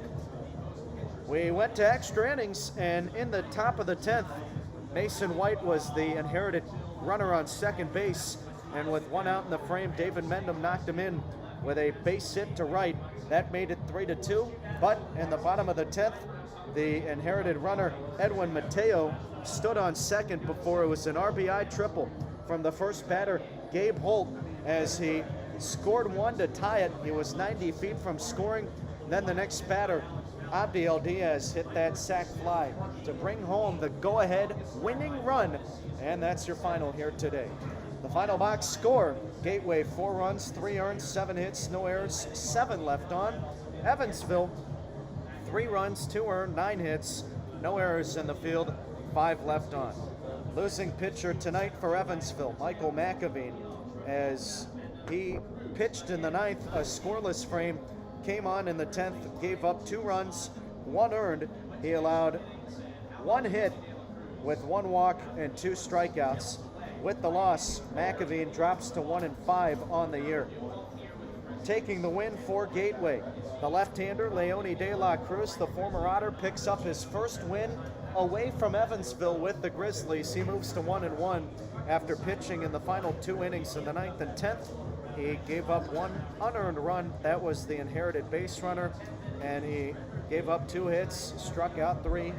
S1: We went to extra innings, and in the top of the 10th, Mason White was the inherited runner on second base, and with 1 out in the frame, David Mendham knocked him in with a base hit to right. That made it 3-2, but in the bottom of the 10th, The inherited runner, Edwin Mateo, stood on second before it was an RBI triple from the first batter, Gabe Holt, as he scored one to tie it. He was 90 feet from scoring. Then the next batter, Abdiel Diaz, hit that sac fly to bring home the go-ahead winning run, and that's your final here today. The final box score, Gateway 4 runs, 3 earned, 7 hits, no errors, 7 left on. Evansville, 3 runs, 2 earned, 9 hits, no errors in the field, 5 left on. Losing pitcher tonight for Evansville, Michael McAveen, as he pitched in the 9th, a scoreless frame, came on in the 10th, gave up 2 runs, 1 earned. He allowed 1 hit with 1 walk and 2 strikeouts. With the loss, McAveen drops to 1-5 on the year. Taking the win for Gateway, the left-hander Leone De La Cruz, the former Otter, picks up his first win away from Evansville with the Grizzlies. He moves to 1-1 after pitching in the final 2 innings in the 9th and 10th. He gave up 1 unearned run. That was the inherited base runner, and he gave up 2 hits, struck out 3,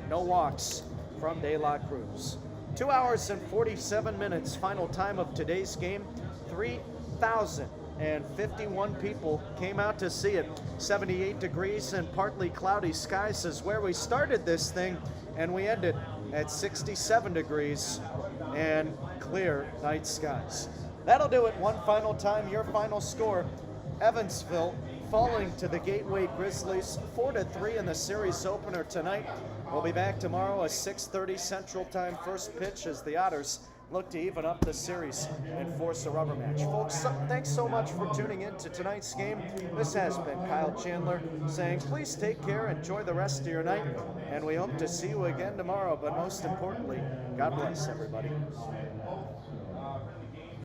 S1: no walks from De La Cruz. 2 hours and 47 minutes, final time of today's game. 3,051 people came out to see it. 78 degrees and partly cloudy skies is where we started this thing, and we ended at 67 degrees and clear night skies. That'll do it one final time. Your final score, Evansville falling to the Gateway Grizzlies 4-3 in the series opener tonight. We'll be back tomorrow at 6:30 Central Time, first pitch, as the Otters look to even up the series and force a rubber match. Folks, thanks so much for tuning in to tonight's game. This has been Kyle Chandler saying please take care, enjoy the rest of your night, and we hope to see you again tomorrow. But most importantly, God bless everybody.